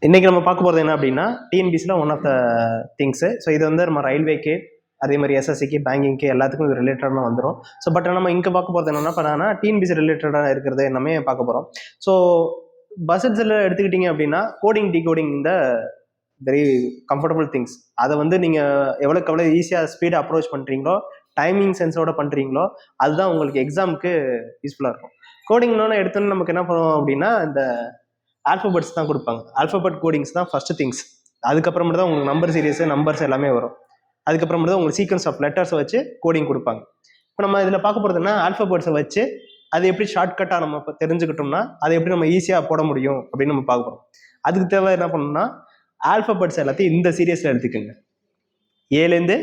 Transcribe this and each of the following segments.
இன்னைக்கு நம்ம பார்க்க போகிறது என்ன அப்படின்னா டிஎன்பிசியில் one of the things. So இது வந்து நம்ம ரயில்வேக்கு அதே மாதிரி எஸ்எஸ்சிக்கு பேங்கிங்க்கு எல்லாத்துக்கும் இது ரிலேட்டடாக வந்துடும். ஸோ பட் நம்ம இங்கே பார்க்க போகிறது என்னென்னா பண்ணால் டிஎன்பிசி ரிலேட்டடாக இருக்கிறது எல்லாமே பார்க்க போகிறோம். ஸோ பஸ்ஸில் எடுத்துக்கிட்டிங்க அப்படின்னா கோடிங் டிகோடிங் இந்த வெரி கம்ஃபர்டபுள் திங்ஸ். அதை வந்து நீங்கள் எவ்வளோக்கு எவ்வளோ ஈஸியாக ஸ்பீடாக அப்ரோச் பண்ணுறீங்களோ, டைமிங் சென்ஸோட பண்ணுறீங்களோ, அதுதான் உங்களுக்கு எக்ஸாமுக்கு யூஸ்ஃபுல்லாக இருக்கும். கோடிங்னு எடுத்தோன்னு நமக்கு என்ன பண்ணுவோம் அப்படின்னா இந்த ஆல்ஃபபெட்ஸ் தான் கொடுப்பாங்க. ஆல்ஃபபெட் கோடிங்ஸ் தான் ஃபர்ஸ்ட் திங்ஸ். அதுக்கப்புறமேட்டு தான் உங்களுக்கு நம்பர் சீரியஸ் நம்பர்ஸ் எல்லாமே வரும். அதுக்கப்புறமேட்டு தான் உங்களுக்கு சீக்வன்ஸ் ஆஃப் லெட்டர்ஸை வச்சு கோடிங் கொடுப்பாங்க. இப்போ நம்ம இதில் பார்க்க போகிறதுனா ஆல்ஃபபெட்ஸை வச்சு அது எப்படி ஷார்ட்கட்டாக நம்ம இப்போ தெரிஞ்சுக்கிட்டோம்னா அதை எப்படி நம்ம ஈஸியாக போட முடியும் அப்படின்னு நம்ம பார்க்க போகிறோம். அதுக்கு தேவை என்ன பண்ணணும்னா ஆல்ஃபபெட்ஸ் எல்லாத்தையும் இந்த சீரியஸில் எடுத்துக்கோங்க. ஏலேருந்து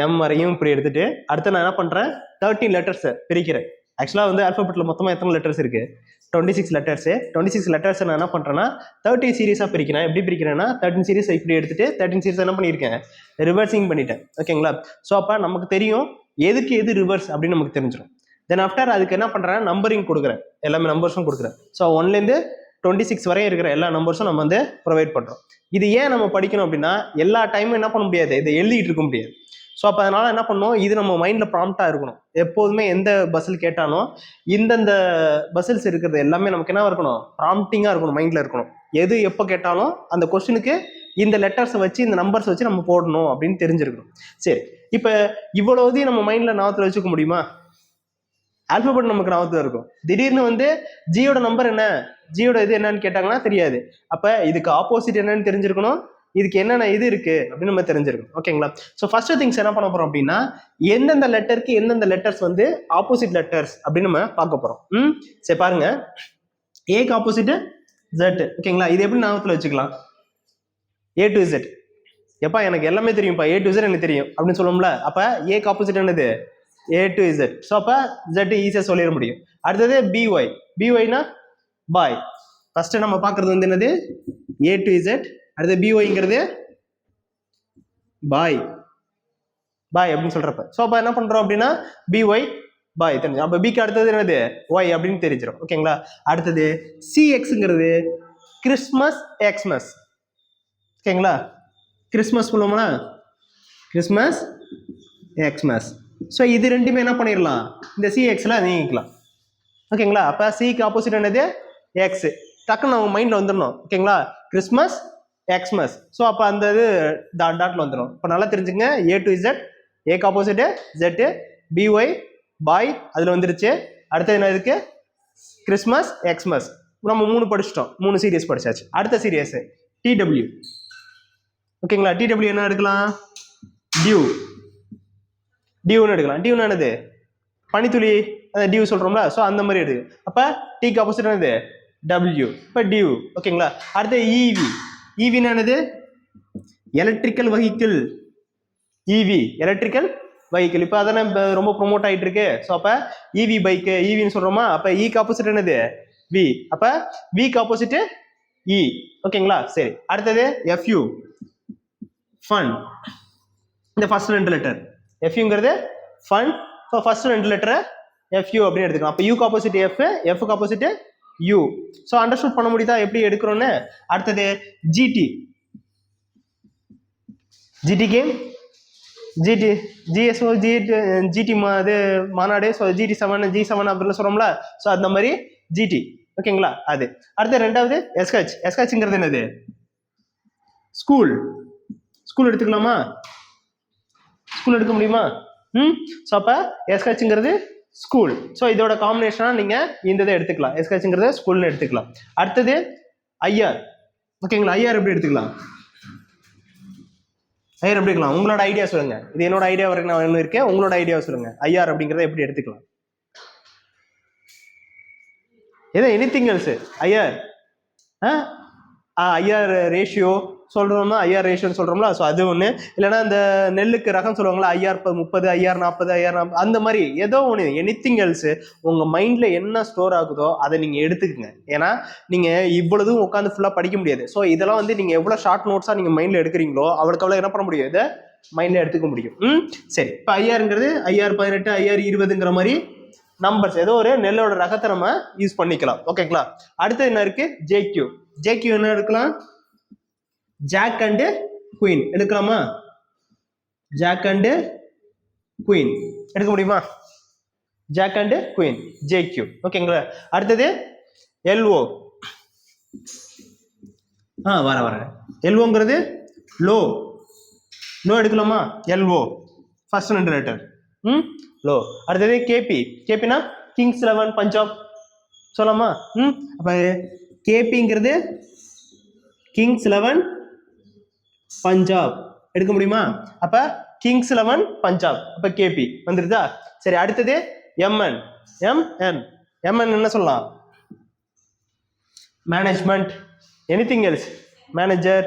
எம் வரையும் இப்படி எடுத்துட்டு அடுத்து நான் என்ன பண்ணுறேன் 13 லெட்டர்ஸை பிரிக்கிறேன். ஆக்சுவலாக வந்து ஆல்ஃபபெட்டில் மொத்தமாக எத்தனை லெட்டர்ஸ் இருக்குது? 26 லெட்டர்ஸு. 26 லெட்டர்ஸை நான் என்ன பண்ணுறேன்னா 30 சீரீஸாக பிரிக்கிறேன். எப்படி பிரிக்கிறேன்னா 13 சீரீஸ் இப்படி எடுத்துட்டு 13 சீரீஸ் என்ன பண்ணியிருக்கேன், ரிவர்ஸிங் பண்ணிட்டேன். ஓகேங்களா? ஸோ அப்போ நமக்கு தெரியும் எதுக்கு எது ரிவர்ஸ் அப்படின்னு நமக்கு தெரிஞ்சிடும். தென் ஆஃப்டர் அதுக்கு என்ன பண்ணுறேன், நம்பரிங் கொடுக்குறேன், எல்லாமே நம்பர்ஸும் கொடுக்குறேன். ஸோ 1லேருந்து 26 வரையும் இருக்கிற எல்லா நம்பர்ஸும் நம்ம வந்து ப்ரொவைட் பண்ணுறோம். இது ஏன் நம்ம படிக்கணும் அப்படின்னா எல்லா டைமும் என்ன பண்ண முடியாது, இதை எழுதிட்டு இருக்க முடியாது. ஸோ அப்போ அதனால் என்ன பண்ணணும், இது நம்ம மைண்டில் ப்ராம்ப்டாக இருக்கணும். எப்போதுமே எந்த பஸ்ஸில் கேட்டாலும் இந்தந்த பஸ்ஸில்ஸ் இருக்கிறது எல்லாமே நமக்கு என்ன இருக்கணும், ப்ராம்ப்டிங்காக இருக்கணும், மைண்டில் இருக்கணும். எது எப்போ கேட்டாலும் அந்த கொஸ்டினுக்கு இந்த லெட்டர்ஸை வச்சு இந்த நம்பர்ஸை வச்சு நம்ம போடணும் அப்படின்னு தெரிஞ்சிருக்கணும். சரி, இப்போ இவ்வளோதையும் நம்ம மைண்டில் ஞாபகத்தில் வச்சுக்க முடியுமா? ஆல்பபெட் நமக்கு ஞாபகத்தில் இருக்கும். திடீர்னு வந்து ஜியோட நம்பர் என்ன, ஜியோட இது என்னன்னு கேட்டாங்கன்னா தெரியாது. அப்போ இதுக்கு ஆப்போசிட் என்னன்னு தெரிஞ்சிருக்கணும், இதுக்கு என்னென்ன இது இருக்கு அப்படின்னு நம்ம தெரிஞ்சிருக்கணும். ஓகேங்களா? ஸோ ஃபர்ஸ்ட் திங்ஸ் என்ன பண்ண போறோம் அப்படின்னா எந்தெந்த லெட்டருக்கு எந்தெந்த லெட்டர்ஸ் வந்து ஆப்போசிட் லெட்டர்ஸ் அப்படின்னு நம்ம பார்க்க போறோம். சரி பாருங்க, ஏக்கு ஆப்போசிட் ஜெட். ஓகேங்களா? இது எப்படி ஞாபகத்தில் வச்சுக்கலாம், ஏ டு இசட். எப்பா எனக்கு எல்லாமே தெரியும்ப்பா, ஏ டு இசட் எனக்கு தெரியும் அப்படின்னு சொல்லுவோம்ல. அப்போ ஏக்கு ஆப்போசிட் என்னது, ஏ டு இசட். ஸோ அப்போ ஜெட் ஈஸியாக சொல்லிட முடியும். அடுத்தது பிஒய். பிஒய்னா பாய். ஃபர்ஸ்ட் நம்ம பார்க்கறது வந்து என்னது, ஏ டு இசட். அடுத்து பிஒய்ங்கிறது பாய், பாய் அப்படின்னு சொல்றப்ப. ஸோ அப்போ என்ன பண்றோம் அப்படின்னா பிஒய் பாய் தெரிஞ்சு. அப்போ பிக்கு அடுத்தது என்னது, ஒய் அப்படின்னு தெரிஞ்சிடும். ஓகேங்களா? அடுத்தது சிஎக்ஸுங்கிறது கிறிஸ்மஸ் எக்ஸ்மஸ். ஓகேங்களா? கிறிஸ்மஸ் சொல்லுவோம்னா கிறிஸ்மஸ் எக்ஸ்மஸ். ஸோ இது ரெண்டுமே என்ன பண்ணிடலாம், இந்த சிஎக்ஸில் நீங்கிக்கலாம். ஓகேங்களா? அப்போ சிக்கு ஆப்போசிட் என்னது, எக்ஸ். டக்குன்னு நம்ம மைண்டில் வந்துடணும். ஓகேங்களா? கிறிஸ்மஸ் எக்ஸ்மஸ். ஸோ அப்போ அந்த இது டாட்ல வந்துடும். இப்போ நல்லா தெரிஞ்சுங்க, ஏ டு இசட், ஏக்கு ஆப்போசிட்டு ஜெட்டு, பிஒய் பாய் அதில் வந்துருச்சு. அடுத்தது என்ன இருக்கு, கிறிஸ்மஸ் எக்ஸ்மஸ். நம்ம 3 படிச்சிட்டோம், 3 சீரியஸ் படிச்சாச்சு. அடுத்த சீரியஸ் டிடபிள்யூ. ஓகேங்களா? டிடபிள்யூ என்ன எடுக்கலாம், டியூ. டியூன்னு எடுக்கலாம். டியூன்னு என்னது, பனித்துளி, அந்த டியூ சொல்றோம்ல. ஸோ அந்த மாதிரி எடுக்கு. அப்போ டிக்கு ஆப்போசிட் என்னது, டபிள்யூ. இப்போ டியூ. ஓகேங்களா? அடுத்து இவி. இவின்னு என்னது, எலக்ட்ரிக்கல் வெஹிக்கிள். இவி எலக்ட்ரிக்கல் வெஹிக்கிள். இப்போ அதானே ரொம்ப ப்ரொமோட் ஆகிட்டு இருக்கு. ஸோ அப்போ இவி பைக்கு இவின்னு சொல்றோமா. அப்போ இக்கு ஆப்போசிட் என்னது, வி. அப்போ விக்கு ஆப்போசிட் இ. ஓகேங்களா? சரி, அடுத்தது எஃப்யூ, ஃபன். இந்த ஃபர்ஸ்ட் 2 லெட்டர் எஃப்யூங்கிறது ஃபன். ஸோ ஃபர்ஸ்ட் 2 லெட்டரை எஃப்யூ அப்படின்னு எடுத்துக்கலாம். அப்போ யூக்கு ஆப்போசிட் எஃப், எஃப்க்கு ஆப்போசிட் யூ. ஸோ அண்டர்ஸ்டூட் பண்ண முடியுதா எப்படி எடுக்கிறோன்னு? அடுத்தது ஜிடி. ஜிடிக்கு ஜிடி ஜிஎஸ்ஓ ஜிடி அது மாநாடு. ஸோ GT7 G7 அப்படின்னு சொல்றோம்ல. ஸோ அந்த மாதிரி ஜிடி. ஓகேங்களா? அது அடுத்து ரெண்டாவது எஸ்ஹெச். எஸ்ஹெச்ங்கிறது என்னது, ஸ்கூல். ஸ்கூல் எடுத்துக்கலாமா, ஸ்கூல் எடுக்க முடியுமா? ஸோ அப்போ எஸ்ஹெச்ங்கிறது ஸ்கூல். ஸோ இதோட காம்பினேஷனா நீங்க இந்த இதை எடுத்துக்கலாம், எஸ்ஹெச்ங்கிறத ஸ்கூல்னு எடுத்துக்கலாம். அடுத்தது ஐஆர். ஓகேங்களா? ஐஆர் எப்படி எடுத்துக்கலாம், ஐஆர் எப்படி எடுக்கலாம், உங்களோட ஐடியா சொல்லுங்க. இது என்னோட ஐடியா வரைக்கும் நான் இன்னும் இருக்கேன், உங்களோட ஐடியா சொல்லுங்க. ஐஆர் அப்படிங்கிறத எப்படி எடுத்துக்கலாம், ஏதோ anything else. IR IR ratio சொல்றோம்னா ஐஆர் ரேஷியோன்னு சொல்றோம்ல. ஸோ அது ஒன்று. இல்லைன்னா இந்த நெல்லுக்கு ரகம் சொல்லுவாங்களா, ஐஆர் 30, ஐஆர் 40, ஐஆர் 40, அந்த மாதிரி ஏதோ ஒன்று. எனிதிங் எல்ஸ் உங்க மைண்ட்ல என்ன ஸ்டோர் ஆகுதோ அதை நீங்க எடுத்துக்கங்க. ஏன்னா நீங்க இவ்வளவும் உட்காந்து ஃபுல்லா படிக்க முடியாது. ஸோ இதெல்லாம் வந்து நீங்க எவ்வளவு ஷார்ட் நோட்ஸா நீங்க மைண்ட்ல எடுக்கிறீங்களோ அவளுக்கு அவ்வளோ என்ன பண்ண முடியும், இதை மைண்ட்ல எடுத்துக்க முடியும். சரி, இப்போ ஐஆருங்கிறது ஐஆர் 18, ஐஆர் 20ங்கிற மாதிரி நம்பர்ஸ். ஏதோ ஒரு நெல்லோட ரகத்தை நம்ம யூஸ் பண்ணிக்கலாம். ஓகேங்களா? அடுத்து என்ன இருக்கு, ஜேக்யூ. ஜேக்யூ என்ன எடுக்கலாம்? ஜாக் அண்டு குயின் எடுக்கலாமா? ஜாக் அண்டு குயின் எடுக்க முடியுமா? Jack and queen JQ. ஓகேங்களா? அடுத்தது எல்ஓ. வர எல்ஓங்கிறது லோ. லோ எடுக்கலாமா? LO first 2 letter low. அடுத்தது கேபி. கேபினா கிங்ஸ் 11 பஞ்சாப் சொல்லலாமா? அப்ப கேபிங்கிறது கிங்ஸ் 11 பஞ்சாப் எடுக்க முடியுமா? அப்ப கிங்ஸ் 11 பஞ்சாப், அப்ப கேபி வந்துருதா? சரி, அடுத்தது எம்என். எம்என் எம்என் என்ன சொல்லலாம்? Management, anything else, manager.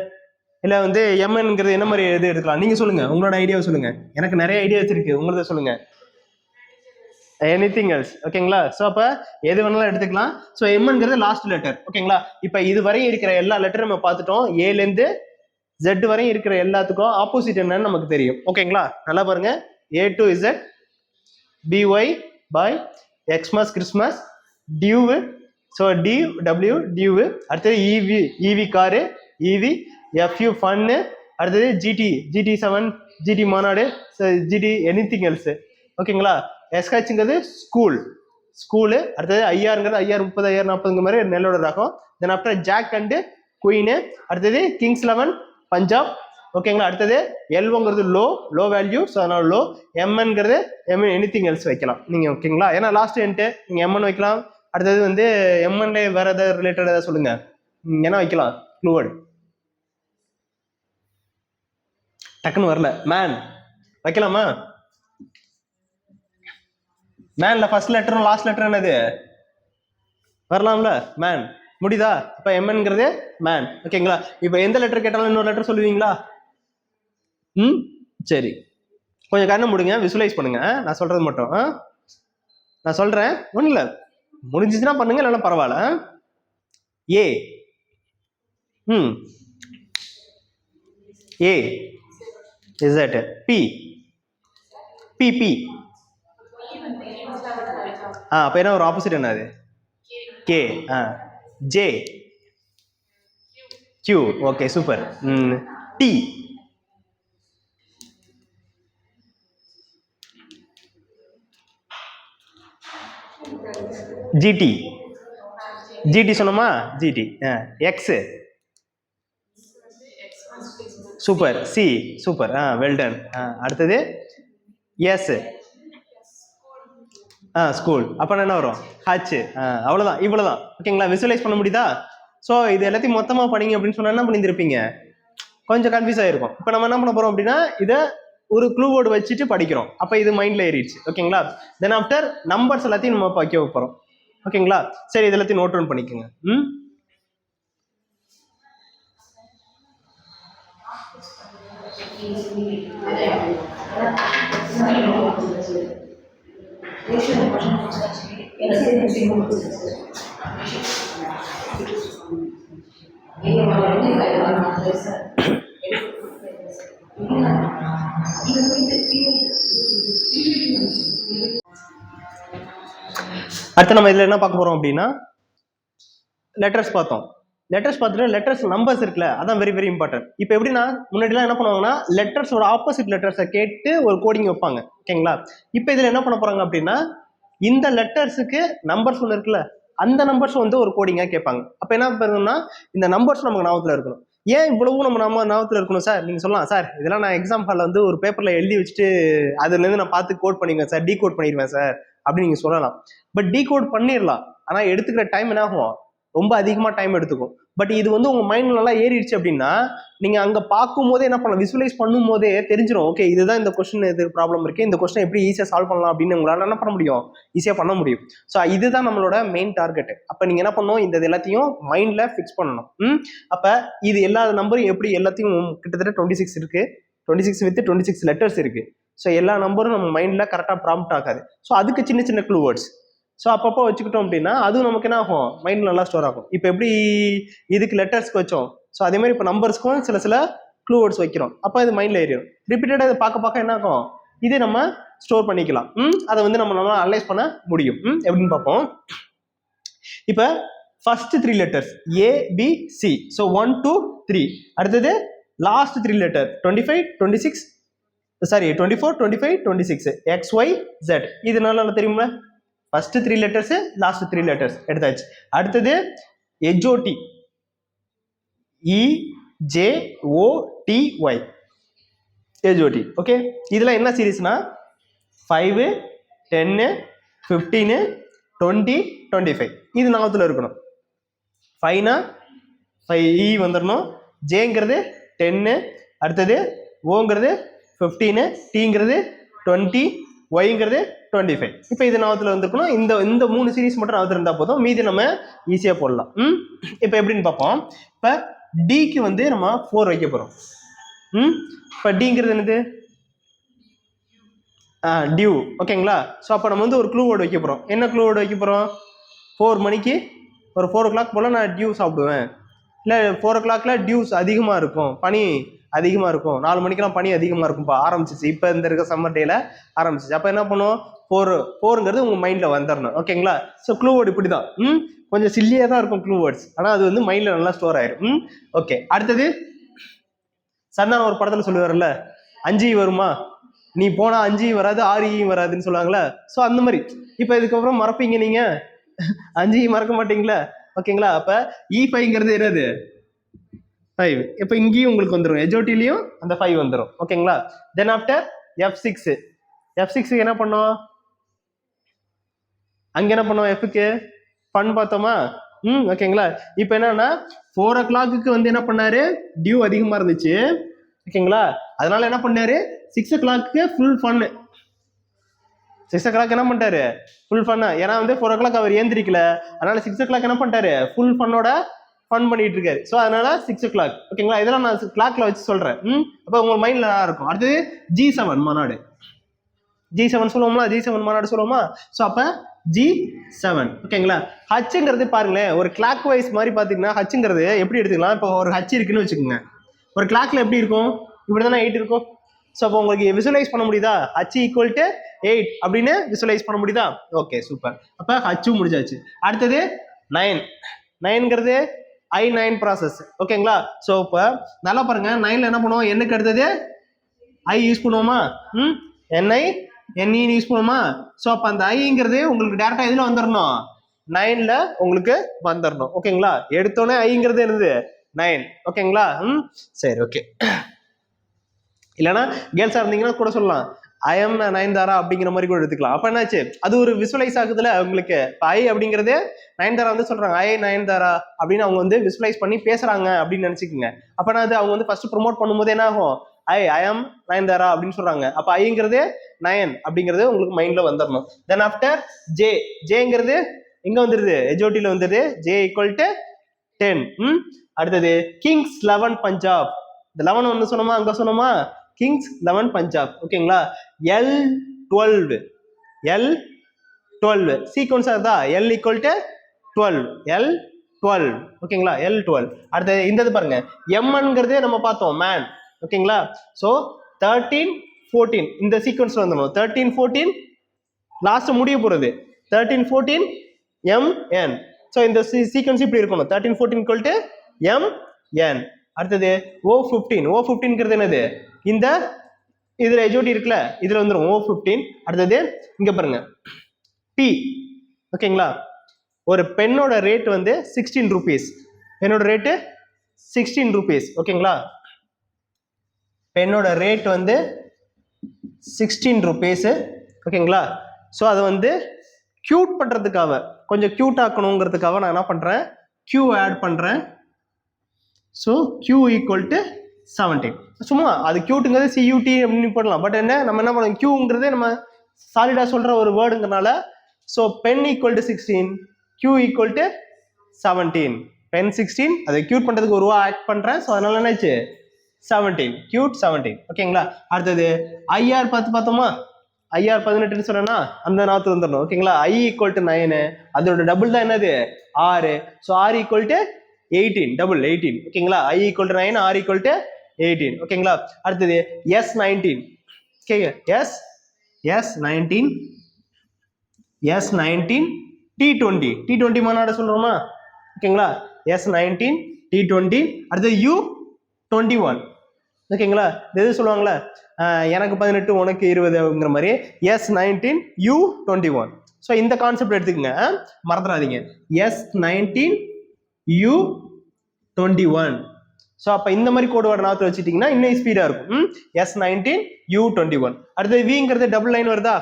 இல்லை வந்து எம்என்ங்கிறது என்ன மாதிரி இது எடுக்கலாம்? நீங்கள் சொல்லுங்க, உங்களோட ஐடியாவை சொல்லுங்க. எனக்கு நிறைய ஐடியாஸ் இருக்கு, உங்களத சொல்லுங்க. Anything else. ஓகேங்களா? ஸோ அப்போ எது வேணாலும் எடுத்துக்கலாம். ஸோ எம்என்ங்கிறது லாஸ்ட் லெட்டர். ஓகேங்களா? இப்போ இது வரையும் இருக்கிற எல்லா லெட்டரும் நம்ம பார்த்துட்டோம். ஏலேருந்து ஜெட் வரையும் இருக்கிற எல்லாத்துக்கும் ஆப்போசிட் என்னன்னு நமக்கு தெரியும். ஓகேங்களா? நல்லா பாருங்க. A to Z, BY boy, Xmas Christmas, dew, so D W dew. அடுத்தது EV, EV car, EV, FU fun. அடுத்தது ஜிடி, ஜிடி 7, ஜிடி மாநாடு, ஜிடி எனிதிங் எல்ஸ். ஓகேங்களா? எஸ்ஹெச்ங்கிறது ஸ்கூல், ஸ்கூலு. அடுத்தது ஐஆருங்கிறது ஐஆர் 30, ஐஆர் 40 மாதிரி நெல்லோட ரகம். Then after jack and queen. அடுத்தது கிங்ஸ் 11 பஞ்சாப். ஓகேங்களா? அடுத்தது எல்ஓங்கிறது லோ, லோ வேல்யூ, ஸோ அதனால லோ. எம்என்ங்கிறது எம்என் எனிதிங் எல்ஸ் வைக்கலாம் நீங்கள். ஓகேங்களா? ஏன்னா லாஸ்ட் என்ட்டு நீங்கள் எம்என் வைக்கலாம். அடுத்தது வந்து எம்என்ல வேற ஏதாவது ரிலேட்டட் ஏதாவது சொல்லுங்க. என்ன வைக்கலாம்? க்ளூவர்டு டக்குன்னு வரல. மேன் வைக்கலாமா? மேன்ல ஃபர்ஸ்ட் லெட்டரும் லாஸ்ட் லெட்டர் என்னது? வரலாம்ல? மேன் முடியுதா? இப்ப எம்என்ங்கிறது மேன். ஓகேங்களா? இப்ப எந்த லெட்டர் கேட்டாலும் இன்னொரு லெட்டர் சொல்லுவீங்களா? சரி, கொஞ்சம் கண்ணை முடிங்க, விசுவலைஸ் பண்ணுங்க. நான் சொல்றது மட்டும் நான் சொல்றேன், ஒன்றும் இல்லை, முடிஞ்சிச்சுன்னா பண்ணுங்க, இல்லைன்னா பரவாயில்ல. A, A Z, B, B B. அப்ப என்ன ஒரு ஆப்போசிட் என்னது? K. J, Q. Okay, super. T, GT. GT சொன்னோமா? GT. X, super. C, super, well done. அடுத்தது எஸ், ஸ்கூல். அப்போ என்ன வரும்? ஹச். அவ்வளோதான், இவ்வளோதான். ஓகேங்களா? விசுவலைஸ் பண்ண முடியுதா? ஸோ இது எல்லாத்தையும் மொத்தமாக படிங்க அப்படின்னு சொன்னால் என்ன பண்ணியிருப்பீங்க? கொஞ்சம் கன்ஃபியூஸ் ஆகிருக்கும். இப்போ நம்ம என்ன பண்ண போகிறோம் அப்படின்னா, இதை ஒரு க்ளூ வேர்டு வச்சுட்டு படிக்கிறோம். அப்போ இது மைண்டில் ஏறிடுச்சு. ஓகேங்களா? தென் ஆஃப்டர் நம்பர்ஸ் எல்லாத்தையும் நம்ம வைக்க போகிறோம். ஓகேங்களா? சரி, இது எல்லாத்தையும் நோட் டவுன் பண்ணிக்கோங்க. அடுத்து நம்ம இதுல என்ன பார்க்க போறோம் அப்படின்னா, லெட்டர்ஸ் பார்த்தோம். லெட்டர்ஸ் பார்த்துட்டு லெட்டர்ஸ் நம்பர்ஸ் இருக்குல்ல, அதான் வெரி வெரி இம்பார்ட்டன்ட். இப்போ எப்படின்னா, முன்னாடிலாம் என்ன பண்ணுவாங்கன்னா, லெட்டர்ஸோட ஆப்போசிட் லெட்டர்ஸை கேட்டு ஒரு கோடிங் வைப்பாங்க. ஓகேங்களா? இப்போ இதில் என்ன பண்ண போறாங்க அப்படின்னா, இந்த லெட்டர்ஸுக்கு நம்பர்ஸ் ஒன்று இருக்குல்ல, அந்த நம்பர்ஸ் வந்து ஒரு கோடிங்காக கேட்பாங்க. அப்போ என்ன பண்ணுன்னா, இந்த நம்பர்ஸ் நமக்கு ஞாபகத்தில் இருக்கணும். ஏன் இவ்வளவும் நம்ம ஞாபகத்தில் இருக்கணும் சார்? நீங்கள் சொல்லலாம், சார் இதெல்லாம் நான் எக்ஸாம் ஹாலில் வந்து ஒரு பேப்பரில் எழுதி வச்சுட்டு அதுலேருந்து நான் பார்த்து கோட் பண்ணிடுவேன் சார், டீ கோட் பண்ணிடுவேன் சார் அப்படின்னு நீங்கள் சொல்லலாம். பட் டீ கோட் பண்ணிடலாம், ஆனால் எடுத்துக்கிற டைம் என்ன ஆகும்? ரொம்ப அதிகமாக டைம் எடுத்துக்கும். பட் இது வந்து உங்கள் மைண்ட் நல்லா ஏறிடுச்சு அப்படின்னா, நீங்கள் அங்கே பார்க்கும் போதே என்ன பண்ணலாம், விசுவலைஸ் பண்ணும் போதே தெரிஞ்சிடும். ஓகே, இதுதான் இந்த கொஸ்டின், இது ப்ராப்ளம் இருக்குது, இந்த கொஸ்டின் எப்படி ஈஸியாக சால்வ் பண்ணலாம் அப்படின்னு உங்களால் என்ன பண்ண முடியும்? ஈஸியாக பண்ண முடியும். ஸோ இதுதான் நம்மளோட மெயின் டார்கெட். அப்போ நீங்கள் என்ன பண்ணணும்? இந்த எல்லாத்தையும் மைண்டில் ஃபிக்ஸ் பண்ணணும். அப்போ இது எல்லா நம்பரும் எப்படி எல்லாத்தையும் கிட்டத்தட்ட 26 இருக்குது, 26 வித் 26 லெட்டர்ஸ் இருக்குது. ஸோ எல்லா நம்பரும் நம்ம மைண்டில் கரெக்டாக ப்ராம்ப்ட் ஆகாது. ஸோ அதுக்கு சின்ன சின்ன க்ளூ வேர்ட்ஸ் ஸோ அப்பப்போ வச்சுக்கிட்டோம் அப்படின்னா அதுவும் நமக்கு என்ன ஆகும்? மைண்ட் நல்லா ஸ்டோர் ஆகும். இப்போ எப்படி இதுக்கு லெட்டர்ஸ்க்கு வச்சோம், ஸோ அதே மாதிரி இப்போ நம்பர்ஸ்க்கும் சில க்ளூ வேர்ட்ஸ் வைக்கிறோம். அப்போ இது மைண்டில் ஏறிடும். ரிப்பீட்டடாக இதை பார்க்க என்ன ஆகும்? இதே நம்ம ஸ்டோர் பண்ணிக்கலாம். அதை வந்து நம்ம அனலைஸ் பண்ண முடியும். எப்படின்னு பார்ப்போம். இப்போ first three letters ABC. So 1 2 3. அடுத்தது last three letter 25 26 sorry 24 25 26 XYZ. இது நல்லா தெரியுமா? First three letters last three letters எடுத்தாச்சு. அடுத்தது HOT EJOTY HOT. ஓகே, இதுல என்ன சீரீஸ்னா 5 10 15 20 25. இது நாமத்துல இருக்கணும். 5னா 5 வந்துடணும், ஜேங்கிறது 10, அடுத்தது ஓங்கிறது 15, டீங்கிறது 20, ஒய்ங்கிறது 25. இப்போ இது நாமத்தில் வந்துருக்கணும். இந்த 3 சீரீஸ் மட்டும் நாமத்தில் இருந்தால் போதும், மீதி நம்ம ஈஸியாக போடலாம். இப்போ எப்படின்னு பார்ப்போம். இப்போ டிக்கு வந்து நம்ம 4 வைக்க போகிறோம். இப்போ டிங்கிறது என்னது? டியூ. ஓகேங்களா? ஸோ அப்போ நம்ம வந்து ஒரு க்ளூ வேர்டு வைக்க போகிறோம். என்ன க்ளூ வேர்டு வைக்க போகிறோம்? 4 மணிக்கு ஒரு 4 o'clock போல் நான் டியூ சாப்பிடுவேன், இல்லை 4 o'clockல டியூஸ் அதிகமாக இருக்கும், பனி அதிகமாக இருக்கும், 4 மணிக்கெல்லாம் பனி அதிகமாக இருக்கும்ப்பா ஆரம்பிச்சிச்சு. இப்போ இந்த இருக்க சம்மர் டேல ஆரம்பிச்சிச்சு. அப்போ என்ன பண்ணுவோம்? 4ங்கிறது உங்கள் மைண்டில் வந்துடணும். ஓகேங்களா? ஸோ க்ளூ வேர்டு இப்படி தான். கொஞ்சம் சில்லியாக தான் இருக்கும் க்ளூ வேர்ட்ஸ், ஆனால் அது வந்து மைண்டில் நல்லா ஸ்டோர் ஆயிரும். ஓகே, அடுத்தது சந்தானம் ஒரு படத்தில் சொல்லுவார்ல, 5 வருமா, நீ போனா 5 வராது 6 வராதுன்னு சொல்லுவாங்களே. ஸோ அந்த மாதிரி இப்போ இதுக்கப்புறம் மறப்பீங்க நீங்க, 5 மறக்க மாட்டீங்களா? ஓகேங்களா? அப்ப E5ங்கிறது என்னது? 5. இப்போ இங்கேயும் உங்களுக்கு வந்துடும், HOTலையும் அந்த 5 வந்துடும். ஓகேங்களா? தென் ஆஃப்டர் F6 என்ன பண்ணோம்? அங்க என்ன பண்ணோம்? Fக்கு ஃபன் பார்த்தோமா? ஓகேங்களா? இப்போ என்னன்னா 4 o'clock வந்து என்ன பண்ணாரு? டியூ அதிகமா இருந்துச்சு. ஓகேங்களா? அதனால என்ன பண்ணாரு? 6 o'clock ஃபுல் ஃபன். 6 o'clock என்ன பண்ணிட்டாரு? ஃபுல் ஃபன்னா. ஏன்னா வந்து 4 o'clock அவர் ஏந்திரிக்கல, அதனால 6 o'clock என்ன பண்ணிட்டாரு? ஃபுல் ஃபன்னோட ஃபன் பண்ணிட்டு இருக்காரு. ஸோ அதனால 6 o'clock. ஓகேங்களா? இதெல்லாம் நான் கிளாக்ல வச்சு சொல்றேன். அப்போ உங்க மைண்ட்ல நல்லா இருக்கும். அடுத்தது G7 மாநாடு. G7 சொல்லுவோம்ல, G7 மாநாடு சொல்லுவோமா? ஸோ அப்ப G7. ஓகேங்களா? ஹச்சுங்கிறது பாருங்களேன், ஒரு கிளாக் வைஸ் மாதிரி பாத்தீங்கன்னா ஹச்சுங்கிறது எப்படி எடுத்துக்கலாம்? இப்போ ஒரு ஹச் இருக்குன்னு வச்சுக்கோங்க, ஒரு கிளாக்ல எப்படி இருக்கும்? இப்படிதானே 8 இருக்கும். ஸோ அப்போ உங்களுக்கு விசுவலைஸ் பண்ண முடியுதா? H = 8 அப்படின்னு விசுவலைஸ் பண்ண முடியுதா? Okay, super. அப்போ ஹச்சும் முடிஞ்சாச்சு. அடுத்தது 9ங்கிறது I9 ப்ராசஸ். ஓகேங்களா? ஸோ இப்போ நல்லா பாருங்க, 9ல என்ன பண்ணுவோம்? என்னக்கு அடுத்தது ஐ யூஸ் பண்ணுவோமா? NE யூஸ் பண்ணுவோமா? ஸோ அப்போ அந்த ஐங்கிறது உங்களுக்கு டேரக்டா எதுல வந்துடணும்? 9ல உங்களுக்கு வந்துடணும். ஓகேங்களா? எடுத்தோடனே ஐங்கிறது என்னது? 9. ஓகேங்களா? சரி, ஓகே. இல்லைன்னா கேர்ள்ஸா இருந்தீங்கன்னா கூட சொல்லலாம், ஐ எம் நயன்தாரா அப்படிங்கிற மாதிரி கூட எடுத்துக்கலாம். அப்ப என்னாச்சு? அது ஒரு விசுவலைஸ் ஆகுதுல உங்களுக்கு. ஐ அப்படிங்கிறது நயன்தாரா வந்து சொல்றாங்க, ஐ நயன்தாரா அப்படின்னு அவங்க வந்து விசுவலைஸ் பண்ணி பேசுறாங்க அப்படின்னு நினைச்சுக்கோங்க. அப்ப அது அவங்க வந்து ஃபர்ஸ்ட் ப்ரொமோட் பண்ணும்போது என்ன ஆகும்? ஐ எம் நயன்தாரா அப்படின்னு சொல்றாங்க. அப்ப ஐங்கிறது 9 அப்படிங்கிறது உங்களுக்கு மைண்ட்ல வந்துடணும். தென் ஆஃப்டர் ஜேங்கிறது எங்க வந்துருது? HOTல வந்துருது. J = 10. அடுத்தது Kings 11 Punjab. இந்த 11 ஒன்று சொன்னோமா, அங்க சொன்னோமா? Kings 11 Punjab. ஓகேங்களா? L12 சீக்வன்ஸா இருந்தா L = 12 L12. ஓகேங்களா? L12. அடுத்து இந்த பாருங்க, M-ங்கிறது நம்ம பார்த்தோம், மேன். ஓகேங்களா? ஸோ 13 14 இந்த சீக்வன்ஸ்ல வந்துடும். 13 14 லாஸ்ட் முடிய போறது 13 14 MN. ஸோ இந்த சீக்வன்ஸ் இப்படி இருக்கணும். 13 14 = MN. அடுத்தது O15ங்கிறது என்னது? இந்த இதுல HOT இருக்குல்ல, இதுல வந்துடும் O15. அடுத்தது இங்க பாருங்க P. ஓகேங்களா? ஒரு பெண்ணோட ரேட் வந்து 16 rupees. பெண்ணோட ரேட்டு 16 rupees. ஓகேங்களா? பெண்ணோட ரேட் வந்து 16 rupees. ஓகேங்களா? ஸோ அதை வந்து கியூட் பண்றதுக்காக, கொஞ்சம் கியூட் ஆக்கணுங்கிறதுக்காக நான் என்ன பண்றேன்? Q ஆட் பண்றேன். So Q = 17. சும்மா அது கியூட்டுங்கிறது CUT அப்படின்னு போடலாம். பட் நம்ம என்ன பண்ணலாம்? Qங்கிறது நம்ம சாலிடா சொல்ற ஒரு வேர்டுங்கிறனால, ஸோ பென் = 16, Q = 17. பென் 16, அதை கியூட் பண்றதுக்கு ஒரு ரூபா ஆட் பண்றேன். ஸோ அதனால என்னாச்சு? 17, கியூட் 17. ஓகேங்களா? அடுத்தது IR பார்த்தோமா? IR 18 சொன்னா அந்த நாத்து வந்துடணும். ஓகேங்களா? I = 9, அதோட டபுள் தான் என்னது? 6. So R = 18, double 18. ஓகேங்களா? I = 9, R = 18. ஓகேங்களா? அடுத்தது S19. S19 T20 மாநாடு சொல்றோமா? ஓகேங்களா. S19 T20 அடுத்தது U21. ஓகேங்களா. எது சொல்லுவாங்களே எனக்கு 18 உனக்கு 20 அப்படிங்கிற மாதிரி S19 U21. ஸோ இந்த கான்செப்ட் எடுத்துக்கங்க, மறந்துடாதீங்க. S19 U21. ஸோ அப்போ இந்த மாதிரி கோடு வேர்டு நாற்று வச்சுட்டீங்கன்னா இன்னும் ஸ்பீடாக இருக்கும். S19 U21. அடுத்தது விங்கிறது டபுள் லைன் வருதா,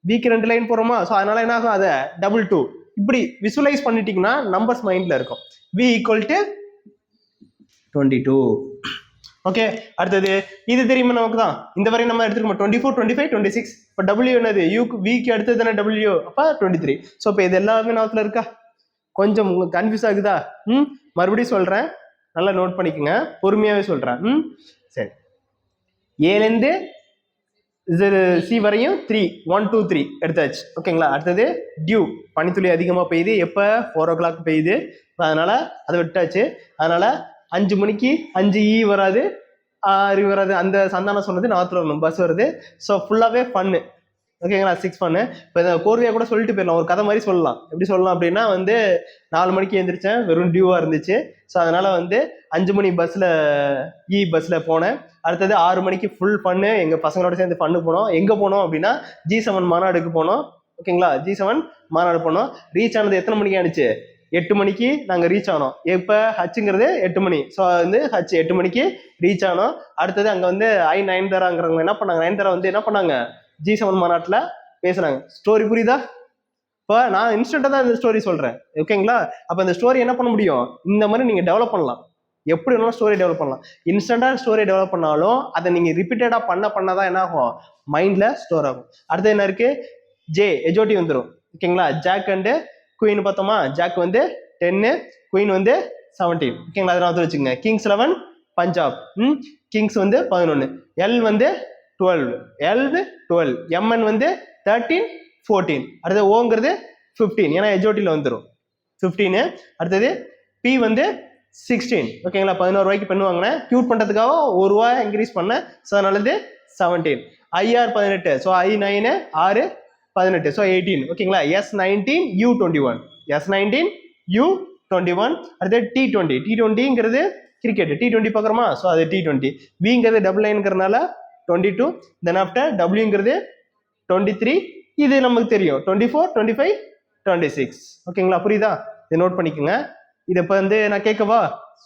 விக்கு 2 லைன் போகிறோமா, ஸோ அதனால என்ன ஆகும், அதை டபுள் 2 இப்படி விசுவலைஸ் பண்ணிட்டீங்கன்னா நம்பர்ஸ் மைண்டில் இருக்கும். V equal to 22. ஓகே. அடுத்தது இது தெரியுமா நமக்கு தான், இந்த வரை நம்ம எடுத்துக்கோம் 24, 25, 26. இப்போ W என்னது, யூக்கு விக்கு அடுத்தது தானே W, அப்போ 23. ஸோ இப்போ இது எல்லாமே நாத்துல இருக்கா, கொஞ்சம் உங்களுக்கு கன்ஃபியூஸ் ஆகுதா? மறுபடியும் சொல்கிறேன், நல்லா நோட் பண்ணிக்கோங்க, பொறுமையாகவே சொல்கிறேன். சரி, ஏலேருந்து சி வரையும் 3, 1, 2, 3 எடுத்தாச்சு. ஓகேங்களா. அடுத்தது டியூ, பனித்துளி அதிகமாக பெய்யுது, எப்போ 4 o'clock பெய்யுது, அதனால அதை விட்டாச்சு. அதனால 5 மணிக்கு 5 வராது, 6 வராது, அந்த சந்தானம் சொன்னது நாத்துல வரணும், பஸ் வருது. ஸோ ஃபுல்லாகவே ஃபன்னு. ஓகேங்களா. 6 ஃபன்னு. இப்போ இதை கோர்வையாக கூட சொல்லிட்டு போயிடலாம், ஒரு கதை மாதிரி சொல்லலாம். எப்படி சொல்லலாம் அப்படின்னா 4 மணிக்கு எழுந்திரிச்சேன், வெறும் டியூவாக இருந்துச்சு. ஸோ அதனால 5 மணி பஸ்ஸில் போனேன். அடுத்தது 6 மணிக்கு ஃபுல் ஃபன்னு, எங்கள் பசங்களோட சேர்ந்து ஃபன்னு போனோம். எங்கே போனோம் அப்படின்னா G7 மாநாடுக்கு போனோம். ஓகேங்களா. G7 மாநாடு போனோம். ரீச் ஆனது எத்தனை மணிக்கு ஆனிச்சு, 8 மணிக்கு நாங்கள் ரீச் ஆனோம். இப்போ ஹச்சுங்கிறது 8 மணி. ஸோ ஹச் 8 மணிக்கு ரீச் ஆனோம். அடுத்தது அங்கே நயன்தாராங்கிறவங்க என்ன பண்ணாங்க, நயன்தாரா என்ன பண்ணாங்க, G7 மாநாட்டில் பேசுனாங்க. ஸ்டோரி புரியுதா? இப்போ நான் இன்ஸ்டன்ட்டாக தான் இந்த ஸ்டோரி சொல்கிறேன். ஓகேங்களா. அப்போ இந்த ஸ்டோரி என்ன பண்ண முடியும், இந்த மாதிரி நீங்கள் டெவலப் பண்ணலாம், எப்படி வேணாலும் ஸ்டோரி டெவலப் பண்ணலாம். இன்ஸ்டன்ட்டாக ஸ்டோரி டெவலப் பண்ணாலும் அதை நீங்கள் ரிப்பீட்டடாக பண்ணதான் என்ன ஆகும், மைண்டில் ஸ்டோர் ஆகும். அடுத்து என்ன இருக்குது, எஜோட்டி வந்துடும். ஓகேங்களா. ஜாக் அண்டு குயின் பார்த்தோமா, ஜாக் 10, குயின் 17. ஓகேங்களா. அதனால வச்சுக்கோங்க. Kings 11 Punjab, Kings 11, L 12, L 12, MN 13, 14. அடுத்தது ஓங்கிறது 15, ஏன்னா எஜோட்டியில் வந்துடும் 15. அடுத்தது பி 16. ஓகேங்களா. 11 ரூபாய்க்கு பெண் வாங்கினேன், கியூட் பண்ணுறதுக்காக 1 ரூபாய் இன்க்ரீஸ் பண்ணேன். ஸோ அதனால 17. IR 18, so I9 6 18, so 18. ஓகேங்களா. S19 U21, S19 U21. அடுத்தது T20 கிரிக்கெட், T20 பார்க்குறோமா, ஸோ அது T20. விங்கிறது டபுள் லைனுங்கிறதுனால 22. தென் ஆஃப்டர் டபிள்யூங்கிறது 23. இது நமக்கு தெரியும் 24, 25, 26. ஓகேங்களா. புரியுதா? இதை நோட் பண்ணிக்கோங்க. இதை இப்போ நான் கேட்கவா,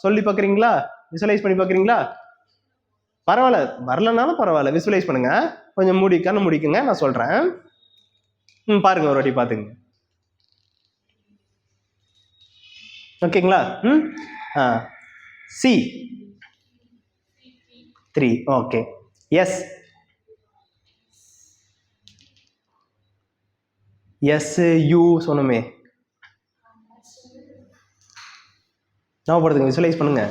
சொல்லி பார்க்குறீங்களா, விசுவலைஸ் பண்ணி பார்க்குறீங்களா? பரவாயில்ல, வரலனாலும் பரவாயில்ல, விசுவலைஸ் பண்ணுங்க. கொஞ்சம் கண்ணு முடிக்குங்க, நான் சொல்கிறேன். பாருங்க, ஒரு வாட்டி பார்த்துங்க. ஓகேங்களா. C 3. ஓகே. எஸ் யூ சொன்னமே, ஞாபகப்படுத்துங்க, விசுவலைஸ் பண்ணுங்க.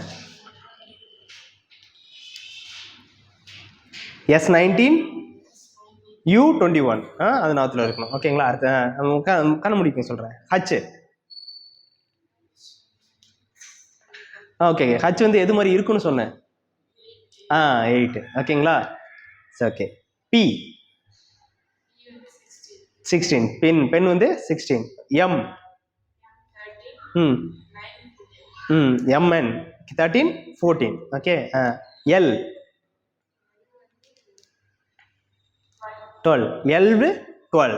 S19 U21, அது நாத்துல இருக்கணும். ஓகேங்களா. அடுத்த கண்ண முடிக்க சொல்றேன். H, okay. ஹச் எது மாதிரி இருக்குன்னு சொன்னேன், 8. ஓகேங்களா. Okay. P 16, pen 16. M MN 13, 14. Okay. L 12, L 12.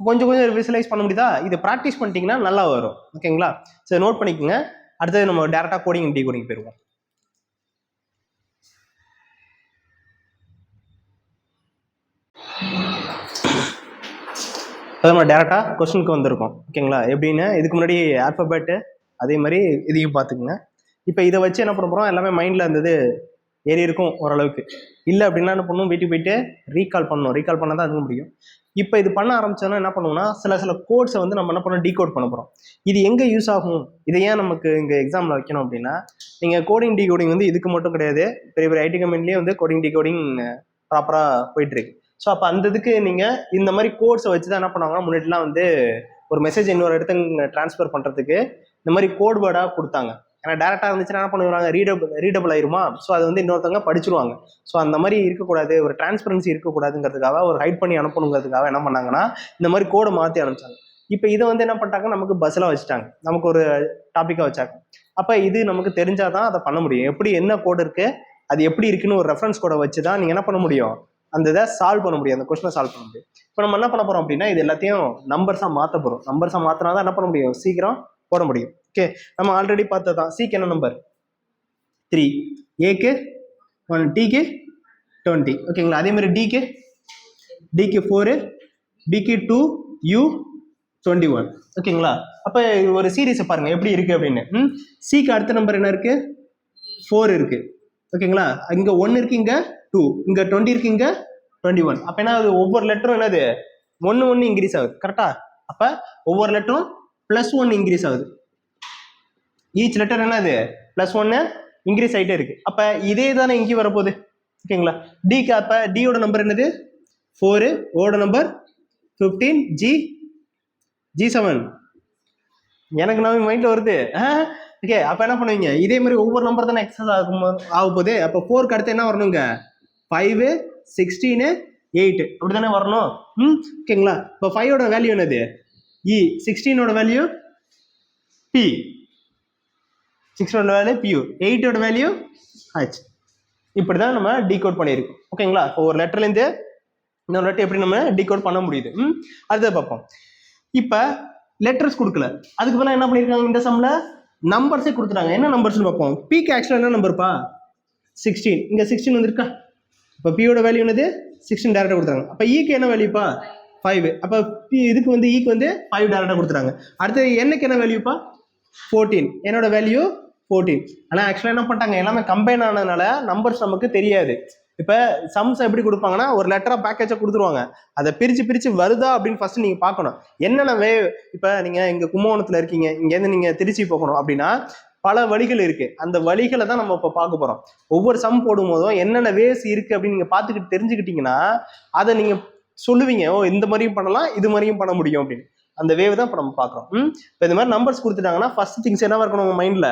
கொஞ்சம் விசுவலைஸ் பண்ண முடியுதா? இதை ப்ராக்டிஸ் பண்ணிட்டீங்கன்னா நல்லா வரும். ஓகேங்களா. சரி, நோட் பண்ணிக்கோங்க. அடுத்தது நம்ம டேரெக்டாக கோடிங் டிகோடிங் போயிடுவோம். அது நம்ம டேரெக்டாக கொஸ்டினுக்கு வந்திருக்கோம். ஓகேங்களா. எப்படின்னு இதுக்கு முன்னாடி ஆல்ஃபபெட்டு அதே மாதிரி இதையும் பார்த்துக்குங்க. இப்போ இதை வச்சு என்ன பண்ண போகிறோம், எல்லாமே மைண்டில் இருந்தது ஏறி இருக்கும் ஓரளவுக்கு. இல்லை அப்படின்னா என்ன பண்ணணும், வீட்டுக்கு போயிட்டு ரீகால் பண்ணால் தான் அது முடியும். இப்போ இது பண்ண ஆரம்பிச்சோன்னா என்ன பண்ணுவோம்னா, சில கோட்ஸை நம்ம என்ன பண்ணோம், டீகோட் பண்ண போகிறோம். இது எங்கே யூஸ் ஆகும், இதை ஏன் நமக்கு இங்கே எக்ஸாமில் வைக்கணும் அப்படின்னா, நீங்கள் கோடிங் டிகோடிங் இதுக்கு மட்டும் கிடையாது, பெரிய பெரிய ஐடி கம்பெனிலேயே கோடிங் டிகோடிங் ப்ராப்பராக போயிட்டுருக்கு. ஸோ அப்போ அந்த இதுக்கு நீங்கள் இந்த மாதிரி கோட்ஸை வச்சு தான் என்ன பண்ணுவாங்கன்னா, முன்னாடிலாம் ஒரு மெசேஜ் இன்னொரு இடத்துக்கு ட்ரான்ஸ்ஃபர் பண்ணுறதுக்கு இந்த மாதிரி கோட் வேர்டாக கொடுத்தாங்க. ஏன்னா டேரெக்டாக இருந்துச்சுன்னா என்ன பண்ணுவாங்க, ரீடபிள் ஆயிருமா, ஸோ அது இன்னொருத்தவங்க படிச்சிருவாங்க. ஸோ அந்த மாதிரி இருக்கக்கூடாது, ஒரு டிரான்ஸ்பரன்சி இருக்கக்கூடாதுங்கிறதுக்காக, ஒரு ஹைட் பண்ணி அனுப்பணுங்கிறதுக்காக என்ன பண்ணாங்கன்னா இந்த மாதிரி கோடை மாற்றி அனுப்பிச்சாங்க. இப்போ இதை வந்து என்ன பண்ணிட்டாங்க, நமக்கு பஸ்ஸில் வச்சுட்டாங்க, நமக்கு ஒரு டாப்பிக்காக வச்சாங்க. அப்போ இது நமக்கு தெரிஞ்சாதான் அதை பண்ண முடியும். எப்படி என்ன கோடு இருக்கு, அது எப்படி இருக்குன்னு ஒரு ரெஃபரன்ஸ் கோடை வச்சு தான் நீங்கள் என்ன பண்ண முடியும், அந்த இதை சால்வ் பண்ண முடியும், அந்த கொஸ்டினை சால்வ் பண்ண முடியும். இப்போ நம்ம என்ன பண்ண போறோம் அப்படின்னா, இது எல்லாத்தையும் நம்பர்ஸாக மாற்ற போகிறோம். நம்பர்ஸாக மாற்றினா தான் என்ன பண்ண முடியும், சீக்கிரம் போட முடியும். ஓகே, நம்ம ஆல்ரெடி பார்த்ததான். சிக்கு என்ன நம்பர் 3, ஏக்கு 1, டிக்கு 20. ஓகேங்களா. அதே மாதிரி டிக்கு 4, பிக்கு 2, யூ 21. ஓகேங்களா. அப்போ ஒரு சீரீஸை பாருங்க எப்படி இருக்கு அப்படின்னு. சிக்கு அடுத்த நம்பர் என்ன இருக்கு, 4 இருக்கு. ஓகேங்களா. இங்க 1 இருக்கு, இங்க 2, இங்க 20 இருக்கு, இங்க 21. அப்ப என்ன ஆகுது, ஒவ்வொரு லெட்டரும் என்னது 1 இன்க்ரீஸ் ஆகுது. கரெக்டா. அப்ப ஒவ்வொரு லெட்டரும் +1 இன்க்ரீஸ் ஆகுது. ஈச் லெட்டர் என்னது +1 இன்க்ரீஸ் ஆகிட்டே இருக்கு. அப்ப இதே தானே இங்கே வரப்போகுது. ஓகேங்களா. டிக்கு அப்ப டியோட நம்பர் என்னது 4, ஓட நம்பர் 15, ஜி 7. எனக்கு நம்ம மைண்ட்ல வருது. ஓகே, அப்ப என்ன பண்ணுவீங்க, இதே மாதிரி ஒவ்வொரு நம்பர் தானே எக்ஸஸ் ஆக போகுது. அப்போ 4க்கு அடுத்து என்ன வரணுங்க, 5, 16, 8 அப்படி தானே வரணும். ஓகேங்களா. இப்போ 5ஓட வேல்யூ என்னது இ, 16ஓட வேல்யூ பி, 6ஓட வேல்யூ பியூ, 8ஓட வேல்யூ ஹச். இப்படிதான் நம்ம டீகோட் பண்ணியிருக்கோம். ஓகேங்களா. இப்போ ஒரு லெட்டர்லேருந்து இன்னொரு லெட்டர் எப்படி நம்ம டீகோட் பண்ண முடியுது, அடுத்தது பார்ப்போம். இப்போ லெட்டர்ஸ் கொடுக்கல, அதுக்கு பதிலாக என்ன பண்ணியிருக்காங்க, இந்த சம்ல நம்பர்ஸே கொடுத்துட்டாங்க. என்ன நம்பர்ஸ்னு பார்ப்போம். பிக்கு ஆக்சுவலாக என்ன நம்பர்ப்பா 16, இங்கே 16 வந்துருக்கா. இப்போ பியோட வேல்யூ என்னது 16 டேரக்டாக கொடுத்துறாங்க. அப்போ ஈக்கு என்ன வேல்யூப்பா 5. அப்போ இதுக்கு வந்து ஈக்கு வந்து 5 டேரக்டாக கொடுத்துறாங்க. அடுத்தது என்னக்கு என்ன வேல்யூப்பா 14, என்னோட வேல்யூ 14. ஆனால் ஆக்சுவலாக என்ன பண்ணிட்டாங்க, எல்லாமே கம்பைன் ஆனதுனால நம்பர்ஸ் நமக்கு தெரியாது. இப்போ சம்ஸ் எப்படி கொடுப்பாங்கன்னா, ஒரு லெட்டரா பேக்கேஜை கொடுத்துருவாங்க. அதை பிரிச்சு வருதா அப்படின்னு ஃபர்ஸ்ட் நீங்க பார்க்கணும். என்னென்ன இப்போ நீங்க இங்க கும்பகோணத்துல இருக்கீங்க, இங்கேருந்து நீங்க திருச்சி போகணும் அப்படின்னா பல வழிகள் இருக்கு. அந்த வழிகளை தான் நம்ம இப்போ பார்க்க போறோம். ஒவ்வொரு சம் போடும் போதும் என்னென்ன வேஸ் இருக்கு அப்படின்னு நீங்க பார்த்துக்கிட்டு தெரிஞ்சுக்கிட்டீங்கன்னா அதை நீங்க சொல்லுவீங்க, ஓ இந்த மாதிரியும் பண்ணலாம், இது மாதிரியும் பண்ண முடியும் அப்படின்னு. அந்த வேவ் தான் இப்போ நம்ம பார்க்குறோம். இப்போ இந்த மாதிரி நம்பர்ஸ் கொடுத்துட்டாங்கன்னா ஃபர்ஸ்ட் திங்ஸ் என்ன இருக்கணும் உங்க மைண்ட்ல,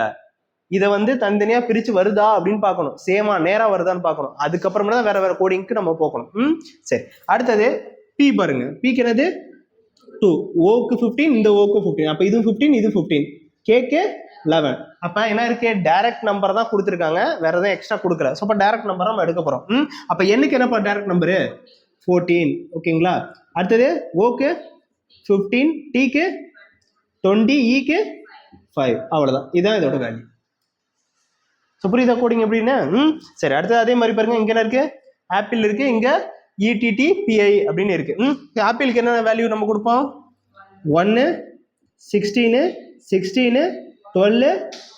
இதை வந்து தனித்தனியா பிரிச்சு வருதா அப்படின்னு பார்க்கணும், சேமா நேரா வருதான்னு பார்க்கணும். அதுக்கப்புறமா தான் வேற கோடிங்க்கு நம்ம போகணும். சரி, அடுத்தது பி பாருங்க. பிக்கு என்னது 2, ஓக்கு 15, இந்த ஓக்கு 15. அப்ப இது 15, இது 15, கேக்கு 11. அப்ப என்ன இருக்கு, டைரக்ட் நம்பர் தான் கொடுத்துருக்காங்க, வேற எதாவது எக்ஸ்ட்ரா கொடுக்கல. ஸோ அப்ப டைரக்ட் நம்பர் நம்ம எடுக்க போறோம். அப்ப என்னக்கு என்னப்பா டைரக்ட் நம்பரு 14. ஓகேங்களா. அடுத்தது ஓக்கு 15, டிக்கு 20, ஈக்கு 5. அவ்வளவுதான், இதுதான் இதோட வேல்யூ. ஸோ புரியுதா கோடிங் எப்படின்னு. சரி, அடுத்தது அதே மாதிரி பாருங்க. இங்க என்ன இருக்கு, ஆப்பிள் இருக்கு, இங்க ETTPI அப்படின்னு இருக்கு. ஆப்பிளுக்கு என்ன வேல்யூ நம்ம கொடுப்போம் 1, 16, 16, 12,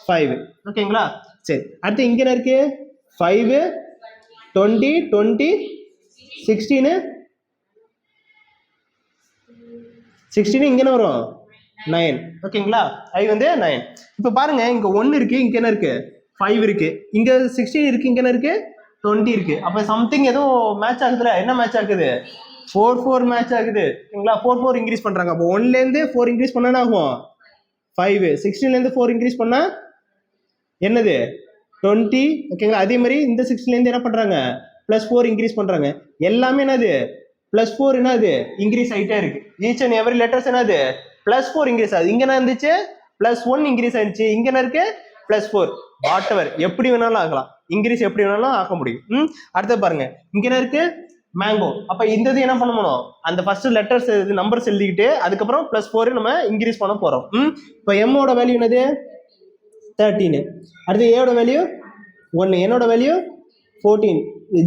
5. ஓகேங்களா. சரி, அடுத்து இங்க என்ன இருக்கு 5, 20, 20, 16, 16 இங்க என்ன வரும் 9. ஓகேங்களா. ஐ வந்து 9. இப்போ பாருங்க, இங்க 1 இருக்கு, இங்க என்ன இருக்கு 5 இருக்கு, இங்க 16 இருக்கு, இங்க என்ன இருக்கு 20 இருக்கு. அப்ப சம்திங் ஏதோ மேட்ச் ஆகுதுல. என்ன மேட்ச் ஆகுது, 4 மேட்ச் ஆகுது. ஓகேங்களா. 4 இன்க்ரீஸ் பண்றாங்க. அப்போ 1ல இருந்து 4 இன்க்ரீஸ் பண்ணா என்ன ஆகும் 5, 16ல இருந்து 4 இன்க்ரீஸ் பண்ணா என்னது 20. ஓகேங்களா. அதே மாதிரி இந்த 16ல இருந்து என்ன பண்றாங்க +4 இன்க்ரீஸ் பண்றாங்க. எல்லாமே என்னது +4 என்னது இன்க்ரீஸ் ஆகிட்டே இருக்கு. ஈச் அண்ட் எவரி லெட்டர்ஸ் என்னது +4 இன்க்ரீஸ் ஆகுது. இங்க என்ன இருந்துச்சு +1 இன்க்ரீஸ் ஆயிடுச்சு, இங்க என்ன இருக்கு +4. வாட்டவர் எப்படி வேணாலும் ஆகலாம், இன்க்ரீஸ் எப்படி வேணாலும் ஆக்க முடியும். அடுத்து பாருங்க, இங்க என்ன இருக்கு மேங்கோ. அப்ப இந்த இது என்ன பண்ணணும், அந்த ஃபர்ஸ்ட் லெட்டர்ஸ் நம்பர்ஸ் எழுதிக்கிட்டு அதுக்கப்புறம் +4 நம்ம இன்க்ரீஸ் பண்ண போறோம். இப்போ எம்மோட வேல்யூ என்னது 13. அடுத்து ஏவோட வேல்யூ 1, என்னோட வேல்யூ 14,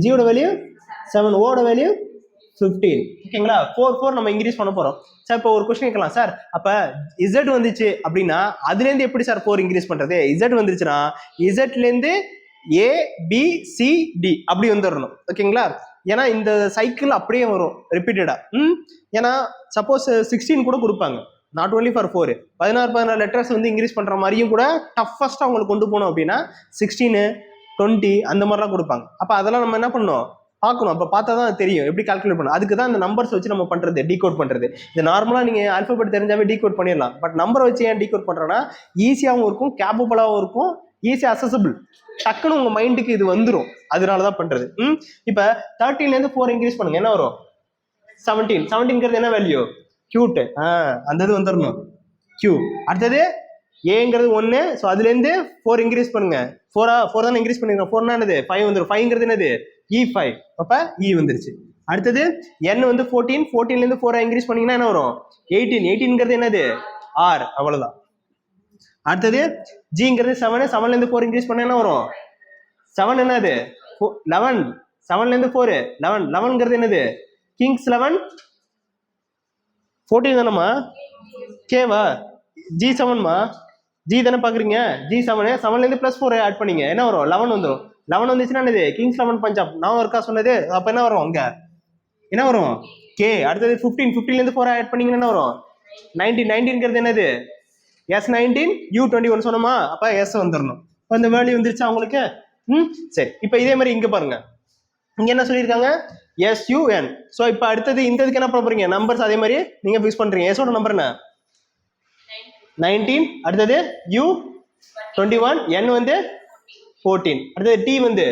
ஜியோட வேல்யூ 7, ஓட வேல்யூ 15. ஓகேங்களா. 4 நம்ம இன்க்ரீஸ் பண்ண போறோம். சார் இப்போ ஒரு கொஸ்டின் கேட்கலாம், சார் அப்ப Z வந்துச்சு அப்படின்னா அதுல இருந்து எப்படி சார் 4 இன்க்ரீஸ் பண்றது. Z வந்துச்சுன்னா Zல இருந்து A B C D அப்படி வந்துடணும். ஓகேங்களா. ஏன்னா இந்த சைக்கிள் அப்படியே வரும் ரிப்பீட்டடா. ஏன்னா சப்போஸ் 16 கூட கொடுப்பாங்க, நாட் ஓன்லி ஃபார் 4. 16 லெட்டர்ஸ் வந்து இன்க்ரீஸ் பண்ற மாதிரியும் கூட டஃபஸ்டா அவங்களுக்கு கொண்டு போனோம் அப்படின்னா 16, 20 அந்த மாதிரிலாம் கொடுப்பாங்க. அப்ப அதெல்லாம் நம்ம என்ன பண்ணணும் பார்க்கணும். அப்போ பார்த்தா தான் தெரியும் எப்படி கால்குலேட் பண்ணணும். அதுக்கு தான் இந்த நம்பர்ஸ் வச்சு நம்ம பண்றது, டீகோட் பண்றது. இது நார்மலாக நீங்கள் ஆல்பபெட் தெரிஞ்சாவே டீகோட் பண்ணிடலாம். பட் நம்பரை வச்சு ஏன் டீகோட் பண்ணுறோன்னா ஈஸியாகவும் இருக்கும், கேப்பபிளாகவும் இருக்கும், ஈஸியாக அசசபிள், டக்குன்னு உங்கள் மைண்டுக்கு இது வந்துடும். அதனால தான் பண்ணுறது. இப்போ 13லேருந்து 4 இன்க்ரீஸ் பண்ணுங்க, என்ன வரும் 17. 17ங்கிறது என்ன வேல்யூ கியூட். அந்த இது வந்துடணும் கியூ. அடுத்தது ஏங்கிறது 1, ஸோ அதுலேருந்து 4 இன்க்ரீஸ் பண்ணுங்க. 4 தானே இன்க்ரீஸ் பண்ணிருக்கோம். 4 என்னது 5 வந்துடும். 5ங்கிறது என்னது E5. அப்போ E வந்துருச்சு. அடுத்தது n வந்து 14, 14லேருந்து 4 இன்க்ரீஸ் பண்ணீங்கன்னா என்ன வரும் 18. 18ங்கிறது என்னது R. அவ்வளோதான். அடுத்தது ஜிங்கிறது 7, 7லேருந்து 4 இன்க்ரீஸ் பண்ண என்ன வரும் 7. என்னது 11, 7லேருந்து 4 11, 11ங்கிறது என்னது கிங்ஸ் 11 14 தானம்மா கேவா G7மா ஜி தானே பார்க்குறீங்க. G7 7லேருந்து +4 ஆட் பண்ணீங்க என்ன வரும் 11 வந்துடும். 11 வந்துச்சுன்னா என்னது கிங்ஸ் 11 பஞ்சாப். நான் ஒருக்கா சொன்னது. அப்போ என்ன வரும் அங்கே என்ன வரும் கே. அடுத்தது 15, 15லேருந்து 4 ஆட் பண்ணீங்கன்னா என்ன வரும் 19. 19ங்கிறது என்னது S19 U21 சொன்னோமா. அப்போ எஸ் வந்துடணும். இப்போ அந்த வேல்யூ வந்துருச்சா உங்களுக்கு. சரி. இப்போ இதே மாதிரி இங்கே பாருங்க. இங்க என்ன சொல்லியிருக்காங்க SUN. ஸோ இப்போ அடுத்தது இந்த இதுக்கு என்ன பண்ண போறீங்க நம்பர்ஸ் அதே மாதிரி நீங்க ஃபிக்ஸ் பண்றீங்க. எஸோட நம்பர் என்ன 19. அடுத்தது U21, N வந்து 14, அடுத்தது T வந்து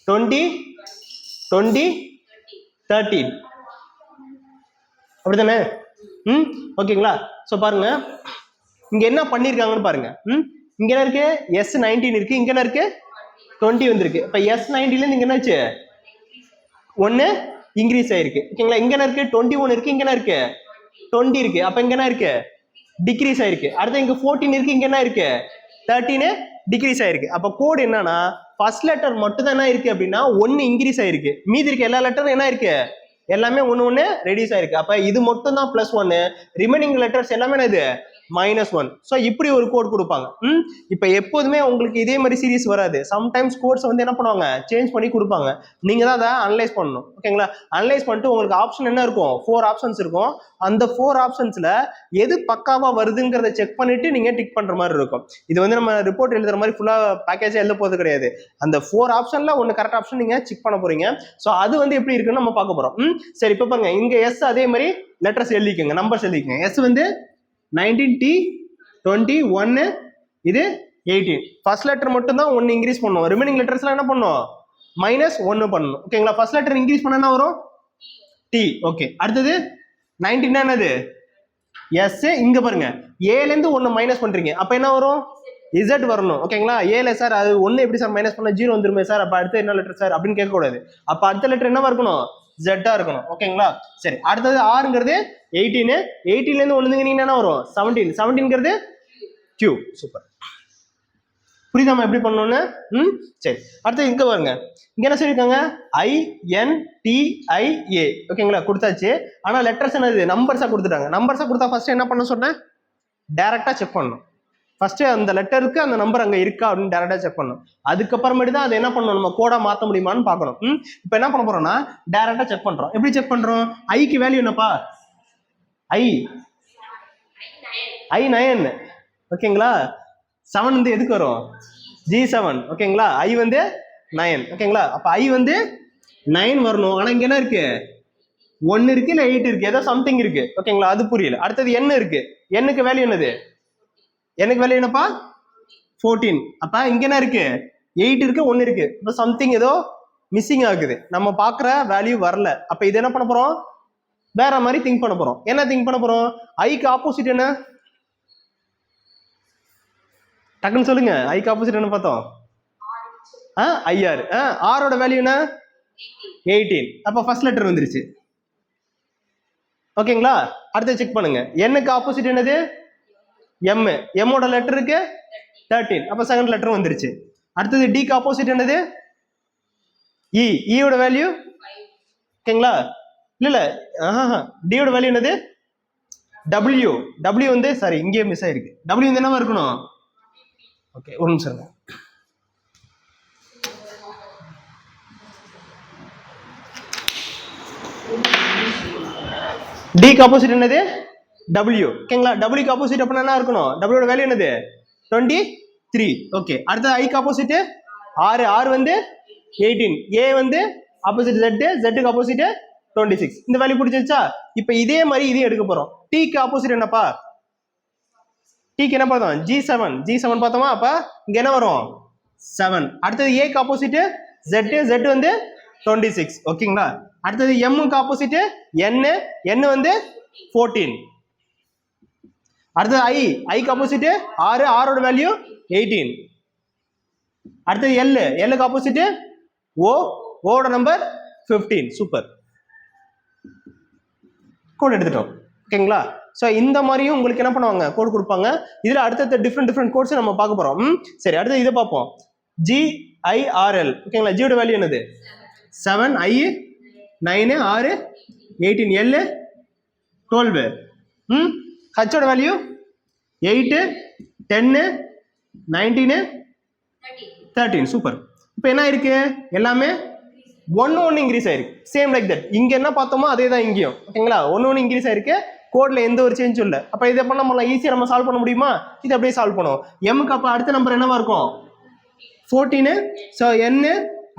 20, 20, 13. அப்படித்தானே. ஓகேங்களா. ஸோ பாருங்க இங்க என்ன பண்ணிருக்காங்கன்னு பாருங்க. இங்க என்ன இருக்கு S19 இருக்கு, இங்க என்ன இருக்கு 20 வந்திருக்கு. இப்ப S19ல இங்க என்னாச்சு 1 இன்க்ரீஸ் ஆயிருக்கு. ஓகேங்களா. இங்க என்ன இருக்கு 21 இருக்கு, இங்க என்ன இருக்கு 20 இருக்கு. அப்ப இங்க என்ன இருக்கு டிக்ரீஸ் ஆயிருக்கு. அடுத்து இங்க 14 இருக்கு, இங்க என்ன இருக்கு 13 டிக்ரீஸ் ஆயிருக்கு. அப்ப கோட் என்னன்னா ஃபர்ஸ்ட் லெட்டர் மட்டும் தான் என்ன இருக்கு அப்படின்னா 1 இன்க்ரீஸ் ஆயிருக்கு. மீதி இருக்க எல்லா லெட்டரும் என்ன இருக்கு எல்லாமே 1 ரெடியூஸ் ஆயிருக்கு. அப்ப இது மட்டும் தான் +1, ரிமைனிங் லெட்டர்ஸ் எல்லாமே என்னது -1. ஸோ இப்படி ஒரு கோட் கொடுப்பாங்க. இப்போ எப்போதுமே உங்களுக்கு இதே மாதிரி சீரிஸ் வராது. சம்டைம்ஸ் கோட்ஸ் வந்து என்ன பண்ணுவாங்க சேஞ்ச் பண்ணி கொடுப்பாங்க. நீங்க தான் அதை அனலைஸ் பண்ணணும். ஓகேங்களா. அனலைஸ் பண்ணிட்டு உங்களுக்கு ஆப்ஷன் என்ன இருக்கும் 4 ஆப்ஷன்ஸ் இருக்கும். அந்த 4 ஆப்ஷன்ஸ்ல எது பக்காவா வருதுங்கிறத செக் பண்ணிட்டு நீங்க டிக் பண்ற மாதிரி இருக்கும். இது வந்து நம்ம ரிப்போர்ட் எழுதுற மாதிரி ஃபுல்லா பேக்கேஜா எழுத போறது கிடையாது. அந்த 4 ஆப்ஷன்ல ஒன்னு கரெக்ட் ஆப்ஷன் நீங்க செக் பண்ண போறீங்க. ஸோ அது வந்து எப்படி இருக்குன்னு நம்ம பார்க்க போறோம். சரி. இப்போ பாருங்க இங்க எஸ் அதே மாதிரி லெட்டர்ஸ் எழுதிக்கங்க, நம்பர்ஸ் எழுதிக்கங்க. எஸ் வந்து 19T 21, இது 18. ஃபர்ஸ்ட் லெட்டர் மட்டும் தான் 1 இன்க்ரீஸ் பண்ணும். ரிமைனிங் லெட்டர்ஸ்லாம் என்ன பண்ணும் -1 பண்ணணும். ஓகேங்களா. ஃபர்ஸ்ட் லெட்டர் இன்க்ரீஸ் பண்ணா என்ன வரும் T. ஓகே. அடுத்தது 19 என்னது S. இங்க பாருங்க ஏல இருந்து 1 மைனஸ் பண்றீங்க. அப்ப என்ன வரும் Z வரணும். ஓகேங்களா. ஏல சார் அது 1 எப்படி சார் மைனஸ் பண்ணா 0 வந்துருமே சார். அப்ப அடுத்து என்ன லெட்டர் சார் அப்படின்னு கேட்க கூடாது. அப்ப அடுத்த லெட்டர் என்னவா இருக்கணும் Z இருக்கணும். ஓகேங்களா. சரி. அடுத்தது Rங்கிறது 18. 18ல இருந்து 1 என்ன வரும் 17. 17ங்கிறது Q. சூப்பர். புரியுதாமா எப்படி பண்ணணும்னு. சரி. அடுத்து இங்க பாருங்க இங்க என்ன சொல்லிருக்காங்க INTIA. ஓகேங்களா கொடுத்தாச்சு. ஆனா லெட்டர்ஸ் என்னது நம்பர்ஸா கொடுத்துட்டாங்க. நம்பர்ஸா கொடுத்தா ஃபர்ஸ்ட் என்ன பண்ண சொன்னேன் டைரக்டா செக் பண்ணணும். ஃபர்ஸ்ட் அந்த லெட்டருக்கு அந்த நம்பர் அங்க இருக்கா அப்படின்னு டைரக்டா செக் பண்ணணும். அதுக்கப்புறமேட்டு தான் அதை என்ன பண்ணணும் நம்ம கோடா மாத்த முடியுமான்னு பார்க்கணும். இப்போ என்ன பண்ண போறோம்னா டைரக்டா செக் பண்றோம். எப்படி செக் பண்றோம் ஐக்கு வேல்யூ என்னப்பா I9. ஓகேங்களா. 7 வந்து எதுக்கு வரும் G7. ஓகேங்களா. I வந்து 9. ஓகேங்களா. அப்ப I வந்து 9 வரணும். ஆனா இங்க என்ன இருக்கு 1 இருக்கு இல்ல 8 இருக்கு, ஏதோ சம்திங் இருக்கு. ஓகேங்களா. அது புரியல. அடுத்தது N இருக்கு. Nக்கு வேல்யூ என்னது எனக்கு வேல்யூ என்னப்பா 14. அப்ப இங்க என்ன இருக்கு 8 இருக்கு 1 இருக்கு. இப்போ சம்திங் ஏதோ மிஸ்ஸிங் ஆகுது. நம்ம பாக்குற வேல்யூ வரல. அப்ப இது என்ன பண்ண போறோம் வேற மாதிரி திங்க் பண்ண போறோம். என்ன திங்க் பண்ண போறோம் ஐக்கு ஆப்போசிட் என்ன டக்குன்னு சொல்லுங்க. ஐக்கு ஆப்போசிட் என்ன பார்த்தோம் IR. ஆரோட வேல்யூ என்ன 18. அப்ப ஃபர்ஸ்ட் லெட்டர் வந்துருச்சு. ஓகேங்களா. அடுத்து செக் பண்ணுங்க. Nக்கு ஆப்போசிட் என்னது M. Mோட லெட்டருக்கு 13. அப்ப செகண்ட் லெட்டர் வந்துருச்சு. அடுத்தது Dக்கு ஆப்போசிட் என்னது E. யோட வேல்யூ ஓகேங்களா. இல்ல டியோட வேல்யூ என்னது W. W வந்து சாரி இங்கே மிஸ் ஆயிருக்கு. W வந்து என்னவா இருக்கணும் ஓகே ஒரு நிமிஷம் இருங்க. Dக்கு ஆப்போசிட் என்னது W. ஓகேங்களா. Wக்கு ஆப்போசிட் அப்ப என்ன இருக்கணும் W வேல்யூ என்னது 23. ஓகே. அடுத்து ஐக்கு ஆப்போசிட் R வந்து 18. A வந்து ஆப்போசிட் Z. Zக்கு ஆப்போசிட் 26. இந்த வேல்யூ பிடிச்சிருச்சா. இப்போ இதே மாதிரி இதையும் எடுக்க போறோம். Tக்கு ஆப்போசிட் என்னப்பா Tக்கு என்ன பார்த்தோம் G7 பார்த்தோமா. அப்ப இங்க என்ன வரும் 7. அடுத்தது Aக்கு ஆப்போசிட் Z வந்து 26. ஓகேங்களா. அடுத்தது Mக்கு ஆப்போசிட் N வந்து 14. அடுத்தது ஐக்கு ஆப்போசிட் 6, 6ஓட வேல்யூ 18. அடுத்தது எல்லுக்கு ஆப்போசிட் ஓட நம்பர் 15. சூப்பர், கோட் எடுத்துட்டோம். ஓகேங்களா? ஸோ இந்த மாதிரியும் உங்களுக்கு என்ன பண்ணுவாங்க, கோட் கொடுப்பாங்க. இதுல அடுத்த டிஃப்ரெண்ட் கோட்ஸ் நம்ம பார்க்க போறோம். சரி, அடுத்து இதை பார்ப்போம். GIRL. ஓகேங்களா? ஜியோட வேல்யூ என்னது? 7, I 9, 6 18, L 12. ஹச்சோட வேல்யூ 8, 10, 19, 13. சூப்பர். இப்போ என்ன இருக்கு, எல்லாமே ஒன்னு இன்க்ரீஸ் ஆயிருக்கு. Same like that. இங்க என்ன பார்த்தோமோ அதே தான் இங்கேயும். ஓகேங்களா? ஒன்னு இன்க்ரீஸ் ஆயிருக்கு. கோட்ல எந்த ஒரு சேஞ்சும் இல்லை. அப்ப இதை பண்ண நம்மளாம் ஈஸியா நம்ம சால்வ் பண்ண முடியுமா? இதை அப்படியே சால்வ் பண்ணுவோம். எம்க்கு அப்ப அடுத்த நம்பர் என்னவா இருக்கும்? 14. ஸோ N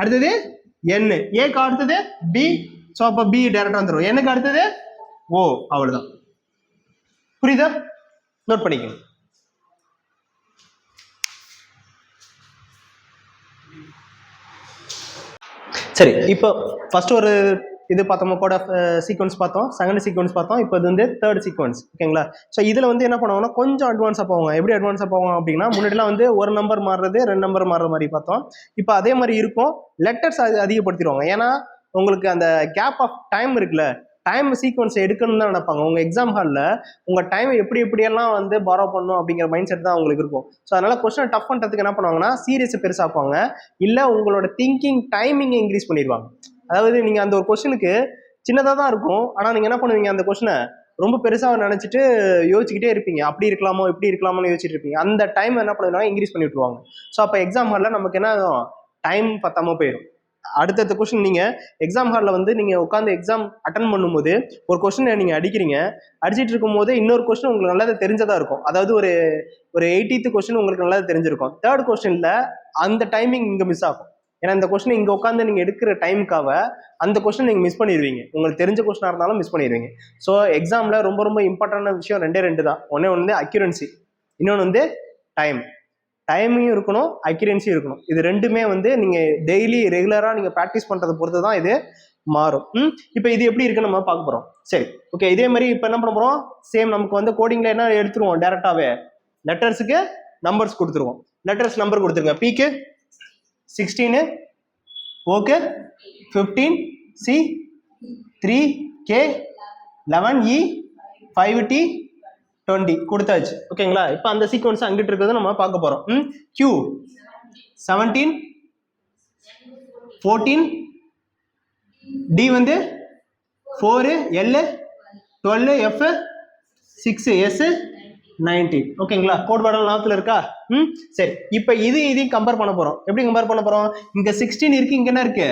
அடுத்தது N, ஏக்கு அடுத்தது B. ஸோ அப்ப B டைரக்டா வந்துடும். Nக்கு அடுத்தது O. அவ்வளவுதான். புரியுதா? நோட் பண்ணிக்கணும். சரி, இப்போ ஃபர்ஸ்ட் ஒரு இது பார்த்தோம், கூட சீக்வன்ஸ் பார்த்தோம், செகண்ட் சீக்வன்ஸ் பார்த்தோம். இப்போ இது வந்து தேர்ட் சீக்வன்ஸ். ஓகேங்களா? ஸோ இதில் வந்து என்ன பண்ணுவாங்கன்னா கொஞ்சம் அட்வான்ஸாக போவாங்க. எப்படி அட்வான்ஸாக போவாங்க அப்படின்னா, முன்னாடிலாம் வந்து ஒரு நம்பர் மாறுறது 2 நம்பர் மாறுற மாதிரி பார்த்தோம். இப்போ அதே மாதிரி இருக்கும். லெட்டர்ஸ் அதிகப்படுத்திடுவாங்க. ஏன்னா உங்களுக்கு அந்த கேப் ஆஃப் டைம் இருக்குல்ல, டைம் சீக்வன்ஸ் எடுக்கணும்னு தான் நினைப்பாங்க. உங்க எக்ஸாம் ஹாலில் உங்க டைம் எப்படியெல்லாம் வந்து பாரோ பண்ணணும் அப்படிங்கிற மைண்ட் செட் தான் உங்களுக்கு இருக்கும். ஸோ அதனால கொஸ்டின் டஃப் பண்ணுறதுக்கு என்ன பண்ணுவாங்கன்னா, சீரியஸை பெருசாக்குவாங்க, இல்லை உங்களோட திங்கிங் டைமிங்கை இன்க்ரீஸ் பண்ணிடுவாங்க. அதாவது நீங்க அந்த ஒரு கொஸ்டினுக்கு சின்னதாக தான் இருக்கும், ஆனால் நீங்க என்ன பண்ணுவீங்க, அந்த கொஸ்டினை ரொம்ப பெருசாக நினைச்சிட்டு யோசிச்சுக்கிட்டே இருப்பீங்க. அப்படி இருக்கலாமோ இப்படி இருக்கலாமோன்னு யோசிச்சுட்டு இருப்பீங்க. அந்த டைம் என்ன பண்ணுவாங்க, இன்க்ரீஸ் பண்ணி விட்டுருவாங்க. ஸோ அப்போ எக்ஸாம் ஹாலில் நமக்கு என்ன ஆகும், டைம் பத்தாம போயிடும். அடுத்த கொஸ்டின் நீங்க எக்ஸாம் ஹாலில் வந்து நீங்க உட்காந்து எக்ஸாம் அட்டன் பண்ணும்போது ஒரு கொஸ்டினை நீங்க அடிக்கிறீங்க, அடிச்சிட்டு இருக்கும் போது இன்னொரு கொஸ்டின் உங்களுக்கு நல்லா தெரிஞ்சதா இருக்கும். அதாவது ஒரு 80th கொஸ்டின் உங்களுக்கு நல்லா தெரிஞ்சிருக்கும். தேர்ட் கொஸ்டின்ல அந்த டைமிங் இங்க மிஸ் ஆகும். ஏன்னா இந்த கொஸ்டின் இங்க உட்காந்து நீங்க எடுக்கிற டைமுக்காக அந்த கொஸ்டின் நீங்க மிஸ் பண்ணிடுவீங்க. உங்களுக்கு தெரிஞ்ச கொஸ்டினா இருந்தாலும் மிஸ் பண்ணிடுவீங்க. ஸோ எக்ஸாம்ல ரொம்ப ரொம்ப இம்பார்ட்டன்டான விஷயம் ரெண்டு தான். ஒன்னே வந்து அக்யூரன்சி, இன்னொன்று வந்து டைம். டைமிங்கும் இருக்கணும், அக்யூரன்சியும் இருக்கணும். இது ரெண்டுமே வந்து நீங்க டெய்லி ரெகுலரா நீங்க ப்ராக்டிஸ் பண்றதை பொறுத்து தான் இது மாறும். இப்போ இது எப்படி இருக்குன்னு நம்ம பார்க்க போறோம். சரி, ஓகே. இதே மாதிரி இப்போ என்ன பண்ண போறோம், சேம் நமக்கு வந்து கோடிங்ல என்ன எடுத்துருவோம், டேரக்டாவே லெட்டர்ஸுக்கு நம்பர்ஸ் கொடுத்துருவோம். லெட்டர்ஸ் நம்பர் கொடுத்துருங்க. Pக்கு 16, okay 15, C 3, K 11, E 5, T 20 கொடுத்தாச்சு. ஓகேங்களா? இப்போ அந்த சீக்வன்ஸ் அங்கிட்டு இருக்கிறது நம்ம பார்க்க போறோம். Q 17, 14, D வந்து 4, L 12, F 6, S 19. ஓகேங்களா? கோட் வேர்டல் நாத்துல இருக்கா? சரி, இப்போ இதையும் கம்பேர் பண்ண போறோம். எப்படி கம்பேர் பண்ண போறோம்? இங்க 16 இருக்கு, இங்க என்ன இருக்கு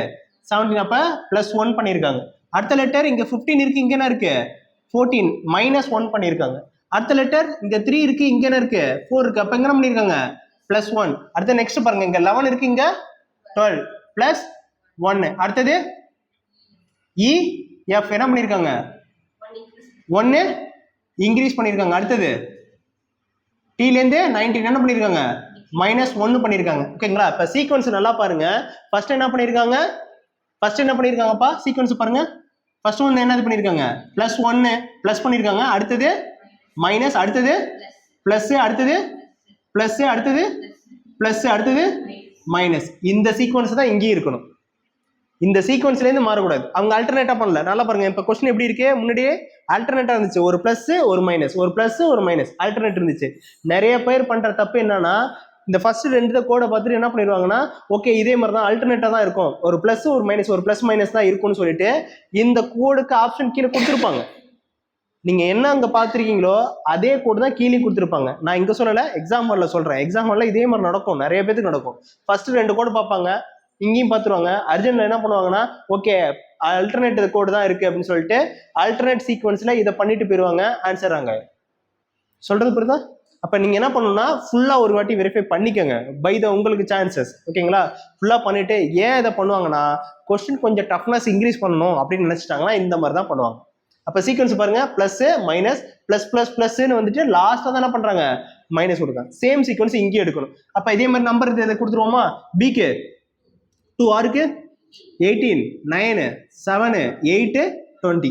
17, அப்ப +1 பண்ணிருக்காங்க. அடுத்த லெட்டர் இங்க 15 இருக்கு, இங்க என்ன இருக்கு 14, -1 பண்ணிருக்காங்க. அடுத்த லெட்டர் இங்க 3 இருக்கு, இங்க என்ன இருக்கு 4 இருக்கு, அப்ப என்ன பண்ணிருக்காங்க +1. அடுத்த நெக்ஸ்ட் பாருங்க, இங்க 11 இருக்கு, இங்க 12 +1. அடுத்தது EF என்ன பண்ணிருக்காங்க 1 இன்க்ரீஸ் பண்ணிருக்காங்க. அடுத்தது Tல இருந்து 19 என்ன பண்ணிருக்காங்க -1 பண்ணிருக்காங்க. ஓகேங்களா? இப்ப சீக்வன்ஸ் நல்லா பாருங்க. ஃபர்ஸ்ட் என்ன பண்ணிருக்காங்கப்பா, சீக்வன்ஸ் பாருங்க. ஃபர்ஸ்ட் ஒன் என்னது பண்ணிருக்காங்க +1 ப்ளஸ் பண்ணிருக்காங்க. அடுத்தது மைனஸ், அடுத்தது பிளஸ், அடுத்தது பிளஸ், அடுத்தது பிளஸ், அடுத்தது மைனஸ். இந்த சீக்வன்ஸ் தான் இங்கேயும் இருக்கணும். இந்த சீக்வன்ஸ்ல இருந்து மாறக்கூடாது. அவங்க ஆல்டர்னேட்டா பண்ணல. நல்லா பாருங்க, இப்ப கொஸ்டின் எப்படி இருக்கு, முன்னாடியே ஆல்டர்னேட்டா இருந்துச்சு. ஒரு பிளஸ் ஒரு மைனஸ், ஒரு பிளஸ் ஒரு மைனஸ் ஆல்டர்னேட் இருந்துச்சு. நிறைய பேர் பண்ற தப்பு என்னன்னா, இந்த ஃபர்ஸ்ட் 2 கோடை பார்த்துட்டு என்ன பண்ணிடுவாங்கன்னா, ஓகே இதே மாதிரி தான் ஆல்டர்னேட்டா தான் இருக்கும், ஒரு பிளஸ் ஒரு மைனஸ், ஒரு பிளஸ் மைனஸ் தான் இருக்கும்னு சொல்லிட்டு இந்த கோடுக்கு ஆப்ஷன் கீழே கொடுத்துருப்பாங்க. நீங்க என்ன அங்க பாத்திருக்கீங்களோ அதே கோடு தான் கீழே கொடுத்துருப்பாங்க. நான் இங்க சொல்லல, எக்ஸாம் ஹால்ல சொல்றேன். எக்ஸாம் ஹால்ல இதே மாதிரி நடக்கும், நிறைய பேருக்கு நடக்கும். ஃபர்ஸ்ட் 2 கோடு பார்ப்பாங்க, இங்கேயும் பார்த்துருவாங்க. அர்ஜென்ட்ல என்ன பண்ணுவாங்கன்னா, ஓகே ஆல்டர்னேட் கோடு தான் இருக்கு அப்படின்னு சொல்லிட்டு ஆல்டர்னேட் சீக்வன்ஸ்ல இதை பண்ணிட்டு போயிருவாங்க. ஆன்சர் அங்க சொல்றது புரியுதா? அப்ப நீங்க என்ன பண்ணணும்னா, ஃபுல்லா ஒரு வாட்டி வெரிஃபை பண்ணிக்கோங்க பை த உங்களுக்கு சான்சஸ். ஓகேங்களா? ஃபுல்லா பண்ணிட்டு ஏன் இதை பண்ணுவாங்கன்னா, கொஸ்டின் கொஞ்சம் டஃப்னஸ் இன்க்ரீஸ் பண்ணணும் அப்படின்னு நினைச்சிட்டாங்கன்னா இந்த மாதிரி தான் பண்ணுவாங்க. அப்ப சீக்வன்ஸ் பாருங்க, பிளஸ் மைனஸ் பிளஸ் பிளஸ் பிளஸ்ன்னு வந்துட்டு லாஸ்டா தான் என்ன பண்றாங்க மைனஸ் கொடுக்காங்க. சேம் சீக்வன்ஸ் இங்கேயும் எடுக்கணும். அப்ப இதே மாதிரி நம்பர் இதை கொடுத்துருவோமா, பிக்கு 2, ஆருக்கு 18, 9, 7, 8, 20.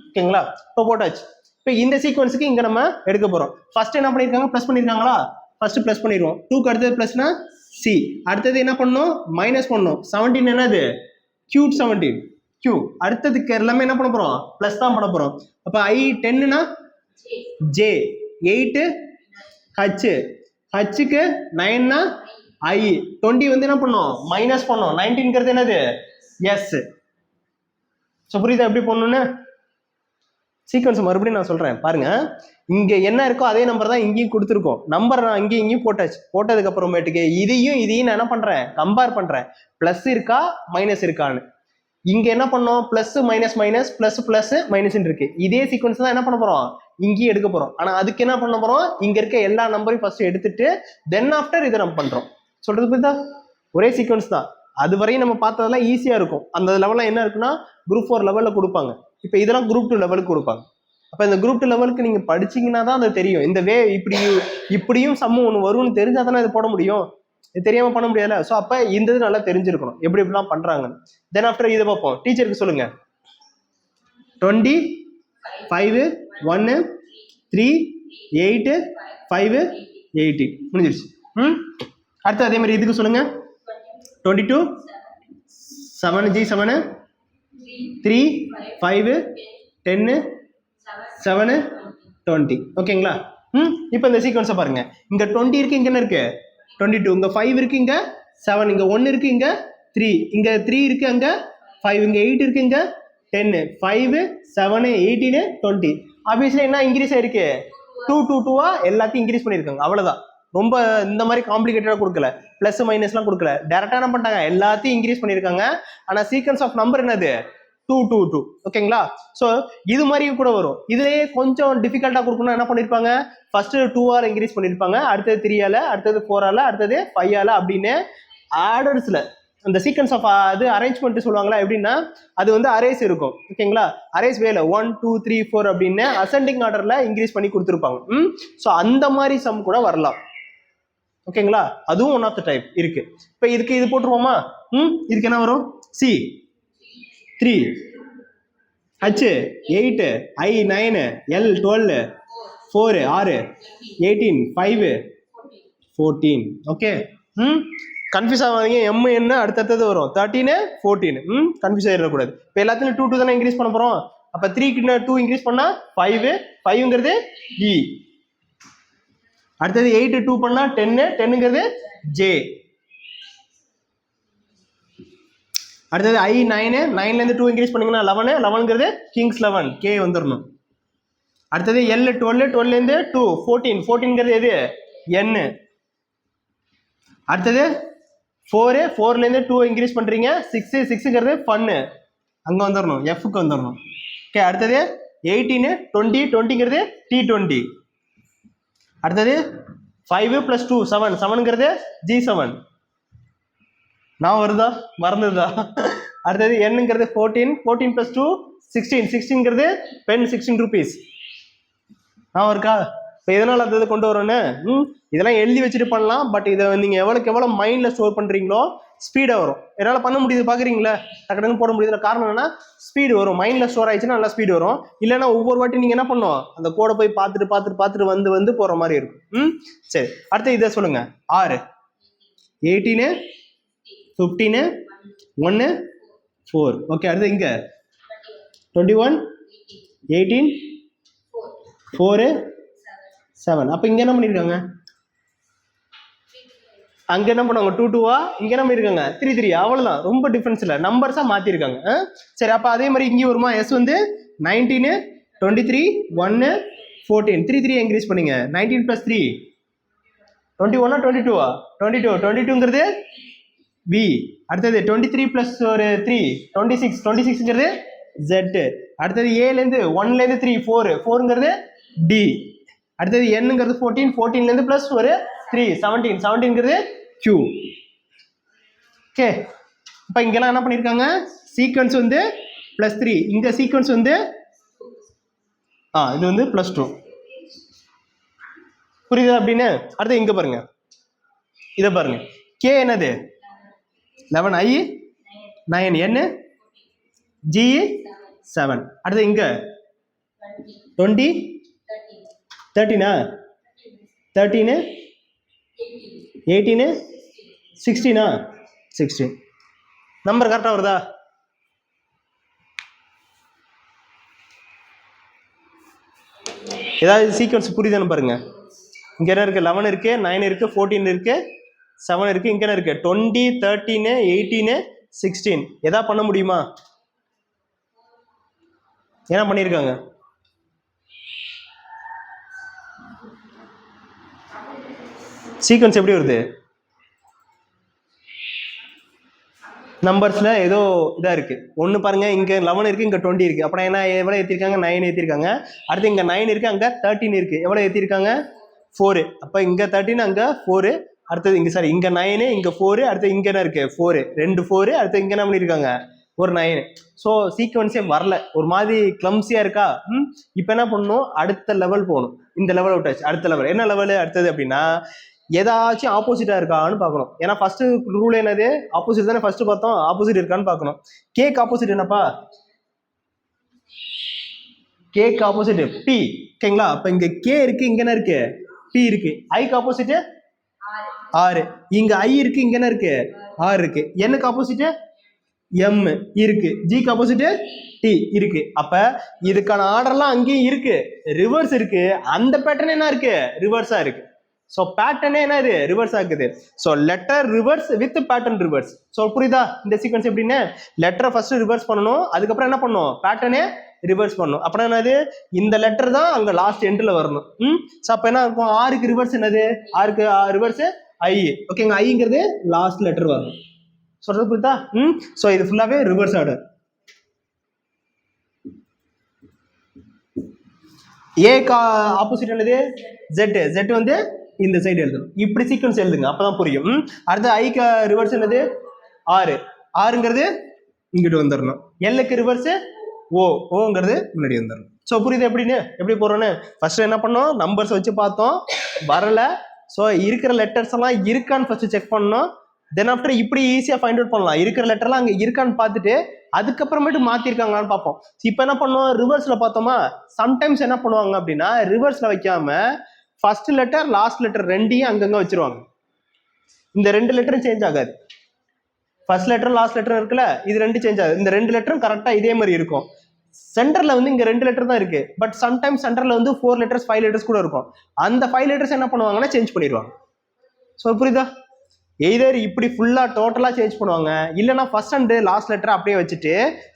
ஓகேங்களா? இப்போ போட்டாச்சு. இப்போ இந்த சீக்வன்ஸுக்கு இங்க நம்ம எடுக்க போறோம். ஃபர்ஸ்ட் என்ன பண்ணிருக்காங்க, பிளஸ் பண்ணிருக்காங்களா, ஃபர்ஸ்ட் பிளஸ் பண்ணிடுவோம். 2க்கு அடுத்தது பிளஸ்னா சி, அடுத்தது என்ன பண்ணணும், மைனஸ் பண்ணணும். 17 என்னது, கியூட் 17 கியூ. அடுத்ததுக்கு எல்லாமே என்ன பண்ண போறோம், பிளஸ் தான் பண்ண போறோம். அப்ப I 10னா ஜே, 8 ஹச், ஹச்சுக்கு 9னா I, 20 வந்து என்ன பண்ணோம், மைனஸ் பண்ணோம். 19ங்கிறது என்னது, எஸ். ஸோ புரியுதா எப்படி பண்ணணும்னு? சீக்வன்ஸ் மறுபடியும் நான் சொல்றேன் பாருங்க. இங்க என்ன இருக்கோ அதே நம்பர் தான் இங்கேயும் கொடுத்துருக்கோம். நம்பர் நான் இங்கேயும் போட்டாச்சு. போட்டதுக்கு அப்புறமேட்டுக்கு இதையும் நான் என்ன பண்றேன், கம்பேர் பண்றேன். பிளஸ் இருக்கா மைனஸ் இருக்கான்னு. இங்க என்ன பண்ணோம், plus minus minus plus plus minus இருக்கு. இதே சீக்வன்ஸ் தான் என்ன பண்ண போறோம், இங்கேயும் எடுக்க போறோம். ஆனா அதுக்கு என்ன பண்ண போறோம், இங்க இருக்க எல்லா நம்பரையும் ஃபர்ஸ்ட் எடுத்துட்டு தென் ஆஃப்டர் இதை நம்ம பண்றோம். சொல்றது புரியுதா? ஒரே சீக்வன்ஸ் தான். அது வரையும் நம்ம பார்த்ததெல்லாம் ஈஸியா இருக்கும். அந்த லெவல்ல என்ன இருக்குன்னா குரூப் 4 லெவல்ல கொடுப்பாங்க. இப்போ இதெல்லாம் குரூப் 2 லெவலுக்கு கொடுப்பாங்க. அப்ப இந்த குரூப் 2 லெவலுக்கு நீங்க படிச்சீங்கன்னா தான் அது தெரியும். இந்த வே இப்படியும் சம்மு ஒன்று வரும்னு தெரிஞ்சா தானே இது போட முடியும். இது தெரியாம பண்ண முடியாதுல்ல. ஸோ அப்ப இந்த இது நல்லா தெரிஞ்சிருக்கணும் எப்படி இப்படிலாம் பண்றாங்கன்னு. தென் ஆஃப்டர் இதை பார்ப்போம். டீச்சருக்கு சொல்லுங்க. 25 1 3 8 5 18 முடிஞ்சிருச்சு. அடுத்து அதே மாதிரி இதுக்கு சொல்லுங்க. 22 7 G 7 3 5 10 7 20. ஓகேங்களா? இப்போ இந்த சீக்வன்ஸை பாருங்க. இங்க 20 இருக்கு, இங்க என்ன இருக்கு 22, இங்க 5 இருக்கு, இங்க 7, இங்க 1 இருக்கு, இங்க 3, இங்க 3 இருக்கு, அங்க 5, இங்க 8 இருக்கு, இங்க 10, 5 7 18 20. ஆப்வியஸ்லி என்ன இன்க்ரீஸ் ஆயிருக்கு, 2 2 2 எல்லாத்தையும் இன்க்ரீஸ் பண்ணிருக்காங்க. அவ்வளவுதான். ரொம்ப இந்த மாதிரி காம்ப்ளிகேட்டடா கொடுக்கல, பிளஸ் மைனஸ்லாம் கொடுக்கல. டேரக்டா என்ன பண்ணிட்டாங்க, எல்லாத்தையும் இன்க்ரீஸ் பண்ணிருக்காங்க. ஆனா சீக்வன்ஸ் ஆஃப் நம்பர் என்னது 2 2 2. ஓகேங்களா? ஸோ இது மாதிரியும் கூட வரும். இதுலயே கொஞ்சம் டிஃபிகல்ட்டா கொடுக்கணும் என்ன பண்ணிருப்பாங்க, ஃபர்ஸ்ட் 2 இன்க்ரீஸ் பண்ணிருப்பாங்க, அடுத்தது 3 அடுத்தது 4 அடுத்தது 5 அப்படின்னு ஆர்டர்ஸ்ல அந்த சீக்வன்ஸ் ஆஃப் அது அரேஞ்ச்மெண்ட் சொல்லுவாங்களா, எப்படின்னா அது வந்து அரேஸ் இருக்கும். ஓகேங்களா? அரேஸ் வேல 1 2 3 4 அப்படின்னு அசெண்டிங் ஆர்டர்ல இன்க்ரீஸ் பண்ணி கொடுத்துருப்பாங்க. ஸோ அந்த மாதிரி சம் கூட வரலாம். ஓகேங்களா? அதுவும் ஒன் ஆஃப் த டைப் இருக்கு. இப்போ இதுக்கு இது போட்டுருவோமா? இதுக்கு என்ன வரும், C 3 H 8 I 9 L 12 4 6 18 5 14. Okay. Confuse ஆகாதீங்க. எம் என்ன அடுத்தது வரும் 13 14. கன்ஃபியூஸ் ஆகிடக்கூடாது. இப்போ எல்லாத்துலையும் 2 2 தானே இன்க்ரீஸ் பண்ண போறோம். அப்போ 3க்கு 2 இன்க்ரீஸ் பண்ணா 5, 5ங்கிறது E. அடுத்தது 8 2 பண்ணா 10, 10ங்கிறது J. அடுத்தது I 9, 9ல இருந்து 2 இன்க்ரீஸ் பண்ணீங்கன்னா 11, 11ங்கிறது கிங்ஸ் 11 K வந்துடணும். அடுத்தது L 12, 12ல இருந்து 2 14, 14ங்கிறது எது N. அடுத்தது 4, 4ல இருந்து 2 இன்க்ரீஸ் பண்றீங்க 6, 6ங்கிறது ஃபன் அங்க வந்துடணும், Fக்கு வந்துடணும். ஓகே. அடுத்தது 18 20, 20ங்கிறது T20. அடுத்தது 5 + 2 7, 7ங்கிறது G7. நான் வருதா மறந்துதா? அடுத்தது என்னங்கிறது 14, 14 + 2 16, 16ங்கிறது பென் 16 rupees. நான் இருக்கா? இப்போ எதனால அது கொண்டு வரோன்னு இதெல்லாம் எழுதி வச்சுட்டு பண்ணலாம். பட் இதை நீங்க எவ்வளோக்கு எவ்வளோ மைண்ட்ல ஸ்டோர் பண்றீங்களோ ஸ்பீடா வரும். என்னால் பண்ண முடியுது பாக்குறீங்களா, டக்குன்னு போட முடியுது. காரணம் என்னன்னா ஸ்பீடு வரும். மைண்ட்ல ஸ்டோர் ஆயிடுச்சுன்னா நல்லா ஸ்பீடு வரும். இல்லைன்னா ஒவ்வொரு வாட்டி நீங்க என்ன பண்ணும், அந்த கோடை போய் பார்த்துட்டு வந்து போற மாதிரி இருக்கும். சரி, அடுத்து இதை சொல்லுங்க. 6 18 15 1 4. ஓகே. அடுத்து இங்க 21 18 4 7. அப்ப இங்க என்ன பண்ணிருக்காங்க, அங்க என்ன பண்ணுவாங்க 2 2 இங்க என்ன பண்ணிருக்காங்க 3 3. அவ்வளவுதான், ரொம்ப டிஃபரன்ஸ் இல்ல, நம்பர்ஸா மாத்திருக்காங்க. சரி, அப்ப அதே மாதிரி இங்கேயும் வருமா. S வந்து 19 23 1 14, 3 3 இன்க்ரீஸ் பண்ணீங்க. 19 + 3 21 22 22, 22ங்கிறது V. அடுத்தது 23 + ஒரு 3 26, 26ங்கிறது Z. அடுத்தது A ல இருந்து 1ல இருந்து 3 4, 4ங்கிறது D. அடுத்தது Nங்கிறது 14, 14ல இருந்து + ஒரு 3 17, 17ங்கிறது Q. ஓகே. இப்போ இங்கெல்லாம் என்ன பண்ணிருக்காங்க, சீக்வன்ஸ் வந்து +3, இங்க சீக்வன்ஸ் வந்து இது வந்து +2. புரியுதா அப்படின்னு? அடுத்து இங்க பாருங்க, இதை பாருங்க. K என்னது 11, I 9, N G 7. அடுத்து இங்க 20 13 13 18 16 16 நம்பர் கரெக்டாக வருதா? ஏதாவது சீக்வன்ஸ் புரியுதான்னு பாருங்க. இங்கே என்ன இருக்குது? 11 இருக்குது, 9 இருக்குது, 14 இருக்குது, 7 இருக்குது. இங்கே என்ன இருக்குது? 20, 13, 18, 16. எதா பண்ண முடியுமா? என்ன பண்ணியிருக்காங்க? சீக்வன்ஸ் எப்படி வருது? நம்பர்ஸில் ஏதோ இதாக இருக்குது. ஒன்று பாருங்கள், இங்கே 11 இருக்குது, இங்கே 20 இருக்குது. அப்புறம் என்ன எவ்வளோ ஏற்றிருக்காங்க? 9 ஏற்றிருக்காங்க. அடுத்து இங்கே 9 இருக்குது, அங்கே 13 இருக்குது. எவ்வளோ ஏற்றிருக்காங்க? 4. அப்போ இங்கே 13, அங்கே 4. அடுத்தது இங்கே சாரி இங்கே 9, இங்கே 4. அடுத்து இங்கே என்ன இருக்குது? 4. 2 4. அடுத்து இங்கே என்ன பண்ணியிருக்காங்க? ஒரு 9. ஸோ சீக்வன்ஸே வரல, ஒரு மாதிரி கிளம்ஸியாக இருக்கா? இப்போ என்ன பண்ணணும்? அடுத்த லெவல் போகணும். இந்த லெவல் விட்டாச்சு, அடுத்த லெவல். என்ன லெவல் அடுத்தது அப்படின்னா, ஏதாச்சும் ஆப்போசிட்டா இருக்கான்னு பார்க்கணும். ஏன்னா ஃபர்ஸ்ட் ரூல் என்னது? ஆப்போசிட் தானே ஃபர்ஸ்ட் பார்த்தோம். ஆப்போசிட் இருக்கான்னு பார்க்கணும். கேக் ஆப்போசிட் என்னப்பா? Cake opposite B. ஓகேங்களா? அப்ப இங்க கே இருக்கு, இங்க என்ன இருக்கு? பி இருக்கு. ஐக்கு ஆப்போசிட் 6. இங்க ஐ இருக்கு, இங்க என்ன இருக்கு? 6 இருக்கு. என்னக்கு ஆப்போசிட் எம் இருக்கு. ஜிக்கு ஆப்போசிட் டி இருக்கு. அப்ப இதுக்கான ஆர்டர்லாம் அங்கேயும் இருக்கு, ரிவர்ஸ் இருக்கு. அந்த பேட்டர்ன் என்ன இருக்கு? ரிவர்ஸா இருக்கு. ஸோ பேட்டர்னே என்ன இது? ரிவர்ஸ் ஆகுது. So letter reverse with pattern reverse. So புரியுதா இந்த சீக்வன்ஸ் எப்படின்னு? லெட்டரை ஃபர்ஸ்ட் ரிவர்ஸ் பண்ணணும், அதுக்கப்புறம் என்ன பண்ணணும்? பேட்டர்னே ரிவர்ஸ் பண்ணணும். அப்புறம் என்னது? இந்த லெட்டர் தான் அங்கே லாஸ்ட் எண்டில் வரணும். ஸோ அப்போ என்ன இருக்கும்? 6க்கு ரிவர்ஸ் என்னது? 6க்கு ரிவர்ஸ் ஐ. ஓகேங்க, ஐங்கிறது லாஸ்ட் லெட்டர் வரணும். சொல்றது புரியுதா? ஸோ இது ஃபுல்லாகவே ரிவர்ஸ் ஆர்டர். ஏக்கு ஆப்போசிட் என்னது? ஜெட். ஜெட் வந்து இந்த சைடு எழுதணும். இப்படி சீக்வன்ஸ் எழுதுங்க, அப்பதான் புரியும். அடுத்து ஐக்கு ரிவர்ஸ் என்னது? 6. 6ங்கிறது இங்கிட்டு வந்துடணும். எல்லுக்கு ரிவர்ஸ் ஓ. ஓங்கிறது முன்னாடி வந்துடணும். ஸோ புரியுது எப்படின்னு? எப்படி போறோன்னு ஃபர்ஸ்ட் என்ன பண்ணோம்? நம்பர்ஸ் வச்சு பார்த்தோம், வரல. ஸோ இருக்கிற லெட்டர்ஸ் எல்லாம் இருக்கான்னு ஃபர்ஸ்ட் செக் பண்ணணும். தென் ஆஃப்டர் இப்படி ஈஸியாக ஃபைண்ட் அவுட் பண்ணலாம். இருக்கிற லெட்டர்லாம் அங்கே இருக்கான்னு பார்த்துட்டு அதுக்கப்புறமேட்டு மாத்திருக்காங்களான்னு பார்ப்போம். இப்போ என்ன பண்ணுவோம்? ரிவர்ஸ்ல பார்த்தோமா? சம்டைம்ஸ் என்ன பண்ணுவாங்க அப்படின்னா, ரிவர்ஸ்ல வைக்காம ஃபர்ஸ்ட் லெட்டர் லாஸ்ட் லெட்டர் ரெண்டையும் அங்கங்க வச்சிருவாங்க. இந்த 2 லெட்டரும் சேஞ்ச் ஆகாது. ஃபர்ஸ்ட் லெட்டர் லாஸ்ட் லெட்டர் இருக்குல்ல, இது 2 சேஞ்ச் ஆகுது. இந்த 2 லெட்டரும் கரெக்டா இதே மாதிரி இருக்கும். சென்டர்ல வந்து இங்க 2 லெட்டர் தான் இருக்கு. பட் சம்டைம்ஸ் சென்டர்ல வந்து 4 லெட்டர்ஸ் 5 லெட்டர்ஸ் கூட இருக்கும். அந்த 5 லெட்டர்ஸ் என்ன பண்ணுவாங்கன்னா சேஞ்ச் பண்ணிடுவாங்க. ஸோ புரியுதா? எய்தர் இப்படி ஃபுல்லா டோட்டலா சேஞ்ச் பண்ணுவாங்க, இல்லைன்னா ஃபர்ஸ்ட் அண்ட் லாஸ்ட் லெட்டர் அப்படியே வச்சுட்டு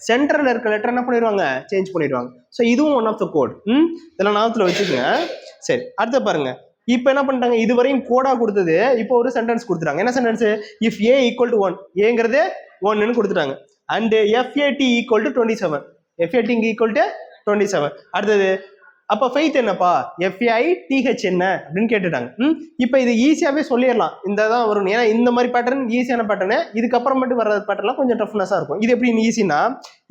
சென்டர்ல இருக்க லெட்டர் என்ன பண்ணிடுவாங்க? சேஞ்ச் பண்ணிடுவாங்க. ஸோ இதுவும் ஒன் ஆஃப் த கோட். இதெல்லாம் ஞாபகத்தில் வச்சுக்கோங்க. சரி, அடுத்த பாருங்க. இப்போ என்ன பண்ணிட்டாங்க? இதுவரையும் கோடா கொடுத்தது இப்போ ஒரு சென்டென்ஸ் கொடுத்துட்டாங்க. என்ன sentence? If A equal to 1, ஏங்கிறது 1ன்னு கொடுத்துட்டாங்க. And FAT equal to 27, FAT equal to 27. அடுத்தது அப்ப ஃபெய்த் என்னப்பா? எஃப்ஏஐ டிஹெச் என்ன அப்படின்னு கேட்டுட்டாங்க. இப்போ இது ஈஸியாவே சொல்லிடலாம், இந்த தான் வரும். ஏன்னா இந்த மாதிரி பேட்டர்ன் ஈஸியான பேட்டர்னு. இதுக்கப்புறமேட்டு வர பேட்டர்லாம் கொஞ்சம் டஃப்னஸா இருக்கும். இது எப்படி ஈஸினா,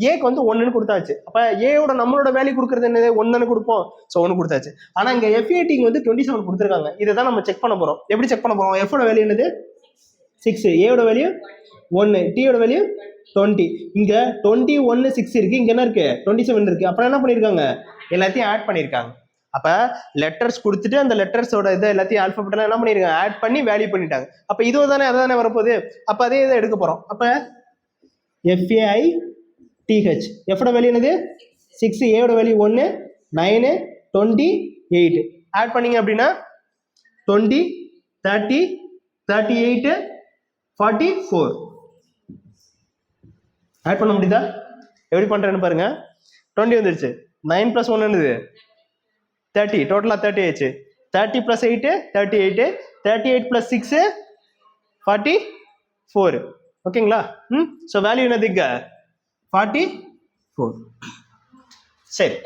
ஏக்கு வந்து 1ன்னு கொடுத்தாச்சு. அப்ப ஏயோட நம்மளோட வேல்யூ கொடுக்கறது என்னது? 1 கொடுப்போம். ஸோ 1 கொடுத்தாச்சு. ஆனா இங்க எஃப்ஏடிக்கு வந்து 27 கொடுத்துருக்காங்க. இதை தான் நம்ம செக் பண்ண போறோம். எப்படி செக் பண்ண போறோம்? எஃபோட வேல்யூ என்னது? 6, ஏயோட வேல்யூ 1, டியோட வேல்யூ 20. இங்க 21 6 இருக்கு, இங்க என்ன இருக்கு? 27 இருக்கு. அப்புறம் என்ன பண்ணிருக்காங்க? எல்லாத்தையும் ஆட் பண்ணிருக்காங்க. அப்ப லெட்டர்ஸ் கொடுத்துட்டு அந்த லெட்டர்ஸோட இதை எல்லாத்தையும் ஆல்பபெட்டெல்லாம் என்ன பண்ணிருக்காங்க? ஆட் பண்ணி வேல்யூ பண்ணிட்டாங்க. அப்ப இதுவும் தானே அதானே வரப்போகுது. அப்ப அதே இதை எடுக்க போறோம். அப்ப எஃப்ஏஐ டிஹெச், எஃபோட வேல்யூ என்னது? 6, ஏயோட வேல்யூ 1, 9, 28. ஆட் பண்ணீங்க அப்படின்னா 20, 30, 38, 44. ஆட் பண்ண முடியுதா? எப்படி பண்றேன்னு பாருங்க. 20 வந்துருச்சு. 9 + 1 என்னது? 30. டோட்டலா 30 ஆயிடுச்சு. 30 + 8 38, 38 + 6 44. ஓகேங்களா? ஸோ வேல்யூ என்னது இங்க? 44. சரி,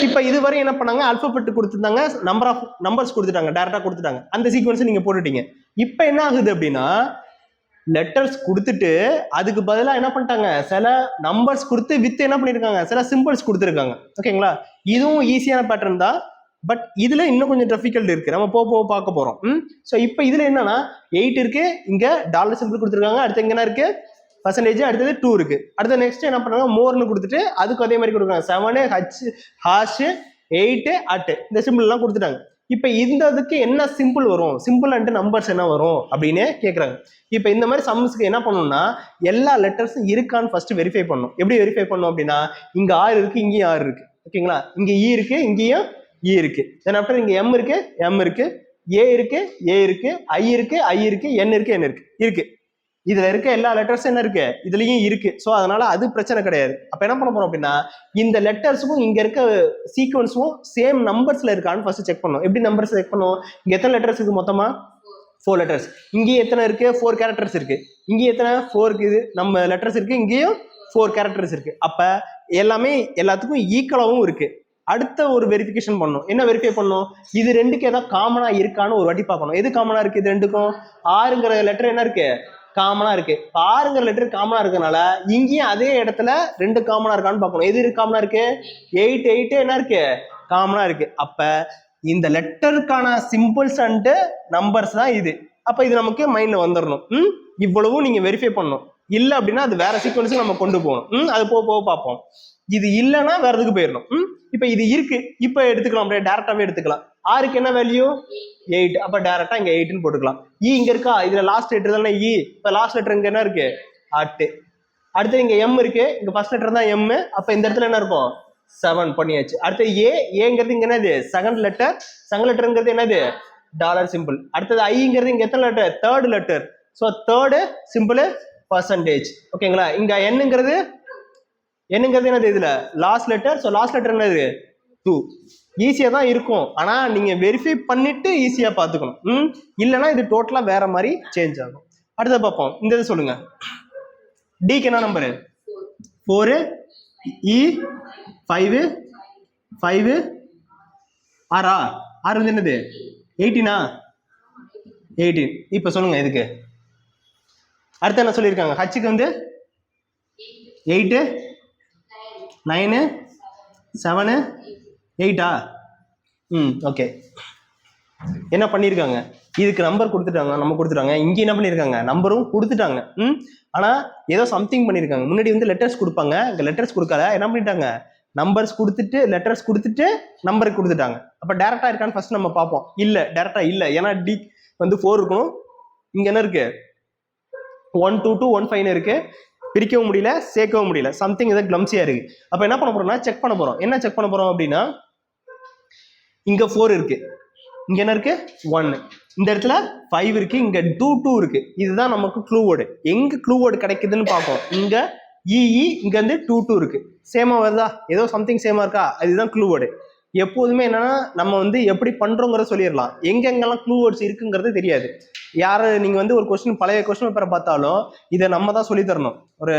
இப்போ இதுவரை என்ன பண்ணாங்க? ஆல்பபெட் கொடுத்துருந்தாங்க, நம்பர் ஆஃப் நம்பர்ஸ் கொடுத்துட்டாங்க, டைரக்டா கொடுத்துட்டாங்க. அந்த சீக்வன்ஸை நீங்க போட்டுட்டீங்க. இப்போ என்ன ஆகுது அப்படின்னா, லெட்டர்ஸ் கொடுத்துட்டு அதுக்கு பதிலாக என்ன பண்ணிட்டாங்க? சில நம்பர்ஸ் கொடுத்து வித் என்ன பண்ணிருக்காங்க? சில சிம்பிள்ஸ் கொடுத்துருக்காங்க. ஓகேங்களா? இதுவும் ஈஸியான பேட்டர்ன் தான். பட் இதுல இன்னும் கொஞ்சம் டிஃபிகல்ட் இருக்கு. நம்ம போக பார்க்க போறோம். ஸோ இப்போ இதுல என்னன்னா 8 இருக்கு, இங்க டாலர் சிம்பிள் கொடுத்துருக்காங்க. அடுத்து எங்கன்னா இருக்கு பர்சன்டேஜ், அடுத்தது 2 இருக்கு. அடுத்த நெக்ஸ்ட் என்ன பண்ணாங்க? மோர்னு கொடுத்துட்டு அதுக்கு அதே மாதிரி கொடுக்குறாங்க. 7 ஹச் ஹாஷ் 8 அட் இந்த சிம்பிள் எல்லாம் கொடுத்துட்டாங்க. இப்போ இந்த இதுக்கு என்ன சிம்பிள் வரும், சிம்பிள் அண்ட் நம்பர்ஸ் என்ன வரும் அப்படின்னு கேட்குறாங்க. இப்போ இந்த மாதிரி சம்ஸ்க்கு என்ன பண்ணணும்னா எல்லா லெட்டர்ஸும் இருக்கான்னு ஃபர்ஸ்ட் வெரிஃபை பண்ணணும். எப்படி வெரிஃபை பண்ணணும் அப்படின்னா, இங்க ஆறு இருக்கு, இங்கேயும் ஆறு இருக்கு, ஓகேங்களா? இங்க இ இருக்கு, இங்கேயும் இ இருக்கு. தென் ஆஃப்டர் இங்க எம் இருக்கு, எம் இருக்கு, ஏ இருக்கு, ஏ இருக்கு, ஐ இருக்கு, ஐ இருக்கு, என் இருக்கு, என் இருக்கு இருக்கு. இதுல இருக்க எல்லா லெட்டர்ஸும் என்ன இருக்கு, இதுலயும் இருக்கு. ஸோ அதனால அது பிரச்சனை கிடையாது. அப்ப என்ன பண்ண போறோம் அப்படின்னா, இந்த லெட்டர்ஸுக்கும் இங்க இருக்க சீக்வன்ஸும் சேம் நம்பர்ஸ்ல இருக்கான்னு ஃபர்ஸ்ட் செக் பண்ணணும். எப்படி நம்பர்ஸ் செக் பண்ணுவோம்? இங்க எத்தனை லெட்டர்ஸ் இருக்கு மொத்தமா? 4 லெட்டர்ஸ். இங்கேயும் எத்தனை இருக்கு? 4 கேரக்டர்ஸ் இருக்கு. இங்கேயும் எத்தனை? 4 இது நம்ம லெட்டர்ஸ் இருக்கு, இங்கேயும் 4 கேரக்டர்ஸ் இருக்கு. அப்ப எல்லாமே எல்லாத்துக்கும் ஈக்குவலாவும் இருக்கு. அடுத்த ஒரு வெரிஃபிகேஷன் பண்ணணும். என்ன வெரிஃபை பண்ணணும்? இது ரெண்டுக்கு ஏதாவது காமனா இருக்கான்னு ஒரு வாட்டி பார்க்கணும். எது காமனா இருக்கு இது ரெண்டுக்கும்? ஆறுங்கிற லெட்டர் என்ன இருக்கு, காமனா இருக்கு. ஆறுங்கிற லெட்டர் காமனா இருக்கனால இங்கேயும் அதே இடத்துல 2 காமனா இருக்கான்னு பார்க்கணும். எது காமனா இருக்கு? 8 என்ன இருக்கு, காமனா இருக்கு. அப்ப இந்த லெட்டருக்கான சிம்பிள்ஸ் அண்ட் நம்பர்ஸ் தான் இது. அப்ப இது நமக்கு மைண்ட்ல வந்துடணும். இவ்வளவும் நீங்க வெரிஃபை பண்ணணும். இல்ல அப்படின்னா அது வேற சீக்வன்ஸுக்கு நம்ம கொண்டு போகணும். அது போக போக பார்ப்போம். இது இல்லைன்னா வேற எதுக்கு போயிடணும். இப்ப இது இருக்கு, இப்ப எடுத்துக்கலாம், அப்படியே டேரக்டாவே எடுத்துக்கலாம். ஆருக்கு என்ன வேல்யூ? 8. அப்ப டேரக்டா இங்க 8ன்னு போட்டுக்கலாம். இ இங்க இருக்கா, இதுல லாஸ்ட் லெட்டர் தானே இ. இப்ப லாஸ்ட் லெட்டர் இங்க என்ன இருக்கு? 8. அடுத்து இங்க எம் இருக்கு, இங்க ஃபர்ஸ்ட் லெட்டர் தான் எம். அப்ப இந்த இடத்துல என்ன இருக்கும்? 7 பண்ணியாச்சு. அடுத்து ஏங்கிறது இங்க என்னது? Second letter. செகண்ட் லெட்டர்ங்கிறது என்னது? Dollar simple. அடுத்தது ஐங்கிறது இங்க எத்தனை letter? Third letter. So third simple percentage, ஓகேங்களா? இங்க என்னங்கிறது என்னது? இதுல last letter. So last letter என்னது? 2. ஈஸியா தான் இருக்கும், ஆனா நீங்க வெரிஃபை பண்ணிட்டு ஈஸியா பாத்துக்கணும். இல்லைன்னா இது டோட்டலா வேற மாதிரி சேஞ்ச் ஆகும். அடுத்த பார்ப்போம். இந்த இது சொல்லுங்க. டிக்கு என்ன நம்பரு? 4. இ 5. 5 ஆறா? ஆறு வந்து என்னது? 18. 18. இப்ப சொல்லுங்க இதுக்கு. அடுத்து என்ன சொல்லியிருக்காங்க? ஹச்சுக்கு வந்து 8, 9, 7, 8. ஓகே. என்ன பண்ணியிருக்காங்க? இதுக்கு நம்பர் கொடுத்துட்டாங்க, நம்ம கொடுத்துட்டாங்க. இங்கே என்ன பண்ணியிருக்காங்க? நம்பரும் கொடுத்துட்டாங்க. ஆனா ஏதோ சம்திங் பண்ணியிருக்காங்க. முன்னாடி வந்து லெட்டர்ஸ் கொடுப்பாங்க, இங்க லெட்டர்ஸ் கொடுக்கல. என்ன பண்ணிட்டாங்க? நம்பர்ஸ் கொடுத்துட்டு லெட்டர்ஸ் கொடுத்துட்டு நம்பருக்கு கொடுத்துட்டாங்க. அப்ப டேரக்டா இருக்கான்னு ஃபர்ஸ்ட் நம்ம பார்ப்போம். இல்ல, டேரக்டா இல்ல. ஏன்னா டி வந்து 4 இருக்கணும். இங்க என்ன இருக்கு? 1 2 2 1 5 இருக்கு. பிரிக்கவும் முடியல, சேர்க்கவும் முடியல. சம்திங் ஏதோ கிளம்சியா இருக்கு. அப்ப என்ன பண்ண போறோம்னா செக் பண்ண போறோம். என்ன செக் பண்ண போறோம் அப்படின்னா, இங்க 4 இருக்கு, இங்க என்ன இருக்கு? 1. இந்த இடத்துல 5 இருக்கு, இங்க 2 2 இருக்கு. இதுதான் நமக்கு க்ளூ வேர்டு. எங்க க்ளூ வேர்டு கிடைக்குதுன்னு பார்ப்போம். இங்க இஇ இங்க வந்து 2 2 இருக்கு. சேமா வருதா? ஏதோ சம்திங் சேமா இருக்கா? அதுதான் க்ளூ வேர்டு. எப்போதுமே என்னன்னா நம்ம வந்து எப்படி பண்றோங்கிறத சொல்லிடலாம். எங்கெங்கெல்லாம் க்ளூ வேர்ட்ஸ் இருக்குங்கிறது தெரியாது. யாரு நீங்க வந்து ஒரு கொஸ்டின், பழைய கொஸ்டின் பேப்பரை பார்த்தாலும் இதை நம்ம தான் சொல்லி தரணும். ஒரு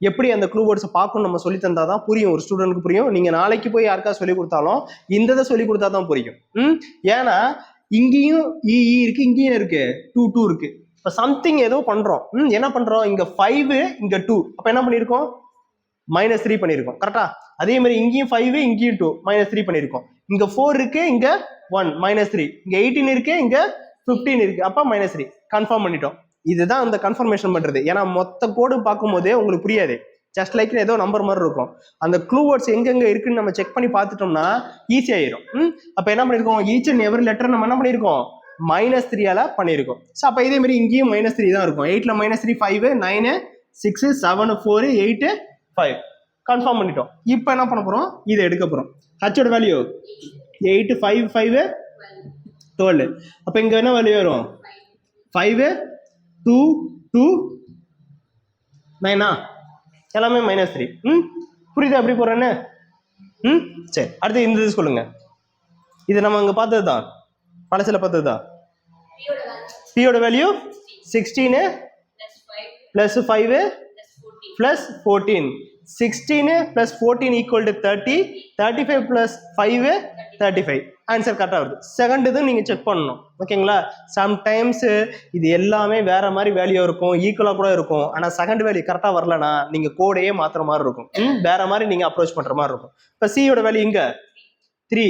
எப்படி அந்த க்ளூ வேர்ட்ஸை பார்க்கணும் நம்ம சொல்லி தந்தா தான் புரியும், ஒரு ஸ்டூடெண்ட்க்கு புரியும். நீங்க நாளைக்கு போய் யாருக்காவது சொல்லி கொடுத்தாலும் இந்த இதை சொல்லி கொடுத்தா தான் புரியும். ஏன்னா இங்கேயும் இஇ இருக்கு, இங்கேயும் இருக்கு 2 2 இருக்கு. இப்போ சம்திங் ஏதோ பண்றோம். என்ன பண்றோம்? இங்க 5 இங்க 2. அப்ப என்ன பண்ணிருக்கோம்? -3 பண்ணிருக்கோம். கரெக்டா? அதே மாதிரி இங்கேயும் 5 இங்கேயும் 2 -3 பண்ணிருக்கோம். இங்க 4 இருக்கு, இங்க 1 -3. இங்க 18 இருக்கு, இங்க 15 இருக்கு. அப்ப -3 கன்ஃபார்ம் பண்ணிட்டோம். இதுதான் அந்த கன்ஃபர்மேஷன் பண்றது. ஏன்னா மொத்த கோடு பார்க்கும் போதே உங்களுக்கு புரியாது. ஜஸ்ட் லைக் ஏதோ நம்பர் மாதிரி இருக்கும். அந்த க்ளூ வேர்ட்ஸ் எங்கெங்க இருக்குன்னு நம்ம செக் பண்ணி பார்த்துட்டோம்னா ஈஸி ஆயிரும். அப்ப என்ன பண்ணிருக்கோம்? ஈச் அண்ட் எவரி லெட்டர் நம்ம என்ன பண்ணிருக்கோம்? -3ஆல பண்ணிருக்கோம். ஸோ அப்ப இதே மாதிரி இங்கேயும் -3 தான் இருக்கும். 8ல -3 5, 9 6 7 4 8 5 கன்ஃபார்ம் பண்ணிட்டோம். இப்போ என்ன பண்ண போறோம்? இதை எடுக்க போறோம். ஹச்சோட வேல்யூ 8 5 5 12. அப்ப இங்க என்ன வேல்யூ வரும்? 5 2 2 9. எல்லாமே -3. புரியுது அப்படி போறேன்னு? சரி, அடுத்து இந்த இது சொல்லுங்க. இது நம்ம இங்க பார்த்தது தான், பழசில பார்த்தது தான். பியோட வேல்யூ 16 + 5 + 14. 16 + 14 = 30. 35 + 5 35. ஆன்சர் கரெக்டாக வருது. செகண்ட் இது நீங்கள் செக் பண்ணணும், ஓகேங்களா? சம்டைம்ஸ் இது எல்லாமே வேற மாதிரி வேல்யூ இருக்கும், ஈக்குவலாக கூட இருக்கும். ஆனால் செகண்ட் வேல்யூ கரெக்டாக வரலன்னா நீங்கள் கோடையே மாற்றுற மாதிரி இருக்கும். வேற மாதிரி நீங்கள் அப்ரோச் பண்ணுற மாதிரி இருக்கும். இப்போ சியோட வேல்யூ இங்க 3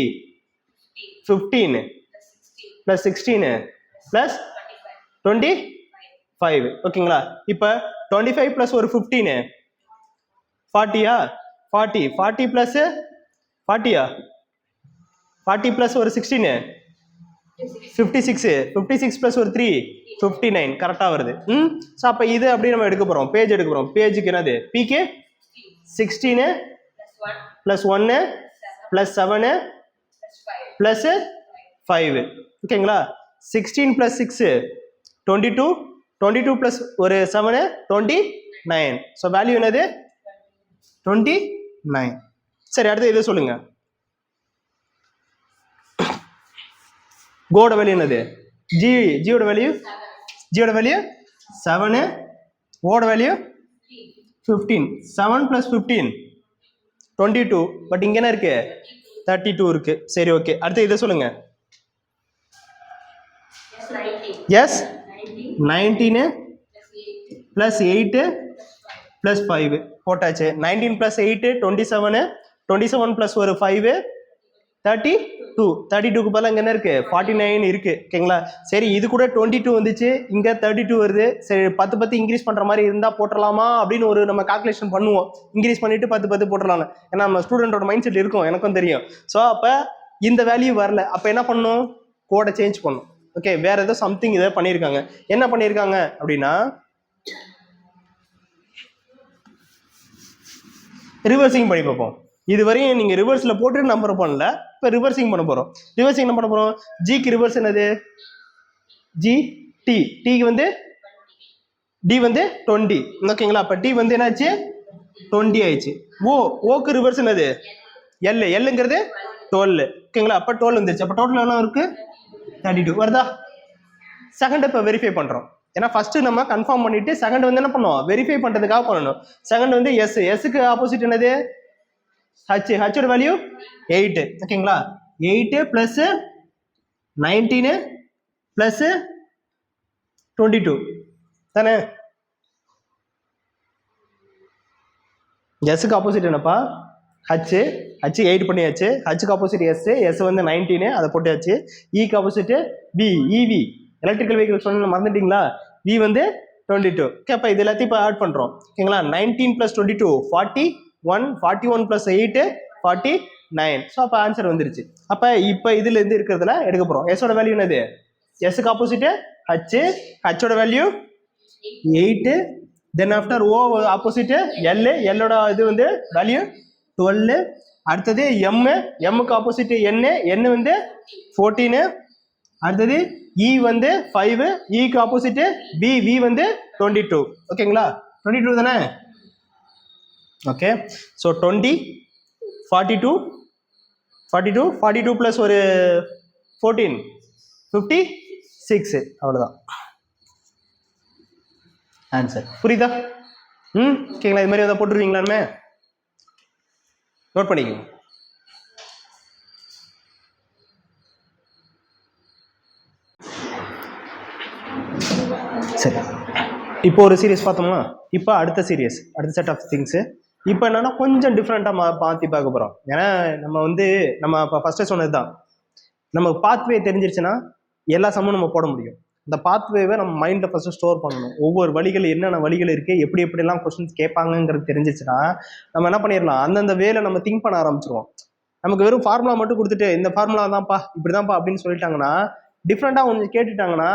15 + 16 + 25. ஓகேங்களா? இப்போ 25 + ஒரு 15 40. 40 + 40 40 + ஒரு 16 56 ப்ளஸ் ஒரு 3 59 கரெக்டாக வருது. ஸோ அப்போ இது அப்படியே நம்ம எடுக்க போகிறோம், பேஜ் எடுக்க போகிறோம். பேஜுக்கு என்னது பிகே 16 ப்ளஸ் 1 ப்ளஸ் 7 ப்ளஸ் 5 ஓகேங்களா. 16 ப்ளஸ் 6 22 22 ப்ளஸ் ஒரு 7 29. ஸோ வேல்யூ என்னது 29. சரி அடுத்து இதை சொல்லுங்க. கோட வேல்யூ என்னது ஜியோட வேல்யூ 7, ஓட வேல்யூ 15. 7 + 15 22. பட் இங்க என்ன இருக்கு 32 இருக்கு. சரி ஓகே அடுத்து இதை சொல்லுங்க. எஸ் 19 + 8 + 5 போட்டாச்சு. 19 + 8 27, 27 + ஒரு 5 32. 32க்கு பதிலாக இங்கே என்ன இருக்கு 49 இருக்கு ஓகேங்களா. சரி இது கூட 22 வந்துச்சு, இங்க 32 வருது. சரி 10 இன்க்ரீஸ் பண்ற மாதிரி இருந்தா போட்டுடலாமா அப்படின்னு ஒரு நம்ம கால்குலேஷன் பண்ணுவோம். இன்க்ரீஸ் பண்ணிட்டு 10 போட்டுடலாம். ஏன்னா நம்ம ஸ்டூடெண்டோட மைண்ட் செட் இருக்கும், எனக்கும் தெரியும். ஸோ அப்ப இந்த வேல்யூ வரல, அப்ப என்ன பண்ணணும் கோடை சேஞ்ச் பண்ணும். ஓகே வேற ஏதோ சம்திங் இதை பண்ணியிருக்காங்க. என்ன பண்ணியிருக்காங்க அப்படின்னா ரிவர்சிங் பண்ணி பார்ப்போம். இதுவரையும் நீங்க ரிவர்ஸ்ல போட்டு நம்பர் பண்ணல, இப்ப ரிவர்சிங் பண்ண போறோம். ரிவர்சிங் என்ன பண்ண போறோம், ஜிக்கு ரிவர்ஸ் என்னது ஜி டி, டிக்கு வந்து டி வந்து 20 ஓகேங்களா. அப்ப டி வந்து என்னாச்சு 20 ஆயிடுச்சு. ஓக்கு ரிவர்ஸ் என்னது எல்லுங்கிறது 12 ஓகேங்களா. அப்ப 12 வந்துருச்சு. அப்ப டோட்டல் எவ்வளவு இருக்கு 32 வருதா. செகண்ட் இப்ப வெரிஃபை பண்றோம். ஏன்னா ஃபர்ஸ்ட் நம்ம கன்ஃபார்ம் பண்ணிட்டு செகண்ட் வந்து என்ன பண்ணுவோம் வெரிஃபை பண்றதுக்காக பண்ணணும். செகண்ட் வந்து எஸ், எஸ்க்கு ஆப்போசிட் என்னது ஹச்சோட வேல்யூ 8 ஓகேங்களா. 8 + 19 + 22 தானே. எஸ்க்கு ஆப்போசிட் என்னப்பா ஹச் 8 பண்ணியாச்சு. ஹச்சுக்கு ஆப்போசிட் எஸ் வந்து 19 அதை போட்டாச்சு. இக்கு ஆப்போசிட் பி இவி எலக்ட்ரிக்கல் வெஹிக்கிள் சொன்ன மறந்துட்டீங்களா. வி வந்து 22 ஓகே. அப்போ இது எல்லாத்தையும் இப்போ ஆட் பண்ணுறோம் ஓகேங்களா. 19 + 22 41, 41 + 8 49. ஸோ அப்போ ஆன்சர் வந்துருச்சு. அப்போ இப்போ இதுல இருந்து இருக்கிறதுல எடுக்க போகிறோம். எஸோட வேல்யூ என்னது எஸ்க்கு ஆப்போசிட் ஹச்சோட வேல்யூ 8. தென் ஆஃப்டர் ஓ ஆப்போசிட் எல்லோட இது வந்து வேல்யூ 12. அடுத்தது எம்முக்கு ஆப்போசிட் என் வந்து 14. அடுத்தது இ வந்து 5, இக்கு ஆப்போசிட் வி வந்து 22 ஓகேங்களா. 22 தானே. ஓகே ஸோ 20 42 42 + ஒரு 14 56 அவ்வளோதான் ஆன்சர். புரியுதா. ஓகேங்களா. இது மாதிரி எதாவது போட்டுருவீங்களான்னு நோட் பண்ணிக்கோங்க. சரி இப்போ ஒரு சீரியஸ் பார்த்தோம்னா இப்போ அடுத்த செட் ஆஃப் திங்ஸு இப்போ என்னன்னா கொஞ்சம் டிஃப்ரெண்ட்டாக மாற்றி பார்க்க போகிறோம். ஏன்னா நம்ம இப்போ ஃபர்ஸ்ட்டு சொன்னது தான், நம்ம பாத்வே தெரிஞ்சிருச்சுன்னா எல்லா சம்மும் நம்ம போட முடியும். இந்த பாத்வேவை நம்ம மைண்டில் ஃபஸ்ட்டு ஸ்டோர் பண்ணணும். ஒவ்வொரு வழிகள் என்னென்ன வழிகள் இருக்குது, எப்படிலாம் கொஸ்டின்ஸ் கேட்பாங்கங்கிறது தெரிஞ்சிச்சுன்னா நம்ம என்ன பண்ணிடலாம் அந்தந்த வேலை நம்ம திங்க் பண்ண ஆரம்பிச்சிருவோம். நமக்கு வெறும் ஃபார்முலா மட்டும் கொடுத்துட்டு இந்த ஃபார்முலா தான்ப்பா இப்படி தான்ப்பா அப்படின்னு சொல்லிட்டாங்கன்னா, டிஃப்ரெண்ட்டாக ஒன்று கேட்டுட்டாங்கன்னா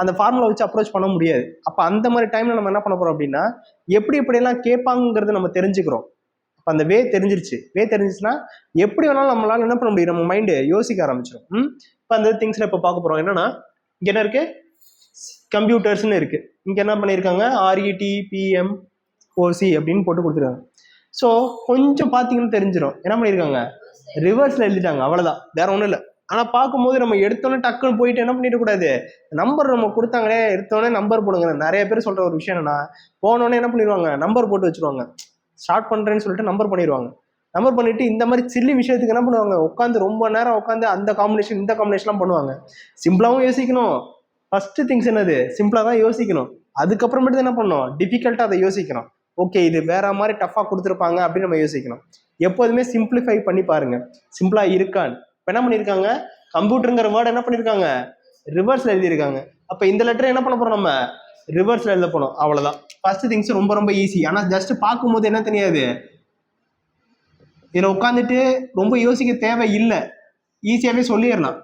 அந்த ஃபார்முலா வச்சு அப்ரோச் பண்ண முடியாது. அப்போ அந்த மாதிரி டைம்ல நம்ம என்ன பண்ண போறோம் அப்படின்னா எப்படியெல்லாம் கேட்பாங்கிறத நம்ம தெரிஞ்சுக்கிறோம். அப்போ அந்த வே தெரிஞ்சிச்சுன்னா எப்படி வேணாலும் நம்மளால என்ன பண்ண முடியும், நம்ம மைண்டு யோசிக்க ஆரம்பிச்சிடும். இப்போ அந்த திங்ஸ்ல இப்போ பார்க்க போறோம். என்னன்னா இங்க என்ன இருக்கு கம்ப்யூட்டர்ஸ்ன்னு இருக்கு. இங்க என்ன பண்ணியிருக்காங்க RETPMOC அப்படின்னு போட்டு கொடுத்துருக்காங்க. ஸோ கொஞ்சம் பார்த்தீங்கன்னு தெரிஞ்சிடும் என்ன பண்ணியிருக்காங்க ரிவர்ஸ்ல எழுதிட்டாங்க, அவ்வளோதான், வேற ஒன்றும் இல்லை. ஆனால் பார்க்கும்போது நம்ம எடுத்தோன்னே டக்குன்னு போயிட்டு என்ன பண்ணிடக்கூடாது, நம்பர் நம்ம கொடுத்தாங்களே எடுத்தோடனே நம்பர் போடுங்க. நிறைய பேர் சொல்ற ஒரு விஷயம் என்னன்னா போனோடனே என்ன பண்ணிடுவாங்க நம்பர் போட்டு வச்சிருவாங்க. ஸ்டார்ட் பண்றேன்னு சொல்லிட்டு நம்பர் பண்ணிடுவாங்க. நம்பர் பண்ணிட்டு இந்த மாதிரி சில்லி விஷயத்துக்கு என்ன பண்ணுவாங்க உட்காந்து ரொம்ப நேரம் உட்காந்து அந்த காம்பினேஷன் இந்த காம்பினேஷன்லாம் பண்ணுவாங்க. சிம்பிளாகவும் யோசிக்கணும். ஃபர்ஸ்ட் திங்ஸ் என்னது சிம்பிளா தான் யோசிக்கணும். அதுக்கப்புறமேட்டு என்ன பண்ணணும் டிஃபிகல்ட்டா அதை யோசிக்கணும். ஓகே இது வேற மாதிரி டஃபா கொடுத்துருப்பாங்க அப்படின்னு நம்ம யோசிக்கணும். எப்போதுமே சிம்பிளிஃபை பண்ணி பாருங்க சிம்பிளா இருக்கான்னு. இப்போ என்ன பண்ணியிருக்காங்க கம்ப்யூட்டருங்கிற வேர்டு என்ன பண்ணியிருக்காங்க ரிவர்ஸ்ல எழுதியிருக்காங்க. அப்போ இந்த லெட்டர் என்ன பண்ண போறோம் நம்ம ரிவர்ஸ்ல எழுத போனோம், அவ்வளவுதான். ஃபர்ஸ்ட் திங்ஸ் ரொம்ப ஈஸி. ஆனா ஜஸ்ட் பார்க்கும்போது என்ன தெரியாது, இதுல உட்காந்துட்டு ரொம்ப யோசிக்க தேவை இல்லை, ஈஸியாவே சொல்லிடலாம்.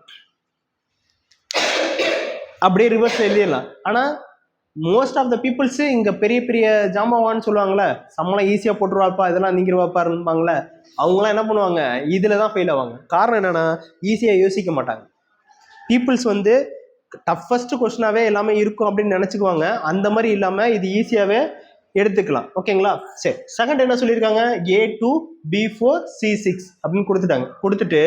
அப்படியே ரிவர்ஸ் எழுதிடலாம். ஆனால் மோஸ்ட் ஆஃப் த பீப்புள்ஸ் இங்கே பெரிய பெரிய ஜாமாவான்னு சொல்லுவாங்களே, சம்பளம் ஈஸியாக போட்டுருவாப்பா, இதெல்லாம் நீங்கிருவாப்பாருப்பாங்களே, அவங்களாம் என்ன பண்ணுவாங்க, இதில் தான் ஃபெயில் ஆவாங்க. காரணம் என்னென்னா ஈஸியாக யோசிக்க மாட்டாங்க. பீப்புள்ஸ் வந்து டஃபஸ்ட் கொஸ்டினாகவே எல்லாமே இருக்கும் அப்படின்னு நினச்சிக்குவாங்க. அந்த மாதிரி இல்லாமல் இது ஈஸியாகவே எடுத்துக்கலாம். ஓகேங்களா? சரி, செகண்ட் என்ன சொல்லியிருக்காங்க, A2 B4 C6 அப்படின்னு கொடுத்துட்டாங்க. கொடுத்துட்டு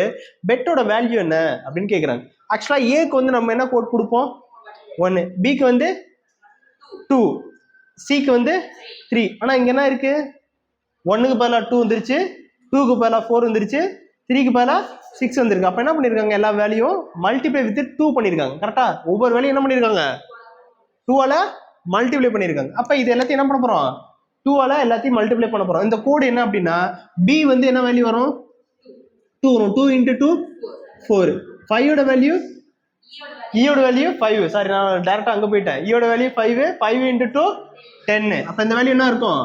பெட்டோட வேல்யூ என்ன அப்படின்னு கேட்குறாங்க. ஆக்சுவலாக ஏக்கு வந்து நம்ம என்ன கோட் கொடுப்போம், 1, பிக்கு வந்து 2, சிக்கு வந்து 3. ஆனால் இங்கே என்ன இருக்கு, 1க்கு பதிலாக 2 வந்துருச்சு, 2க்கு பதிலாக 4 வந்துருச்சு, 3க்கு பதிலாக 6 வந்துருக்கு. அப்போ என்ன பண்ணியிருக்காங்க, எல்லா வேல்யூவும் மல்டிப்ளை வித் 2 பண்ணியிருக்காங்க. கரெக்டா? ஒவ்வொரு வேல்யூ என்ன பண்ணியிருக்காங்க, 2ஆல மல்டிப்ளை பண்ணியிருக்காங்க. அப்போ இது எல்லாத்தையும் என்ன பண்ண போகிறோம், 2ஆல எல்லாத்தையும் மல்டிப்ளை பண்ண போகிறோம். இந்த கோடு என்ன அப்படின்னா, பி வந்து என்ன வேல்யூ வரும், 2 வரும். 2 × 2 4. 5ஓட வேல்யூ, ஈயோட வேல்யூ 5. சாரி, நான் டேரக்டா அங்கே போயிட்டேன். ஈயோட வேல்யூ 5, 5 × 2 10. அப்போ இந்த வேல்யூ என்ன இருக்கும்,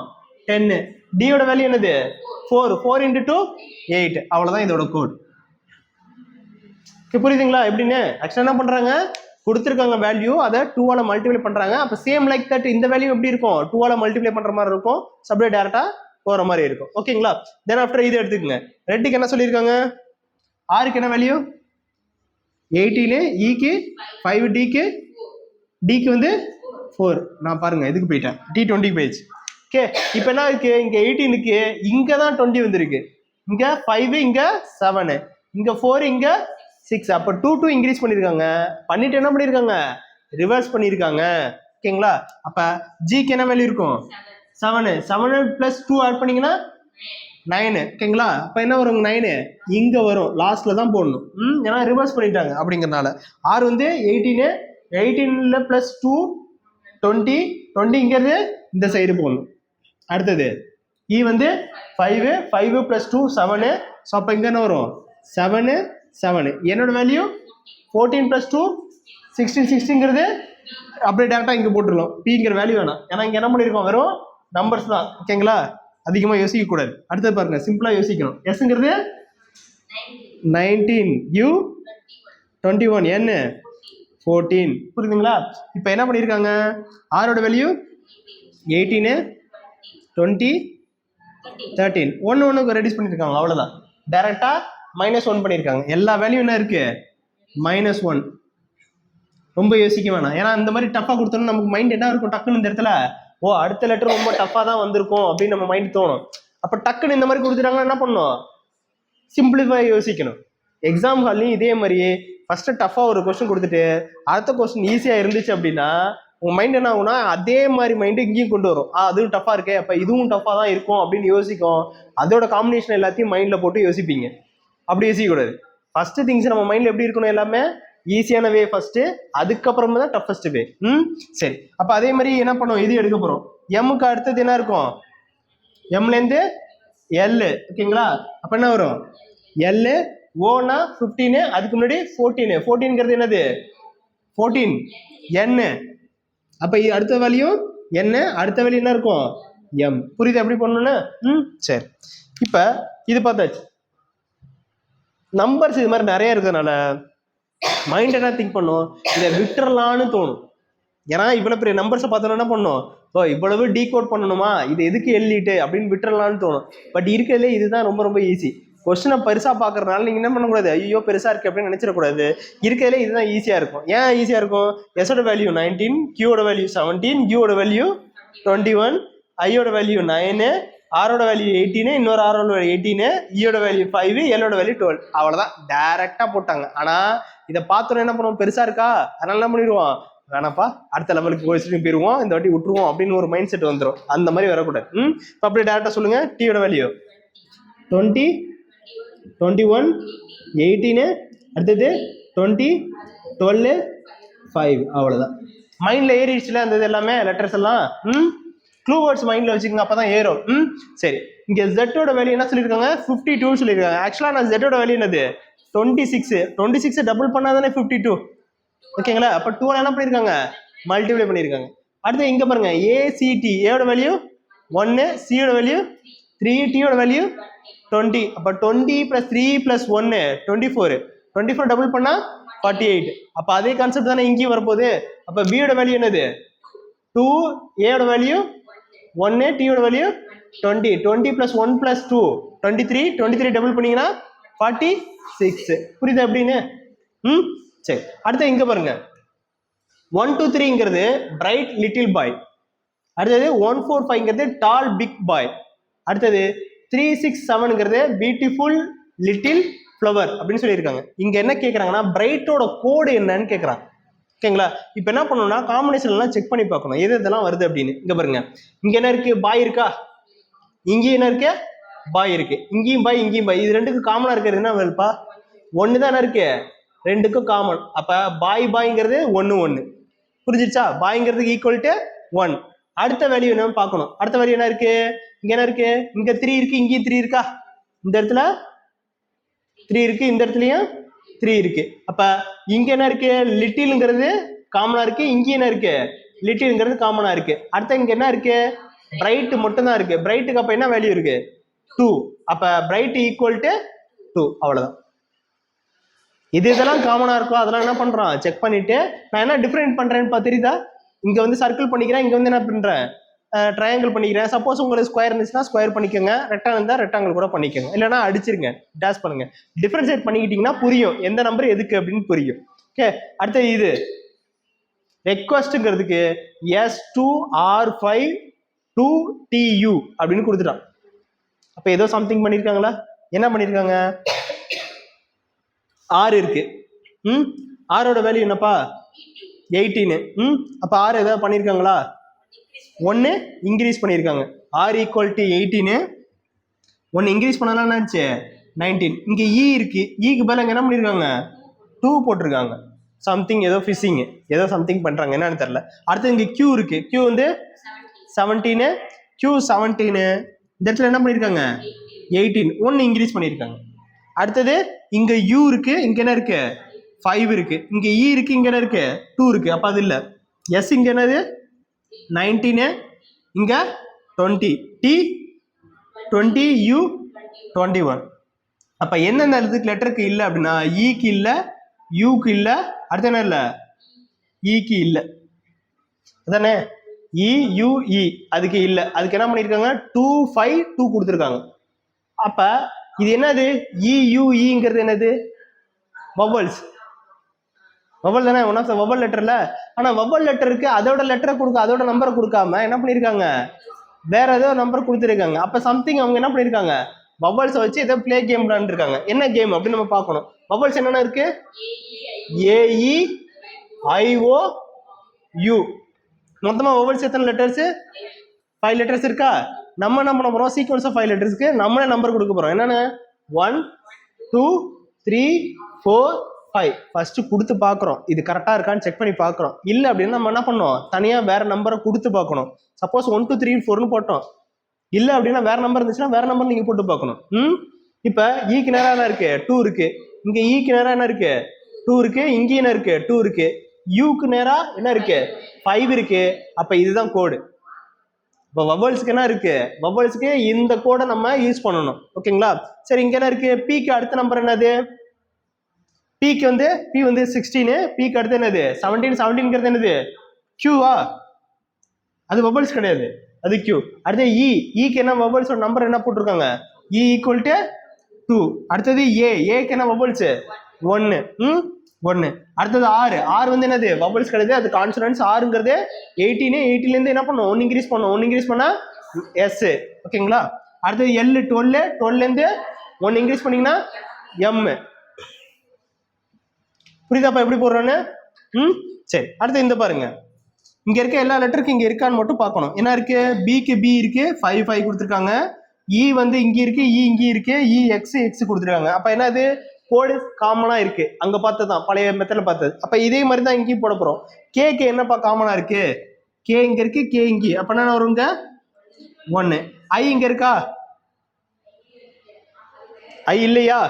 10. டியோட வேல்யூ என்னது, 4, 4 × 2 8. அவ்வளோதான் இதோட கோட். புரியுதுங்களா எப்படின்னு? ஆக்சுவலாக என்ன பண்ணுறாங்க, கொடுத்துருக்காங்க வேல்யூ, அதை 2ஆல மல்டிப்ளை பண்ணுறாங்க. அப்போ சேம் லைக் தட் இந்த வேல்யூ எப்படி இருக்கும், 2ஆல மல்டிப்ளை பண்ணுற மாதிரி இருக்கும், அப்படியே டேரக்டா போகிற மாதிரி இருக்கும். ஓகேங்களா? தென் ஆஃப்டர் இது எடுத்துக்கங்க. ரெட்டுக்கு என்ன சொல்லியிருக்காங்க, ஆருக்கு என்ன வேல்யூ 18, ஈக்கு 5, டிக்கு வந்து 4. நான் பாருங்க இதுக்கு போயிட்டேன், T20 போயிடுச்சு. ஓகே, இப்போ என்ன இருக்கு, இங்க 18க்கு இங்க தான் 20 வந்திருக்கு, இங்க 5, இங்க 7, இங்க 4, இங்க 6. அப்போ 2 இன்க்ரீஸ் பண்ணியிருக்காங்க. பண்ணிட்டு என்ன பண்ணியிருக்காங்க, ரிவர்ஸ் பண்ணியிருக்காங்க. ஓகேங்களா? அப்போ ஜிக்கு என்ன வேல்யூ இருக்கும், 7. 7 + 2 ஆட் பண்ணீங்கன்னா 9. ஓகேங்களா? அப்போ என்ன வரும், 9 இங்க வரும், லாஸ்ட்ல தான் போடணும். ஏன்னா ரிவர்ஸ் பண்ணிட்டாங்க அப்படிங்கிறதுனால. ஆர் வந்து 18, 18ல +2 20, 20ங்கிறது இந்த சைடு போடணும். அடுத்தது இ வந்து 5, 5 + 2 7. ஸோ அப்போ இங்கே என்ன வரும், 7, 7. என்னோட வேல்யூ 14 + 2 16, 16ங்கிறது அப்படியே டேரக்டா இங்கே போட்டுருலாம். பிங்கிற வேல்யூ வேணாம், ஏன்னா இங்கே என்ன பண்ணியிருக்கோம், வெறும் நம்பர்ஸ் தான். ஓகேங்களா? அதிகமாக யோசிக்க கூடாது. அடுத்தது பாருங்க, சிம்பிளா யோசிக்கணும். எஸ்ங்கிறது 19, யூ 21, என் 14. புரியுதுங்களா? இப்போ என்ன பண்ணியிருக்காங்க, ஆரோட வேல்யூ 18, 20, 13. 1 ரெடியூஸ் பண்ணியிருக்காங்க. அவ்வளோதான், டைரக்டா -1 பண்ணியிருக்காங்க. எல்லா வேல்யூ என்ன இருக்கு, -1. ரொம்ப யோசிக்க வேணாம், ஏன்னா இந்த மாதிரி டஃபா கொடுத்தோம்னா நமக்கு மைண்ட் என்ன இருக்கும், டக்குன்னு இந்த இடத்துல ஓ அடுத்த லெட்டர் ரொம்ப டஃபா தான் வந்திருக்கும் அப்படின்னு நம்ம மைண்ட் தோணும். அப்போ டக்குன்னு இந்த மாதிரி கொடுத்துட்டாங்கன்னா என்ன பண்ணணும், சிம்பிளிஃபை யோசிக்கணும். எக்ஸாம் ஹால்லையும் இதே மாதிரியே ஃபர்ஸ்ட் டஃபா ஒரு கொஸ்டின் கொடுத்துட்டு அடுத்த கொஸ்டின் ஈஸியா இருந்துச்சு அப்படின்னா உங்க மைண்ட் என்ன ஆகும்னா அதே மாதிரி மைண்டு இங்கேயும் கொண்டு வரும். அதுவும் டஃபா இருக்கே, அப்போ இதுவும் டஃபா தான் இருக்கும் அப்படின்னு யோசிக்கும். அதோட காம்பினேஷன் எல்லாத்தையும் மைண்ட்ல போட்டு யோசிப்பீங்க. அப்படி யோசிக்கக்கூடாது. ஃபர்ஸ்ட் திங்ஸ் நம்ம மைண்ட்ல எப்படி இருக்கணும், எல்லாமே ஈஸியான வே ஃபர்ஸ்ட், அதுக்கப்புறமா தான் டஃபஸ்ட் வே. சரி, அப்போ அதே மாதிரி என்ன பண்ணுவோம், இது எடுக்க போறோம். எம்முக்கு அடுத்தது என்ன இருக்கும், எம்லேருந்து எல். ஓகேங்களா? அப்போ என்ன வரும், எல் ஓனா 15, அதுக்கு முன்னாடி 14. 14ங்கிறது என்னது, 14 என். அப்போ அடுத்த வேல்யூ என்ன, அடுத்த வேல்யூ என்ன இருக்கும், எம். புரியுது எப்படி பண்ணணும்னு? சரி, இப்போ இது பார்த்தாச்சு. நம்பர்ஸ் இது மாதிரி நிறைய இருக்கிறதுனால மைண்ட் என்ன திங்க் பண்ணும், இதை விட்டுறலான்னு தோணும். ஏன்னா இவ்வளவு பெரிய நம்பர்ஸை பார்த்தோன்னா என்ன பண்ணும், ஓ இவ்வளவு டீகோட் பண்ணணுமா, இது எதுக்கு எழுதிட்டு அப்படின்னு விட்டுறலான்னு தோணும். பட் இருக்கிறதுலே இதுதான் ரொம்ப ரொம்ப ஈஸி. கொஸ்டினை பெருசா பாக்குறதுனால நீங்க என்ன பண்ணக்கூடாது, ஐயோ பெருசா இருக்கு அப்படின்னு நினைச்சிடக்கூடாது. இருக்கிறதுல இதுதான் ஈஸியா இருக்கும். ஏன் ஈஸியா இருக்கும், எஸோட வேல்யூ 19, கியூட வேல்யூ 17, யூட வேல்யூ 21, ஐயோட வேல்யூ 9, ஆரோட வேல்யூ 18, இன்னொரு ஆரோட வேல்யூ 18, ஈயோட வேல்யூ 5, எல்லோட வேல்யூ 12. அவ்வளவுதான், டைரக்டா போட்டாங்க. ஆனா இதை பார்த்தோம் என்ன பண்ணுவோம், பெருசா இருக்கா அதனால என்ன பண்ணிடுவோம், வேணாப்பா அடுத்த லெவலுக்கு போயிருவோம், இந்த வாட்டி விட்டுருவோம் அப்படின்னு ஒரு மைண்ட் செட் வந்துடும். அந்த மாதிரி வரக்கூடாது. இப்போ அப்படியே டேரக்டா சொல்லுங்க. டீயோட வேல்யூ 20, 21, 18, அடுத்தது 20, 12, 5. அவ்வளவுதான், மைண்ட்ல ஏறிடுச்சுல அந்த இது எல்லாமே லெட்டர்ஸ் எல்லாம். க்ளூ வேர்ட்ஸ் மைண்ட்ல வச்சுக்கோங்க, அப்பதான் ஏறும். சரி, இங்க ஜெட்டோட வேல்யூ என்ன சொல்லியிருக்காங்க, 52 சொல்லியிருக்காங்க. ஆக்சுவலா நான் ஜெட்டோட வேல்யூ என்னது 26. 26 டபுள் பண்ணாதானே 52. ஓகேங்களா? அப்ப 2 என்ன பண்ணிருக்காங்க, மல்டிப்ளை பண்ணிருக்காங்க. அடுத்து இங்க பாருங்க, ஏசிடி, ஏயோட வேல்யூ 1, சியோட வேல்யூ 3, டியோட வேல்யூ 20. அப்ப 20 + 3 + 1 24. 24 டபுள் பண்ணா 48. அப்ப அதே கான்செப்ட் தானே இங்கேயும் வரப்போகுது. அப்ப b யோட வேல்யூ என்னது 2, a யோட வேல்யூ 1, t யோட வேல்யூ 20. 20 plus 1 plus 2 23. 23 டபுள் பண்ணீங்கன்னா 46. புரியுதா எப்படின்னு? சரி, அடுத்து இங்க பாருங்க 1 2 3ங்கிறது பிரைட் லிட்டில் பாய். அடுத்தது 1 4 5ங்கிறது டால் பிக் பாய். அடுத்தது 3 6 7ங்கிறது பியூட்டிஃபுல் லிட்டில் ஃப்ளவர் அப்படின்னு சொல்லியிருக்காங்க. இங்க என்ன கேட்கறாங்கன்னா பிரைட்டோட கோடு என்னன்னு கேட்கறாங்க. ஓகேங்களா? இப்போ என்ன பண்ணணும்னா காம்பினேஷன் எல்லாம் செக் பண்ணி பார்க்கணும் எது இதெல்லாம் வருது அப்படின்னு. இங்க பாருங்க, இங்க என்ன இருக்கு? பாய் இருக்கா? இங்கேயும் என்ன இருக்கு? பாய் இருக்கு. இங்கேயும் பாய் இங்கேயும் பாய். இது ரெண்டுக்கும் காமனா இருக்கிறது என்ன வேல்பா? ஒன்னு தான் இருக்கு, ரெண்டுக்கும் காமன். அப்ப பாய் பாய்ங்கிறது 1 1. புரிஞ்சிருச்சா? பாய்ங்கிறதுக்கு ஈக்குவல் டு 1. அடுத்த வேல்யூ என்ன பார்க்கணும். அடுத்த வேல்யூ என்ன இருக்கு? இங்க என்ன இருக்கு? இங்க 3 இருக்கு, இங்கேயும் 3 இருக்கா? இந்த இடத்துல 3 இருக்கு, இந்த இடத்துலயும் 3 இருக்கு. அப்ப இங்க என்ன இருக்கு? லிட்டில்ங்கிறது காமனா இருக்கு, இங்க என்ன இருக்கு? லிட்டில்ங்கிறது காமனா இருக்கு. அடுத்த இங்க என்ன இருக்கு? பிரைட் மட்டும் தான் இருக்கு. பிரைட்டுக்கு அப்ப என்ன வேல்யூ இருக்கு? 2. அப்ப பிரைட் ஈக்குவல் டு 2. அவ்வளவுதான். இதெல்லாம் காமனா இருக்கும். அதெல்லாம் என்ன பண்றோம்? செக் பண்ணிட்டு நான் என்ன டிஃபரெண்ட் பண்றேன்னு தெரியுதா? இங்க வந்து சர்க்கிள் பண்ணிக்கிறேன், இங்க வந்து என்ன பண்றேன்? ட்ரையாங்கிள் பண்ணிக்கிறேன். சப்போஸ் உங்களுக்கு ஸ்கொயர் இருந்துச்சுன்னா ஸ்கொயர் பண்ணிக்கோங்க, ரெக்டாங்கிள் இருந்தா ரெக்டாங்கிள் கூட பண்ணிக்கோங்க, இல்லைன்னா அடிச்சிருங்க, டேஷ் பண்ணுங்க. டிஃபரன்ஷியேட் பண்ணிக்கிட்டீங்கன்னா புரியும் எந்த நம்பர் எதுக்கு அப்படின்னு புரியும். ஓகே, அடுத்து இது ரெக்வஸ்ட்ங்கிறதுக்கு S2R5 2TU அப்படின்னு கொடுத்துட்டான். அப்ப ஏதோ சம்திங் பண்ணிருக்காங்களா? என்ன பண்ணிருக்காங்க? R இருக்கு. ஆரோட வேல்யூ என்னப்பா? 18. அப்ப R ஏதாவது பண்ணிருக்காங்களா? 1 இன்க்ரீஸ் பண்ணிருக்காங்க. R equal to 18. 1 இன்க்ரீஸ் பண்ணலாம் என்னாச்சு? 19. இங்க E இருக்கு, ஈக்கு பதிலா என்ன பண்ணிருக்காங்க? 2 போட்டிருக்காங்க. சம்திங் ஏதோ ஃபிஷிங், ஏதோ சம்திங் பண்றாங்க, என்னன்னு தெரியல. அடுத்து இங்க Q இருக்கு. Q வந்து 17. Q 17. இந்த இடத்துல என்ன பண்ணிருக்காங்க? 18. 1 இன்க்ரீஸ் பண்ணிருக்காங்க. அடுத்தது இங்க U இருக்கு, இங்க என்ன இருக்கு? 5 இருக்கு. இங்க E இருக்கு, இங்க என்ன இருக்கு? 2 இருக்கு. அப்ப அது இல்ல. S இங்க என்னது? 19. இங்க 20. T 20. U 21. அப்ப என்னென்ன லெட்டருக்கு இல்ல அப்படின்னா ஈக்கு இல்ல, யூக்கு இல்ல, அடுத்து என்ன இல்ல? ஈக்கு இல்ல. அதானே? இ யூ இ அதுக்கு இல்ல. அதுக்கு என்ன பண்ணிருக்காங்க? 2 5 2 கொடுத்துருக்காங்க. அப்ப இது என்னது? இ யூ இங்கிறது என்னது? வவல்ஸ். வவல் தானே, ஒன் ஆஃப் த வவல் லெட்டர்ல. ஆனா வவல் லெட்டருக்கு அதோட லெட்டரை கொடுக்க, அதோட நம்பரை கொடுக்காம என்ன பண்ணிருக்காங்க? வேற ஏதோ நம்பர் கொடுத்துருக்காங்க. அப்ப சம்திங் அவங்க என்ன பண்ணிருக்காங்க? வவல்ஸ் வச்சு ஏதோ பிளே கேம் விளையாண்டுருக்காங்க. என்ன கேம் அப்படின்னு நம்ம பார்க்கணும். வவல்ஸ் என்னென்ன இருக்கு? A E I O U. மொத்தமா வவல்ஸ் எத்தனை லெட்டர்ஸ்? 5 லெட்டர்ஸ் இருக்கா? நம்ம என்ன பண்ண போறோம்? சீக்வன்ஸ் ஆஃப் 5 லெட்டர்ஸ்க்கு நம்மளே நம்பர் கொடுக்க போறோம். என்னன்னு? 1 2 3 4 5. ஃபர்ஸ்ட் கொடுத்து பார்க்குறோம், இது கரெக்டா இருக்கான்னு செக் பண்ணி பார்க்குறோம். இல்லை அப்படின்னு நம்ம என்ன பண்ணோம்? தனியா வேற நம்பரை கொடுத்து பார்க்கணும். சப்போஸ் 1 2 3 4ன்னு போட்டோம், இல்லை அப்படின்னா வேற நம்பர் இருந்துச்சுன்னா வேற நம்பர் நீங்க போட்டு பார்க்கணும். இப்ப ஈக்கு நேரம் என்ன இருக்கு? 2 இருக்கு. இங்க ஈக்கு நேரம் என்ன இருக்கு? 2 இருக்கு. இங்க என்ன இருக்கு? 2 இருக்கு. யூக்கு நேரா என்ன இருக்கு? 5 இருக்கு. அப்ப இதுதான் கோடு. இப்போ வவல்ஸ்க்கு என்ன இருக்கு? வவல்ஸ்க்கு இந்த கோடை நம்ம யூஸ் பண்ணணும். ஓகேங்களா? சரி, இங்க என்ன இருக்கு? பீக்கு அடுத்த நம்பர் என்னது? பீக்கு வந்து பி வந்து 16. பீக்கு அடுத்து என்னது? 17. 17ங்கிறது என்னது? கியூவா? அது வவல்ஸ் கிடையாது, அது கியூ. அடுத்து இ. ஈக்கு என்ன வவல்ஸ் நம்பர் என்ன போட்டிருக்காங்க? இ ஈக்குவல் டு 2. அடுத்தது ஏ. ஏக்கு என்ன வவல்ஸ்? 1. 1. அடுத்தது ஆறு. ஆறு வந்து என்னது? வவல்ஸ் கிடையாது, அது கான்சனன்ட்ஸ். ஆறுங்கிறது 18. 18ல இருந்து என்ன பண்ணும்? 1 இன்க்ரீஸ் பண்ணும். 1 இன்க்ரீஸ் பண்ணா எஸ். ஓகேங்களா? அடுத்தது எல். 12. 12ல இருந்து 1 இன்க்ரீஸ் பண்ணீங்கன்னா எம். புரியுதாப்பா எப்படி போடுறோன்னு? சரி, அடுத்து இந்த பாருங்க, இங்க இருக்க எல்லா லெட்டருக்கு இங்க இருக்கான்னு மட்டும் பார்க்கணும். என்ன இருக்கு? பிக்கு பி இருக்கு, 5 5 கொடுத்துருக்காங்க. இ வந்து இங்க இருக்கு, இ இங்க இருக்கு, இ எக்ஸ் எக்ஸ் கொடுத்துருக்காங்க. அப்ப என்னது? கோடு காமனா இருக்கு. அங்க பார்த்ததுதான், பழைய மெத்தட்ல பார்த்தது. அப்ப இதே மாதிரி தான் இங்கேயும் போட போறோம். கேக்கு என்னப்பா காமனா இருக்கு? கே இங்க இருக்கு, கே இங்க. அப்ப என்ன வருங்க? 1. ஐ இங்க இருக்கா? ஐ இல்லையா?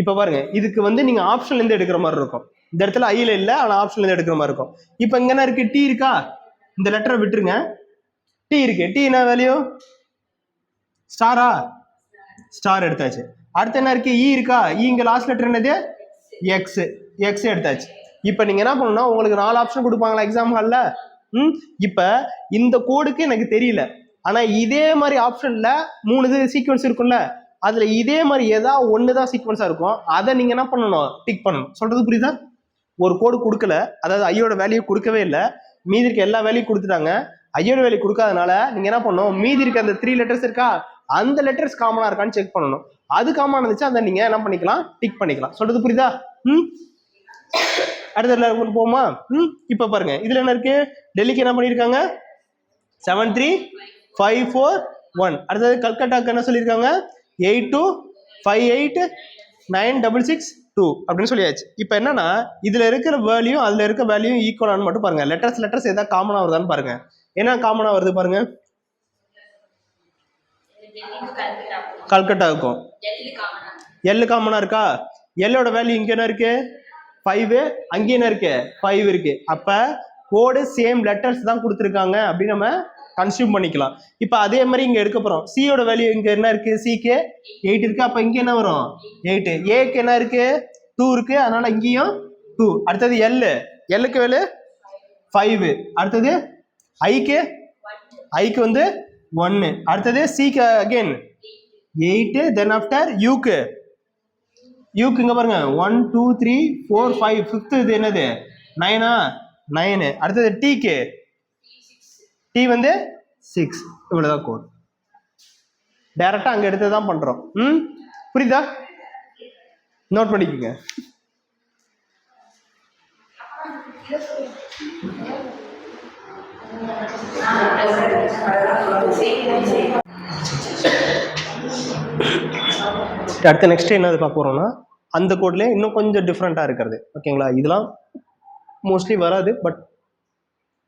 இப்ப பாருங்க, இதுக்கு வந்து நீங்க ஆப்ஷன்ல இருந்து எடுக்கிற மாதிரி இருக்கும். இந்த இடத்துல ஐல இல்ல, ஆனா ஆப்ஷன்ல இருந்து எடுக்கிற மாதிரி இருக்கும். இப்ப இங்க என்ன இருக்கு? டி இருக்கா? இந்த லெட்டரை விட்டுருங்க, டி இருக்கு. டி என்ன வேல்யூ? ஸ்டாரா? ஸ்டார் எடுத்தாச்சு. அடுத்து என்ன இருக்கு? இ இருக்கா? இ இங்க லாஸ்ட் லெட்டர் என்னது? எக்ஸ். எக்ஸ் எடுத்தாச்சு. இப்போ நீங்கள் என்ன பண்ணணும்னா உங்களுக்கு 4 ஆப்ஷன் கொடுப்பாங்களா எக்ஸாம் ஹாலில்? இப்போ இந்த கோடுக்கு எனக்கு தெரியல, ஆனால் இதே மாதிரி ஆப்ஷனில் 3 இது சீக்வன்ஸ் இருக்கும்ல, அதில் இதே மாதிரி ஏதாவது ஒன்று தான் சீக்வன்ஸாக இருக்கும், அதை நீங்கள் என்ன பண்ணணும்? டிக் பண்ணணும். சொல்கிறது புரியுதா? ஒரு கோடு கொடுக்கல, அதாவது ஐயோட வேல்யூ கொடுக்கவே இல்லை, மீதி இருக்க எல்லா வேல்யூ கொடுத்துட்டாங்க. ஐயோட வேல்யூ கொடுக்காதனால நீங்கள் என்ன பண்ணணும்? மீதி இருக்க அந்த 3 லெட்டர்ஸ் இருக்கா, அந்த லெட்டர்ஸ் காமனாக இருக்கான்னு செக் பண்ணணும். அது காமனாக இருந்துச்சு அதை நீங்கள் என்ன பண்ணிக்கலாம்? டிக் பண்ணிக்கலாம். சொல்கிறது புரியுதா? அடுத்த போமா. இப்போ பாருங்க, இதுல என்ன இருக்கு? டெல்லிக்கு என்ன பண்ணியிருக்காங்க? 73541. அடுத்தது கல்கட்டாக்கு என்ன சொல்லியிருக்காங்க? 82589662 அப்படின்னு சொல்லியாச்சு. இப்போ என்னன்னா இதுல இருக்கிற வேல்யூ அதுல இருக்க வேல்யூ ஈக்குவலானு மட்டும் பாருங்க. லெட்டர்ஸ் ஏதாவது காமனா வருதான்னு பாருங்க. என்ன காமனா வருது பாருங்க? கல்கட்டாவுக்கும் எல்லு காமனா இருக்கா? எல்லோட வேல்யூ இங்க என்ன இருக்கு? 5. அங்கே என்ன இருக்கு? 5 இருக்கு. அப்ப கோடு சேம் லெட்டர்ஸ் தான் கொடுத்துருக்காங்க அப்படின்னு நம்ம கன்சியூம் பண்ணிக்கலாம். இப்போ அதே மாதிரி இங்க எடுக்க போறோம். சியோட வேல்யூ இங்க என்ன இருக்கு? சிக்கு 8 இருக்கு. அப்ப இங்க என்ன வரும்? 8. ஏக்கு என்ன இருக்கு? 2 இருக்கு. அதனால இங்கேயும் 2. அடுத்தது எல்லுக்கு வேல்யூ 5. அடுத்தது ஐக்கு வந்து 1. அடுத்தது சிக்கு அகைன் 8. தென் ஆஃப்டர் யூக்கு இங்க பாருங்க 1 2 3 4 5. 5th இது என்னது? 9. அடுத்தது டீக்கு டி வந்து 6. இவ்வளவுதான் கோட். டைரக்டா அங்க எடுத்து தான் பண்றோம். புரியுதா? நோட் பண்ணிக்கோங்க. அடுத்த நெக்ஸ்ட் என்னது பார்க்க போறோம்னா அந்த கோட்ல இன்னும் கொஞ்சம் டிஃப்ரெண்டா இருக்கிறது. ஓகேங்களா? இதெல்லாம் மோஸ்ட்லி வராது, பட்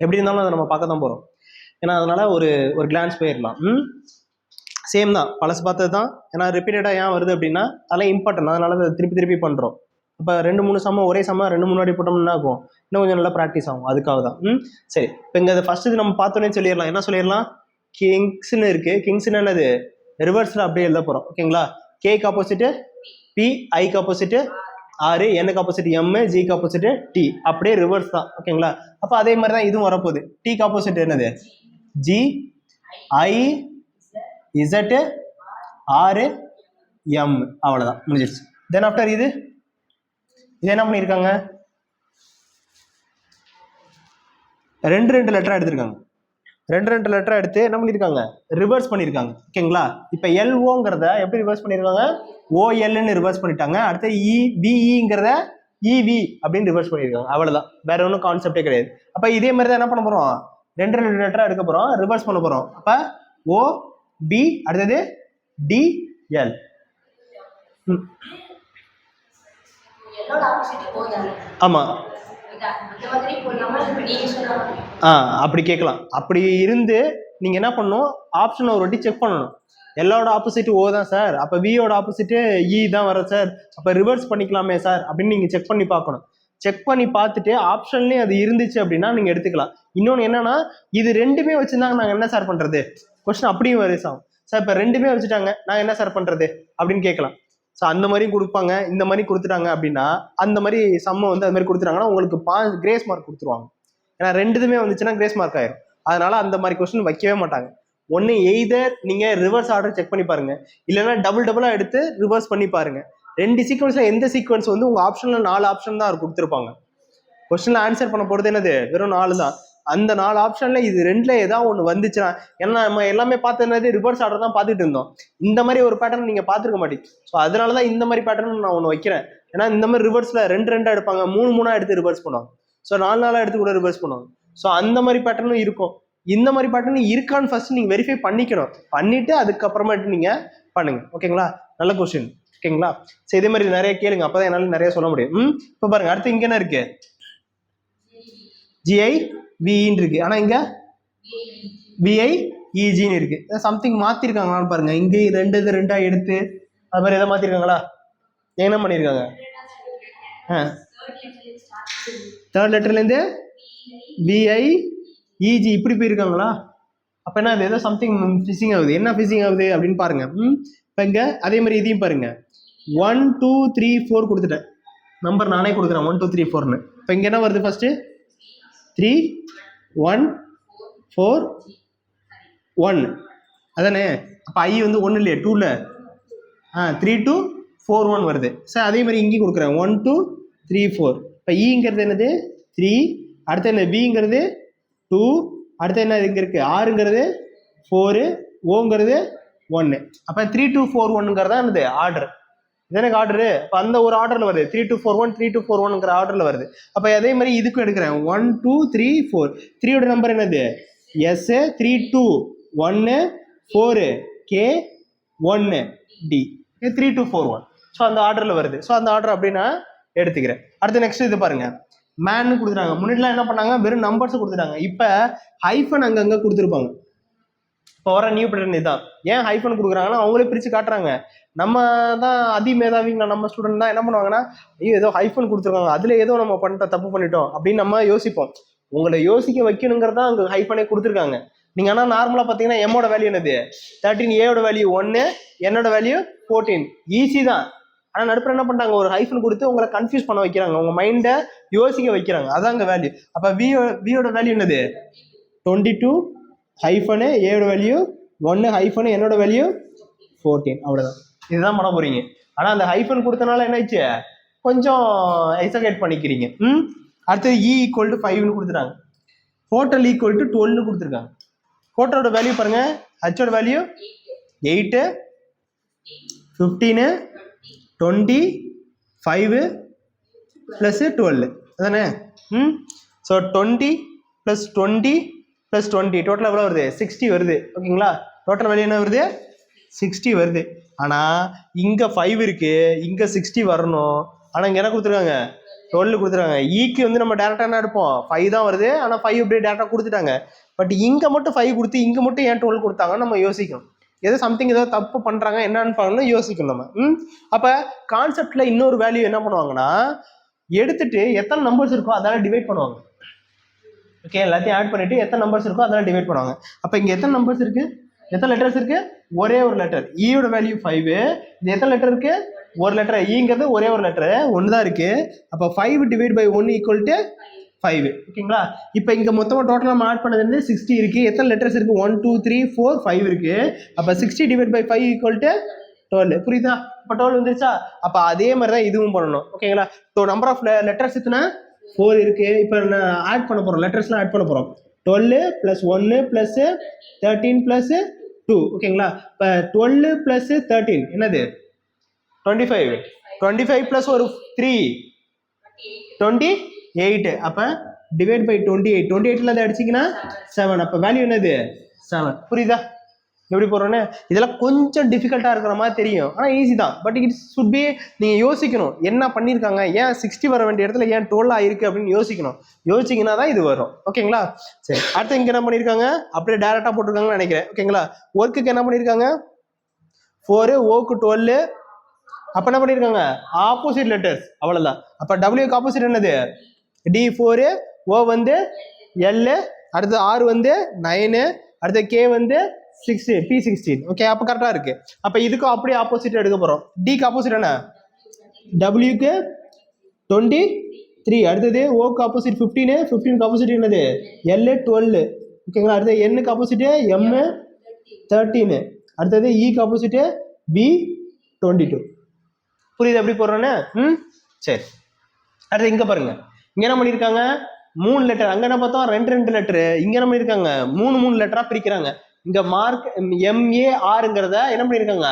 எப்படி இருந்தாலும் அதை நம்ம பார்க்க தான் போறோம். ஏன்னா அதனால ஒரு கிளான்ஸ் போயிடலாம். சேம் தான், பழசு பார்த்தது தான். ஏன்னா ரிப்பீட்டடா ஏன் வருது அப்படின்னா அதெல்லாம் இம்பார்ட்டன்ட், அதனால அதை திருப்பி பண்றோம். இப்போ 2-3 சமம் ஒரே சமம் 2 முன்னாடி போட்டோம்னா ஆகும், இன்னும் கொஞ்சம் நல்லா ப்ராக்டிஸ் ஆகும். அதுக்காக தான். சரி, இப்போ இங்கே ஃபர்ஸ்ட் இது நம்ம பார்த்தோன்னே சொல்லிடலாம். என்ன சொல்லிடலாம்? கிங்ஸ்ன்னு இருக்கு. கிங்ஸ்ன்னு என்னது? ரிவர்ஸ்ல அப்படியே எழுத போறோம். ஓகேங்களா? கேக்கு ஆப்போசிட் பி, ஐக்கு ஆப்போசிட் ஆர், எனக்கு ஆப்போசிட் எம், ஜிக்கு ஆப்போசிட் டி. அப்படியே ரிவர்ஸ் தான். ஓகேங்களா? அப்போ அதே மாதிரி தான் இதுவும் வரப்போகுது. டிக்கு ஆப்போசிட் என்னது? ஜி, ஐ, இசட், ஆர், எம். அவ்வளோதான், முடிஞ்சிருச்சு. தென் ஆஃப்டர் இது என்ன பண்ணியிருக்காங்க? 2 லெட்டரா எடுத்திருக்காங்க. 2 லெட்டரா எடுத்து என்ன பண்ணியிருக்காங்க? ரிவர்ஸ் பண்ணியிருக்காங்க. ஓகேங்களா? இப்போ எல்ஓங்கிறத எப்படி ரிவர்ஸ் பண்ணியிருக்காங்க? ஓஎல்னு ரிவர்ஸ் பண்ணிட்டாங்க. அடுத்து இவிங்கிறத இவி அப்படின்னு ரிவர்ஸ் பண்ணியிருக்காங்க. அவ்வளோதான், வேற ஒன்றும் கான்செப்டே கிடையாது. அப்போ இதே மாதிரி தான் என்ன பண்ண போறோம்? 2 லெட்டரா எடுக்க போறோம், ரிவர்ஸ் பண்ண போறோம். அப்போ ஓ பி, அடுத்தது டி எல். ஆமா, அப்படி கேட்கலாம். அப்படி இருந்து நீங்க என்ன பண்ணணும்? ஆப்ஷன் ஒரு வாட்டி செக் பண்ணணும். எல்லாரோட ஆப்போசிட் ஓ தான் சார், அப்ப வியோட ஆப்போசிட் இ தான் வர சார், அப்ப ரிவர்ஸ் பண்ணிக்கலாமே சார் அப்படின்னு நீங்க செக் பண்ணி பார்க்கணும். செக் பண்ணி பார்த்துட்டு ஆப்ஷன்லயும் அது இருந்துச்சு அப்படின்னா நீங்க எடுத்துக்கலாம். இன்னொன்னு என்னன்னா, இது 2மே வச்சிருந்தாங்க, நாங்க என்ன சார் பண்றது? கொஸ்டின் அப்படியும் வரைஸ் ஆகும். சார் இப்ப 2மே வச்சுட்டாங்க, நான் என்ன சார் பண்றது அப்படின்னு கேட்கலாம். ஸோ அந்த மாதிரியும் கொடுப்பாங்க. இந்த மாதிரி கொடுத்துட்டாங்க அப்படின்னா அந்த மாதிரி சம்ம வந்து அது மாதிரி கொடுத்துட்டாங்கன்னா உங்களுக்கு கிரேஸ் மார்க் கொடுத்துருவாங்க. ஏன்னா 2மே வந்துச்சுன்னா கிரேஸ் மார்க் ஆயிரும். அதனால அந்த மாதிரி கொஸ்டின் வைக்கவே மாட்டாங்க. ஒன்று எய்தர் நீங்க ரிவர்ஸ் ஆர்டர் செக் பண்ணி பாருங்க, இல்லைன்னா டபுளா எடுத்து ரிவர்ஸ் பண்ணி பாருங்க. 2 சீக்வன்ஸ்ல எந்த சீக்வன்ஸ் வந்து உங்க ஆப்ஷன்ல 4 ஆப்ஷன் தான் கொடுத்துருப்பாங்க. கொஸ்டின்ல ஆன்சர் பண்ண போறது என்னது? வெறும் 4 தான். அந்த 4 ஆப்ஷன்ல இது 2ல ஏதாவது ஒன்று வந்துச்சுன்னா, ஏன்னா நம்ம எல்லாமே பார்த்தது ரிவர்ஸ் ஆர்டர் தான் பார்த்துட்டு இருந்தோம். இந்த மாதிரி ஒரு பேட்டர்ன் நீங்க பார்த்துருக்க மாட்டீங்க. ஸோ அதனாலதான் இந்த மாதிரி பேட்டர்ன் நான் ஒன்று வைக்கிறேன். ஏன்னா இந்த மாதிரி ரிவர்ஸ்ல 2 எடுப்பாங்க, 3 எடுத்து ரிவர்ஸ் பண்ணுவாங்க. ஸோ 4 எடுத்து கூட ரிவர்ஸ் பண்ணுவாங்க. ஸோ அந்த மாதிரி பேட்டர்னும் இருக்கும். இந்த மாதிரி பேட்டர்ன் இருக்கான்னு ஃபர்ஸ்ட் நீங்க வெரிஃபை பண்ணிக்கணும். பண்ணிட்டு அதுக்கப்புறமேட்டு நீங்க பண்ணுங்க. ஓகேங்களா? நல்ல கொஸ்டின். ஓகேங்களா? ஸோ இதே மாதிரி நிறைய கேளுங்க, அப்பதான் என்னால நிறைய சொல்ல முடியும். இப்போ பாருங்க, அடுத்து இங்க என்ன இருக்கு? ஜிஐ வின்னு இருக்கு. ஆனா இங்க விஐ இஜின்னு இருக்கு. சம்திங் மாத்திருக்காங்களான்னு பாருங்க. இங்க 2 எடுத்து அது மாதிரி எதாவது மாத்திருக்காங்களா? என்ன பண்ணிருக்காங்க? 3rd லெட்டர்ல இருந்து விஐ இஜி இப்படி போயிருக்காங்களா? அப்ப என்ன அது ஏதோ சம்திங் ஃபிஷிங் ஆகுது. என்ன ஃபிஷிங் ஆகுது அப்படின்னு பாருங்க. இப்ப இங்க அதே மாதிரி இதையும் பாருங்க. 1 2 3 4 கொடுத்துட்டேன். நம்பர் நானே கொடுக்குறேன் 1 2 3 4ன்னு. இப்போ இங்கே என்ன வருது ஃபர்ஸ்ட் 3 1 4 1 அதானே. அப்போ ஐ வந்து 1 இல்லையா 2ல 3 2 4 1 வருது சார். அதே மாதிரி இங்கேயும் கொடுக்குறேன் 1 2 3 4. இப்போ ஈங்கிறது என்னது 3, அடுத்து என்ன பிங்கிறது 2, அடுத்து என்ன இங்கே இருக்குது ஆறுங்கிறது 4, ஓங்கிறது 1. அப்போ 3 2 4 1ங்கிறது தான் என்னது ஆர்டர். இது எனக்கு ஆர்டரு. அப்போ அந்த ஒரு ஆர்டரில் வருது 3 2 4 1 3 2 4 1ங்கிற ஆர்டரில் வருது. அப்போ அதே மாதிரி இதுக்கும் எடுக்கிறேன் 1 2 3 4. 3யோட நம்பர் என்னது எஸ், 3 2 1 4 கே 1 டி 3 2 4 1. ஸோ அந்த ஆர்டரில் வருது. ஸோ அந்த ஆர்டர் அப்படின்னா எடுத்துக்கிறேன். அடுத்து நெக்ஸ்ட் இது பாருங்க மேன்னு கொடுத்துட்டாங்க. முன்னாடிலாம் என்ன பண்ணாங்க வெறும் நம்பர்ஸ் கொடுத்துட்டாங்க. இப்போ ஹைஃபன் அங்கங்கே கொடுத்துருப்பாங்க. இப்போ வர நியூ பேட்டர்ன் இதுதான். ஏன் ஹைஃபன் கொடுக்குறாங்கன்னா அவங்களே பிரித்து காட்டுறாங்க. நம்ம தான் அதிமேதாவிங்க நம்ம ஸ்டூடெண்ட் தான் என்ன பண்ணுவாங்கன்னா ஐயோ ஏதோ ஹைஃபன் கொடுத்துருக்காங்க அதில் ஏதோ நம்ம பண்ணிட்டோம் தப்பு பண்ணிட்டோம் அப்படின்னு நம்ம யோசிப்போம். உங்களை யோசிக்க வைக்கணுங்கிறதா அங்கே ஹைஃபனே கொடுத்துருக்காங்க. நீங்கள் ஆனால் நார்மலாக பார்த்தீங்கன்னா எம்மோட வேல்யூ என்னது 13, ஏயோட வேல்யூ 1, என்னோட வேல்யூ 14. ஈஸி தான். ஆனால் நடுப்புற என்ன பண்ணுறாங்க ஒரு ஹைஃபன் கொடுத்து உங்களை கன்ஃபியூஸ் பண்ண வைக்கிறாங்க, உங்கள் மைண்டை யோசிக்க வைக்கிறாங்க. அதான் அங்கே வேல்யூ. அப்போ வியோட வேல்யூ என்னது 22 ஹைஃபனு, ஏயோட வேல்யூ 1 ஹைஃபனு, என்னோட வேல்யூ 14. அவ்வளோதான். இதுதான் பண்ண போறீங்க. ஆனால் அந்த ஹைஃபன் கொடுத்தனால என்ன ஆயிடுச்சு கொஞ்சம் எக்ஸகேட் பண்ணிக்கிறீங்க. அடுத்தது இ ஈக்குவல் டு 5ன்னு கொடுத்துட்டாங்க. டோட்டல் ஈக்குவல் டு 12ன்னு கொடுத்துருக்காங்க. டோட்டலோட வேல்யூ பாருங்க ஹச்சோட வேல்யூ 8 15 20 5 ப்ளஸ் 12 அதானே. ஸோ 20 + 20 + 20 டோட்டல் எவ்வளோ வருது 60 வருது. ஓகேங்களா. டோட்டல் வேல்யூ என்ன வருது 60 வருது. ஆனால் இங்கே 5 இருக்கு, இங்கே 60 வரணும். ஆனால் இங்கே என்ன கொடுத்துருக்காங்க 12 கொடுத்துருக்காங்க. ஈக்கு வந்து நம்ம டேரெக்டாக என்ன எடுப்போம் 5 தான் வருது. ஆனால் 5 அப்படியே டேரெக்டாக கொடுத்துட்டாங்க. பட் இங்கே மட்டும் 5 கொடுத்து இங்கே மட்டும் ஏன் 12 கொடுத்தாங்கன்னு நம்ம யோசிக்கணும். ஏதோ சம்திங் ஏதோ தப்பு பண்ணுறாங்க என்னன்னு பண்ணணும் யோசிக்கணும் நம்ம. அப்போ கான்செப்டில் இன்னொரு வேல்யூ என்ன பண்ணுவாங்கன்னா எடுத்துட்டு எத்தனை நம்பர்ஸ் இருக்கோ அதெல்லாம் டிவைட் பண்ணுவாங்க. ஓகே எல்லாத்தையும் ஆட் பண்ணிட்டு எத்தனை நம்பர்ஸ் இருக்கோ அதெல்லாம் டிவைட் பண்ணுவாங்க. அப்போ இங்கே எத்தனை நம்பர்ஸ் இருக்குது எத்தனை லெட்டர்ஸ் இருக்குது ஒரே ஒரு லெட்டர். ஈயோட வேல்யூ 5. இது எத்தனை லெட்டர் இருக்குது ஒரு லெட்டர். ஈங்கிறது ஒரே ஒரு லெட்டர் 1 தான் இருக்குது. அப்போ 5 டிவைட் பை 1 ஈக்குவல் டு 5. ஓகேங்களா. இப்போ இங்கே மொத்தமாக டோட்டலாக நம்ம ஆட் பண்ணது வந்து 60 இருக்குது. எத்தனை லெட்டர்ஸ் இருக்குது 1 2 3 4 5 இருக்குது. அப்போ 60 டிவைட் பை 5 ஈக்குவல் டு 12. புரியுதா. இப்போ 12 வந்துருச்சா. அப்போ அதே மாதிரி தான் இதுவும் பண்ணணும். ஓகேங்களா. ஸோ நம்பர் ஆஃப் லெட்டர்ஸ் எத்தனை 4 இருக்குது. இப்போ ஆட் பண்ண போகிறோம் லெட்டர்ஸ்லாம் ஆட் பண்ண போகிறோம். 12 + 1 + 13 + 2. ஓகேங்களா. இப்போ 12 + 13 என்னது 25. 25 + ஒரு 3 28. அப்போ டிவைட் பை 28. 28ல் அதை அடிச்சிங்கன்னா 7. அப்போ வேல்யூ என்னது 7. புரியுதா எப்படி போடுறோன்னு. இதெல்லாம் கொஞ்சம் டிஃபிகல்ட்டாக இருக்கிற மாதிரி தெரியும், ஆனால் ஈஸி தான். பட் இட் சுட் பி நீங்கள் யோசிக்கணும் என்ன பண்ணியிருக்காங்க, ஏன் 60 வர வேண்டிய இடத்துல ஏன் 12 ஆயிருக்கு அப்படின்னு யோசிக்கணும். யோசிச்சிங்கன்னா தான் இது வரும். ஓகேங்களா. சரி அடுத்து இங்கே என்ன பண்ணியிருக்காங்க அப்படியே டேரெக்டாக போட்டிருக்காங்கன்னு நினைக்கிறேன். ஓகேங்களா. ஒர்க்குக்கு என்ன பண்ணியிருக்காங்க 4, ஓக்கு 12. அப்போ என்ன பண்ணியிருக்காங்க ஆப்போசிட் லெட்டர்ஸ் அவ்வளோதான். அப்போ டபிள்யூக்கு ஆப்போசிட் என்னது D4, ஓ வந்து L, அடுத்து R வந்து 9, அடுத்து K வந்து 6, P16. ஓகே அப்போ கரெக்டாக இருக்கு. அப்போ இதுக்கும் அப்படியே ஆப்போசிட் எடுக்க போகிறோம். டிக்கு ஆப்போசிட் என்ன டபிள்யூக்கு 23. அடுத்தது ஓக்கு ஆப்போசிட் 15, 15க்கு ஆப்போசிட் என்னது L 12. ஓகேங்களா. அடுத்தது Nக்கு ஆப்போசிட் M 13. அடுத்தது ஈக்கு ஆப்போசிட் B 22. புரியுது எப்படி போடுறோன்னு. சரி அடுத்து இங்கே பாருங்க. இங்கே என்ன பண்ணியிருக்காங்க 3 லெட்டர். அங்கே என்ன பார்த்தோம் 2 லெட்டரு. இங்கே என்ன பண்ணியிருக்காங்க 3 லெட்டராக பிரிக்கிறாங்க. இங்கே மார்க் MARங்கிறத என்ன பண்ணியிருக்காங்க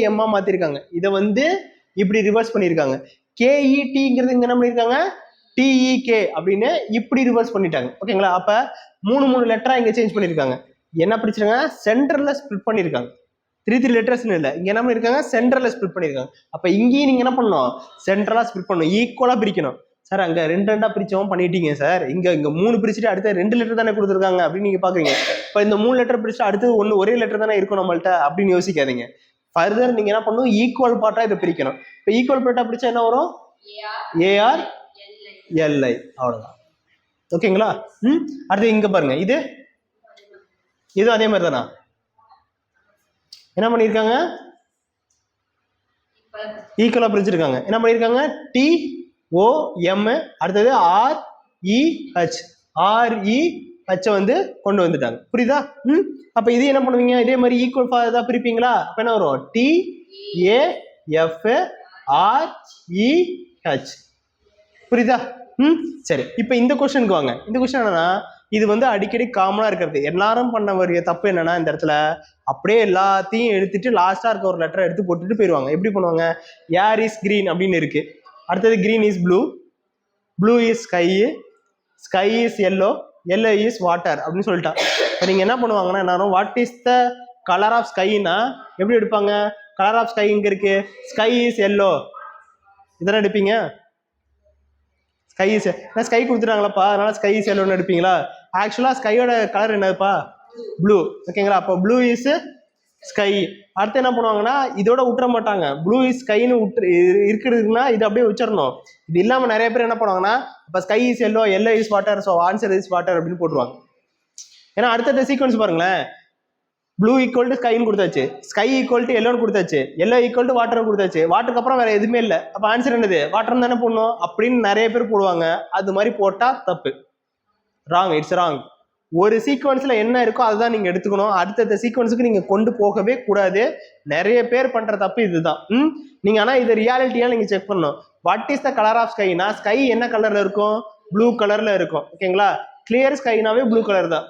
RAM மாற்றிருக்காங்க. இதை வந்து இப்படி ரிவர்ஸ் பண்ணியிருக்காங்க. KETங்கிறது இங்கே என்ன பண்ணியிருக்காங்க TEK அப்படின்னு இப்படி ரிவர்ஸ் பண்ணிட்டாங்க. ஓகேங்களா. அப்போ 3 லெட்டராக இங்கே சேஞ்ச் பண்ணியிருக்காங்க. என்ன பிரிச்சிருக்காங்க சென்டரில் ஸ்ப்ளிட் பண்ணியிருக்காங்க. 3 லெட்டர்ஸ்னு இல்லை, இங்கே என்ன பண்ணியிருக்காங்க சென்ட்ரலில் ஸ்ப்ளிட் பண்ணியிருக்காங்க. அப்போ இங்கேயும் நீங்கள் என்ன பண்ணணும் சென்ட்ரலாக ஸ்ப்ளிட் பண்ணணும், ஈக்குவலாக பிரிக்கணும். சார் அங்கே 2 பிரிச்சவும் பண்ணிட்டீங்க சார், இங்கே 3 பிரிச்சுட்டு அடுத்த 2 லெட்டர் தானே கொடுத்துருக்காங்க அப்படின்னு நீங்கள் பார்க்குறீங்க. இப்போ இந்த 3 லெட்டர் பிரிச்சுட்டு அடுத்து ஒரே லெட்டர் தானே இருக்கும் நம்மள்ட்ட அப்படின்னு யோசிக்காதீங்க. ஃபர்தர் நீங்கள் என்ன பண்ணணும் ஈக்குவல் பார்ட்டாக இதை பிரிக்கணும். இப்போ ஈக்குவல் பார்ட்டாக பிரிச்சா என்ன வரும் ARLI அவ்வளோதான். ஓகேங்களா. அடுத்து இங்கே பாருங்க இது அதே மாதிரி தானா என்ன பண்ணியிருக்காங்க ஈக்குவலாக பிரிச்சிருக்காங்க. என்ன பண்ணியிருக்காங்க OM, அடுத்தது REH. REH வந்து கொண்டு வந்துட்டாங்க. புரியுதா? அப்ப இது என்ன பண்ணுவீங்க, இதே மாதிரி ஈக்குவல் ஃபார் பிரிப்பீங்களா? அப்ப என்ன வரும்? TAFREH. புரியுதா? சரி, இப்ப இந்த கொஸ்டினுக்கு வாங்க. இந்த கொஸ்டின் என்னன்னா, இது வந்து அடிக்கடி காமனா இருக்கிறது. எல்லாரும் பண்ண வரைய தப்பு என்னன்னா, இந்த இடத்துல அப்படியே எல்லாத்தையும் எடுத்துட்டு லாஸ்டா இருக்க ஒரு லெட்டரை எடுத்து போட்டுட்டு போயிடுவாங்க. எப்படி பண்ணுவாங்க? ஏர் இஸ் கிரீன் அப்படின்னு இருக்கு, அடுத்தது green is blue, blue is sky, sky is yellow, yellow is water அப்படின்னு சொல்லிட்டான். இப்போ நீங்க என்ன பண்ணுவாங்கன்னா, எல்லாரும் what is the colour of ஸ்கைன்னா எப்படி எடுப்பாங்க? கலர் ஆஃப் ஸ்கை இங்க இருக்கு, ஸ்கை இஸ் எல்லோ, இதெல்லாம் எடுப்பீங்க. ஸ்கை இஸ், ஸ்கை கொடுத்துட்டாங்களப்பா அதனால ஸ்கை இஸ் எல்லோன்னு எடுப்பீங்களா? ஆக்சுவலா ஸ்கையோட கலர் என்னதுப்பா? ப்ளூ. ஓகேங்களா? அப்போ ப்ளூ இஸ் ஸ்கை. அடுத்து என்ன பண்ணுவாங்கன்னா, இதோட விட்டுற மாட்டாங்க. ப்ளூ இஸ் ஸ்கைன்னு இருக்கிறதுனா இது அப்படியே வச்சிடணும். இது இல்லாம நிறைய பேர் என்ன பண்ணுவாங்கன்னா, இப்போ sky is yellow, yellow is water, so answer is water அப்படின்னு போட்டுருவாங்க. ஏன்னா அடுத்த சீக்வன்ஸ் பாருங்களேன், ப்ளூ ஈக்குவல் டு ஸ்கைன்னு கொடுத்தாச்சு, ஸ்கை ஈக்குவல் டு எல்லோன்னு கொடுத்தாச்சு, எல்லோ ஈக்குவல் டு வாட்டர் கொடுத்தாச்சு, வாட்டருக்கு அப்புறம் வேற எதுவுமே இல்லை. அப்போ ஆன்சர் என்னது? வாட்டர் தானே போடணும் அப்படின்னு நிறைய பேர் போடுவாங்க. அது மாதிரி போட்டா தப்பு, ராங், இட்ஸ் ராங். ஒரு சீக்வன்ஸ்ல என்ன இருக்கோ அதுதான் நீங்க எடுத்துக்கணும். அடுத்த சீக்வன்ஸுக்கு நீங்க கொண்டு போகவே கூடாது. நிறைய பேர் பண்ற தப்பு இதுதான். நீங்க ஆனா இது ரியாலிட்டியா நீங்க செக் பண்ணணும். What is the colour of ஸ்கைனா, ஸ்கை என்ன கலர்ல இருக்கும்? ப்ளூ கலர்ல இருக்கும். ஓகேங்களா? கிளியர் ஸ்கைனாவே ப்ளூ கலர் தான்.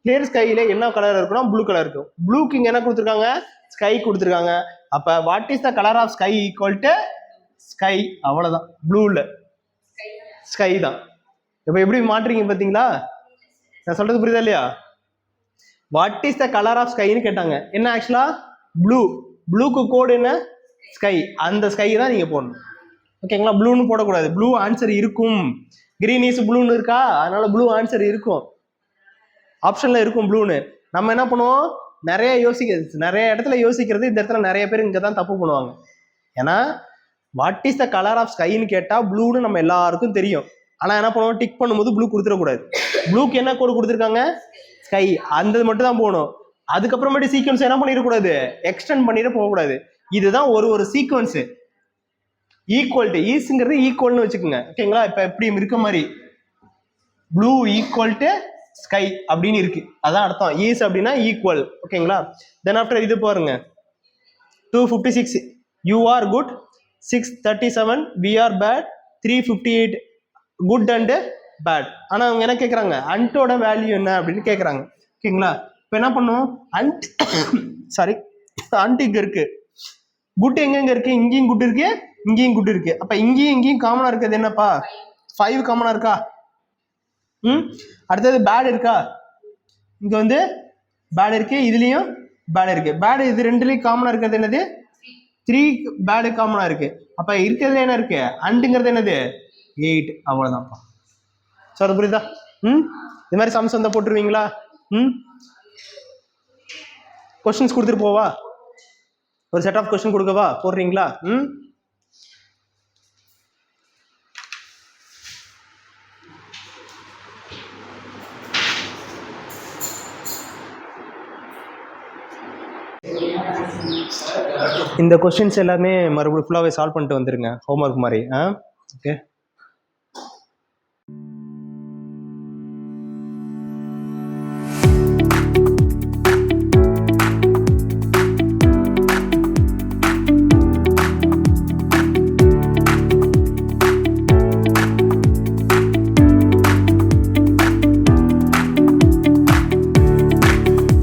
கிளியர் ஸ்கைல என்ன கலர் இருக்குன்னா ப்ளூ கலர் இருக்கும். ப்ளூக்கு இங்க என்ன கொடுத்துருக்காங்க? ஸ்கை கொடுத்துருக்காங்க. அப்ப what is the colour of sky equal to sky, அவ்வளவுதான். ப்ளூல ஸ்கை தான். இப்ப எப்படி மாற்றுறீங்க பாத்தீங்களா? நான் சொல்றது புரியுதா இல்லையா? What is the colour of ஸ்கைன்னு கேட்டாங்க, என்ன ஆக்சுவலா ப்ளூ, ப்ளூக்கு கோடு என்ன? ஸ்கை. அந்த ஸ்கை தான் நீங்க போடணும். ஓகேங்களா? ப்ளூன்னு போடக்கூடாது. ப்ளூ ஆன்சர் இருக்கும். கிரீன் இஸ் ப்ளூன்னு இருக்கா, அதனால ப்ளூ ஆன்சர் இருக்கும், ஆப்ஷன்ல இருக்கும் ப்ளூன்னு. நம்ம என்ன பண்ணுவோம், நிறைய இடத்துல யோசிக்கிறது. இந்த இடத்துல நிறைய பேர் இங்க தான் தப்பு பண்ணுவாங்க. ஏன்னா what is the colour of ஸ்கைன்னு கேட்டா ப்ளூன்னு நம்ம எல்லாருக்கும் தெரியும். ஆனா என்ன பண்ணுவோம், டிக் பண்ணும்போது ப்ளூ கொடுத்துடக்கூடாது. ப்ளூக்கு என்ன கோடு கொடுத்துருக்காங்க? ஸ்கை. அந்த மட்டும் தான் போகணும். அதுக்கப்புறமேட்டு சீக்வன்ஸ் என்ன பண்ணிடக்கூடாது, எக்ஸ்டெண்ட் பண்ணிட்டு போகக்கூடாது. இதுதான் ஒரு சீக்வன்ஸ். ஈக்குவல் டு ஈஸ்ங்கிறது ஈக்குவல்னு வச்சுக்கோங்க. ஓகேங்களா? இப்ப எப்படி இருக்க மாதிரி ப்ளூ ஈக்குவல் டு ஸ்கை அப்படின்னு இருக்கு, அதான் அர்த்தம். ஈஸ் அப்படின்னா ஈக்குவல். ஓகேங்களா? தென் ஆஃப்டர் இது பாருங்க, 256 you are good, 637 we are bad, 358 good and bad. ஆனா அவங்க என்ன கேட்கறாங்க, அண்டோட வேல்யூ என்ன அப்படின்னு கேட்கறாங்க. ஓகேங்களா? இப்போ என்ன பண்ணும், அண்ட் சாரி, அண்ட் இங்க இருக்கு, குட் எங்க இருக்கு? இங்கேயும் குட் இருக்கு, இங்கேயும் குட் இருக்கு. அப்ப இங்கேயும் காமனா இருக்கிறது என்னப்பா? 5 காமனா இருக்கா? அடுத்தது பேட் இருக்கா? இங்க வந்து பேட் இருக்கு, இதுலயும் பேட் இருக்கு. பேட் இது ரெண்டுலயும் காமனா இருக்கிறது என்னது? 3 பேட் காமனா இருக்கு. அப்ப இருக்கிறது என்ன இருக்கு? அண்டுங்கிறது என்னது? 8. அவ்வளவுதான்ப்பா. ஸோ அது புரியுதா? இது மாதிரி சம்ஸ் வந்தா போட்டுருவீங்களா? கொஸ்டின்ஸ் கொடுத்துட்டு போவா, ஒரு செட் ஆஃப் கொஸ்டின் கொடுக்கவா, போடுறீங்களா? இந்த கொஸ்டின்ஸ் எல்லாமே மறுபடியும் ஃபுல்லாகவே சால்வ் பண்ணிட்டு வந்துருங்க, ஹோம்ஒர்க் மாதிரி. ஓகே.